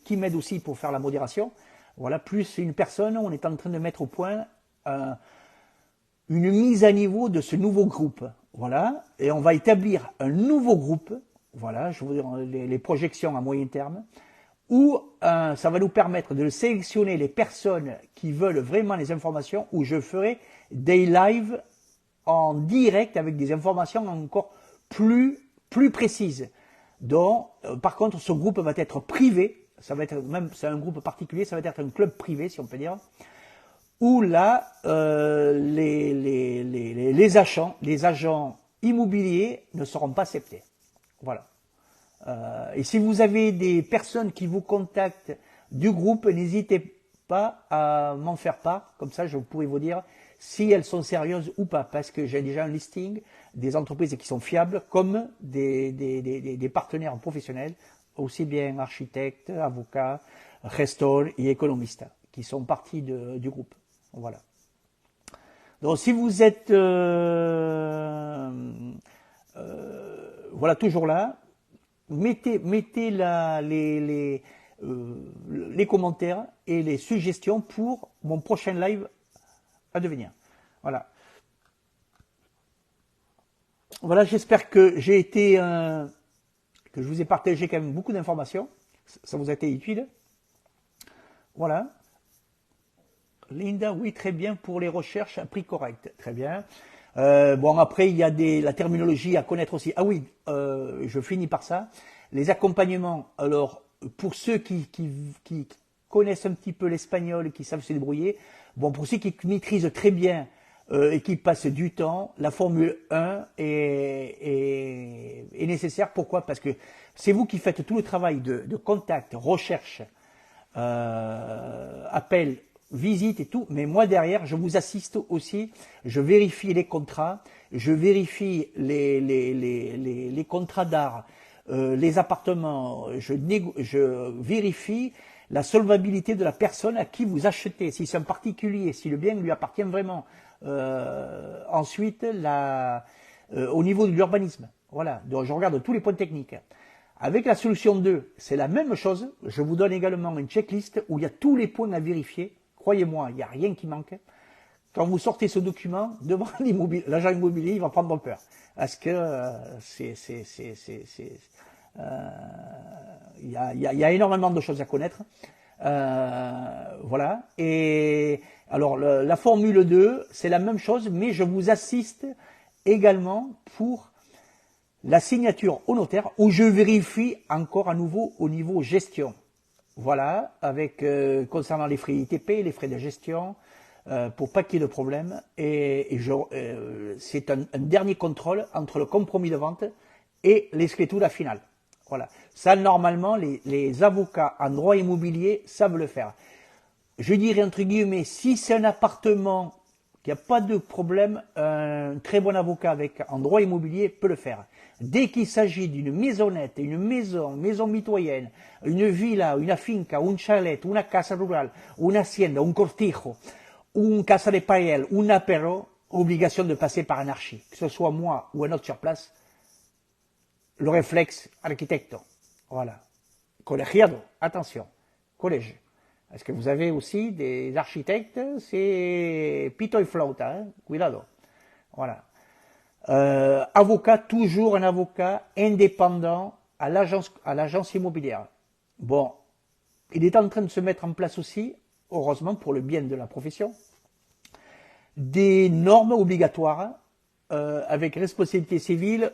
qui m'aident aussi pour faire la modération. Voilà, plus une personne, on est en train de mettre au point une mise à niveau de ce nouveau groupe. Voilà, et on va établir un nouveau groupe. Voilà, je vous dire les projections à moyen terme, où ça va nous permettre de sélectionner les personnes qui veulent vraiment les informations, où je ferai des lives en direct avec des informations encore plus précises. Donc, par contre, ce groupe va être privé. Ça va être même, c'est un groupe particulier, ça va être un club privé, si on peut dire, où là, les agents immobiliers ne seront pas acceptés. Voilà. Et si vous avez des personnes qui vous contactent du groupe, n'hésitez pas à m'en faire part. Comme ça, je pourrai vous dire si elles sont sérieuses ou pas. Parce que j'ai déjà un listing des entreprises qui sont fiables, comme des partenaires professionnels, aussi bien architectes, avocats, gestors et économistes, qui sont partis du groupe. Voilà. Donc si vous êtes voilà, toujours là, mettez les commentaires et les suggestions pour mon prochain live à devenir. Voilà. Voilà, j'espère que j'ai été que je vous ai partagé quand même beaucoup d'informations. Ça vous a été utile. Voilà. Linda, oui, très bien pour les recherches à prix correct. Très bien. Bon, après, il y a la terminologie à connaître aussi. Ah oui, je finis par ça. Les accompagnements, alors, pour ceux qui connaissent un petit peu l'espagnol et qui savent se débrouiller, bon, pour ceux qui maîtrisent très bien et qui passent du temps, la Formule 1 est nécessaire. Pourquoi? Parce que c'est vous qui faites tout le travail de contact, recherche, appel, visite et tout, mais moi derrière, je vous assiste aussi, je vérifie les contrats, je vérifie les contrats d'art, les appartements, je vérifie la solvabilité de la personne à qui vous achetez, si c'est un particulier, si le bien lui appartient vraiment. Ensuite, au niveau de l'urbanisme, voilà, donc je regarde tous les points techniques. Avec la solution 2, c'est la même chose, je vous donne également une checklist où il y a tous les points à vérifier. Croyez-moi, il n'y a rien qui manque. Quand vous sortez ce document devant l'agent immobilier, il va prendre peur. Parce que il y a énormément de choses à connaître. Voilà. Et alors, la Formule 2, c'est la même chose, mais je vous assiste également pour la signature au notaire, où je vérifie encore à nouveau au niveau gestion. Voilà, avec concernant les frais ITP, les frais de gestion, pour pas qu'il y ait de problème. Et c'est un dernier contrôle entre le compromis de vente et l'escritura finale. Voilà. Ça, normalement, les avocats en droit immobilier savent le faire. Je dirais entre guillemets, si c'est un appartement qu'il n'y a pas de problème, un très bon avocat en droit immobilier peut le faire. Dès qu'il s'agit d'une maisonnette, une maison mitoyenne, une villa, une finca, un chalet, una casa rural, una hacienda, un cortijo, une casa de paella, un apéro, obligation de passer par un archi. Que ce soit moi ou un autre sur place, le réflexe architecto. Voilà. Colegiado, attention, collège. Parce que vous avez aussi des architectes, c'est pito y flauta, hein, cuidado. Voilà. Avocat, toujours un avocat indépendant à l'agence immobilière. Bon, il est en train de se mettre en place aussi, heureusement pour le bien de la profession, des normes obligatoires avec responsabilité civile.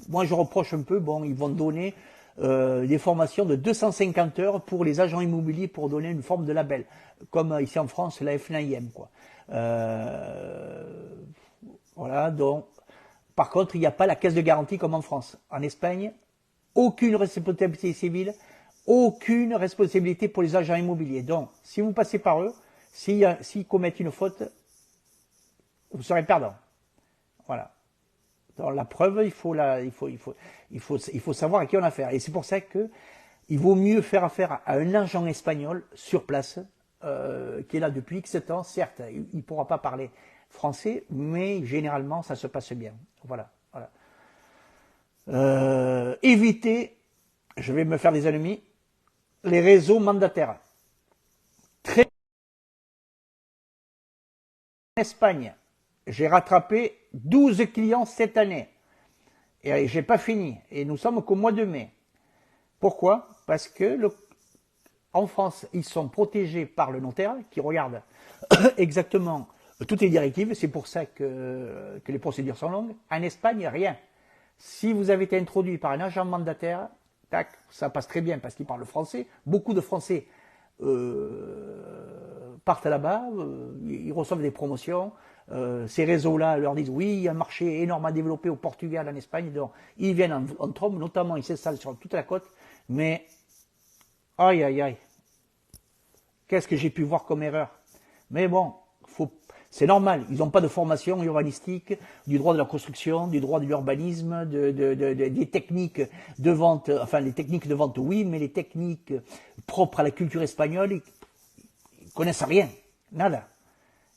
Moi, je reproche un peu, bon, ils vont donner des formations de 250 heures pour les agents immobiliers pour donner une forme de label, comme ici en France, la F9M, quoi. Voilà, donc, par contre, il n'y a pas la caisse de garantie comme en France. En Espagne, aucune responsabilité civile, aucune responsabilité pour les agents immobiliers. Donc, si vous passez par eux, s'ils commettent une faute, vous serez perdant. Voilà. Dans la preuve, il faut savoir à qui on a affaire. Et c'est pour ça que il vaut mieux faire affaire à un agent espagnol sur place, qui est là depuis X temps. Certes, il ne pourra pas parler français, mais généralement, ça se passe bien. Voilà. Voilà. Évitez, je vais me faire des ennemis, les réseaux mandataires. Très en Espagne, j'ai rattrapé 12 clients cette année. Et j'ai pas fini. Et nous sommes qu'au mois de mai. Pourquoi? Parce que en France, ils sont protégés par le notaire qui regarde exactement toutes les directives. C'est pour ça que les procédures sont longues. En Espagne, rien. Si vous avez été introduit par un agent mandataire, tac, ça passe très bien parce qu'il parle français. Beaucoup de Français partent là-bas, ils reçoivent des promotions. Ces réseaux-là leur disent oui, il y a un marché énorme à développer au Portugal, en Espagne. Donc, ils viennent en trombe, notamment ils s'installent sur toute la côte. Mais, aïe, aïe, aïe, qu'est-ce que j'ai pu voir comme erreur? Mais bon, c'est normal, ils n'ont pas de formation urbanistique, du droit de la construction, du droit de l'urbanisme, des techniques de vente, enfin les techniques de vente oui, mais les techniques propres à la culture espagnole, ils connaissent rien, nada.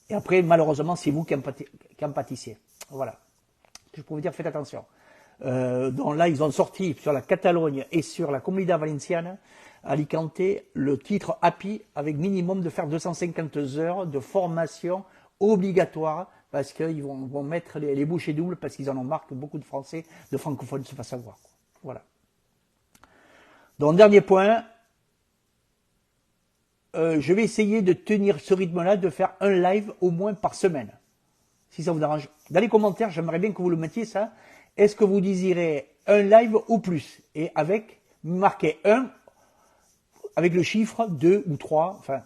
Et après, malheureusement, c'est vous qui en pâtissez. Voilà. Je peux vous dire, faites attention. Donc là, ils ont sorti sur la Catalogne et sur la Comunidad Valenciana, Alicante, le titre API avec minimum de faire 250 heures de formation obligatoire parce qu'ils vont mettre les bouchées doubles parce qu'ils en ont marre que beaucoup de Français, de francophones se fassent avoir. Voilà. Donc, dernier point, je vais essayer de tenir ce rythme-là, de faire un live au moins par semaine. Si ça vous arrange. Dans les commentaires, j'aimerais bien que vous le mettiez ça. Est-ce que vous désirez un live ou plus? Et avec, marquez 1, avec le chiffre 2 ou 3, enfin,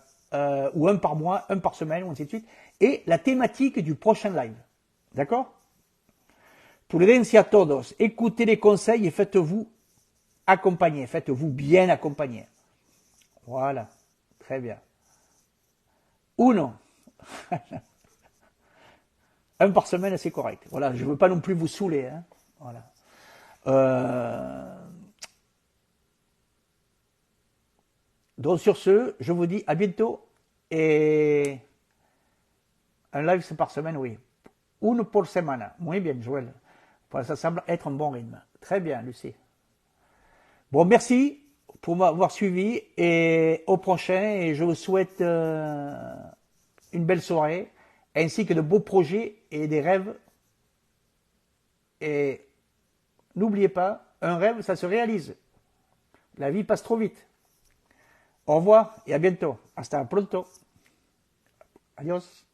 ou un par mois, un par semaine, ou ainsi de suite. Et la thématique du prochain live. D'accord? Prudencia a todos. Écoutez les conseils et faites-vous accompagner. Faites-vous bien accompagner. Voilà. Très bien. Uno. Un par semaine, c'est correct. Voilà, je ne veux pas non plus vous saouler. Hein. Voilà. Donc sur ce, je vous dis à bientôt. Et un live, c'est par semaine, oui. Uno por semana. Muy bien, Joël. Voilà, ça semble être un bon rythme. Très bien, Lucie. Bon, merci pour m'avoir suivi et au prochain. Et je vous souhaite une belle soirée ainsi que de beaux projets et des rêves. Et n'oubliez pas, un rêve, ça se réalise. La vie passe trop vite. Au revoir et à bientôt. Hasta pronto. Adiós.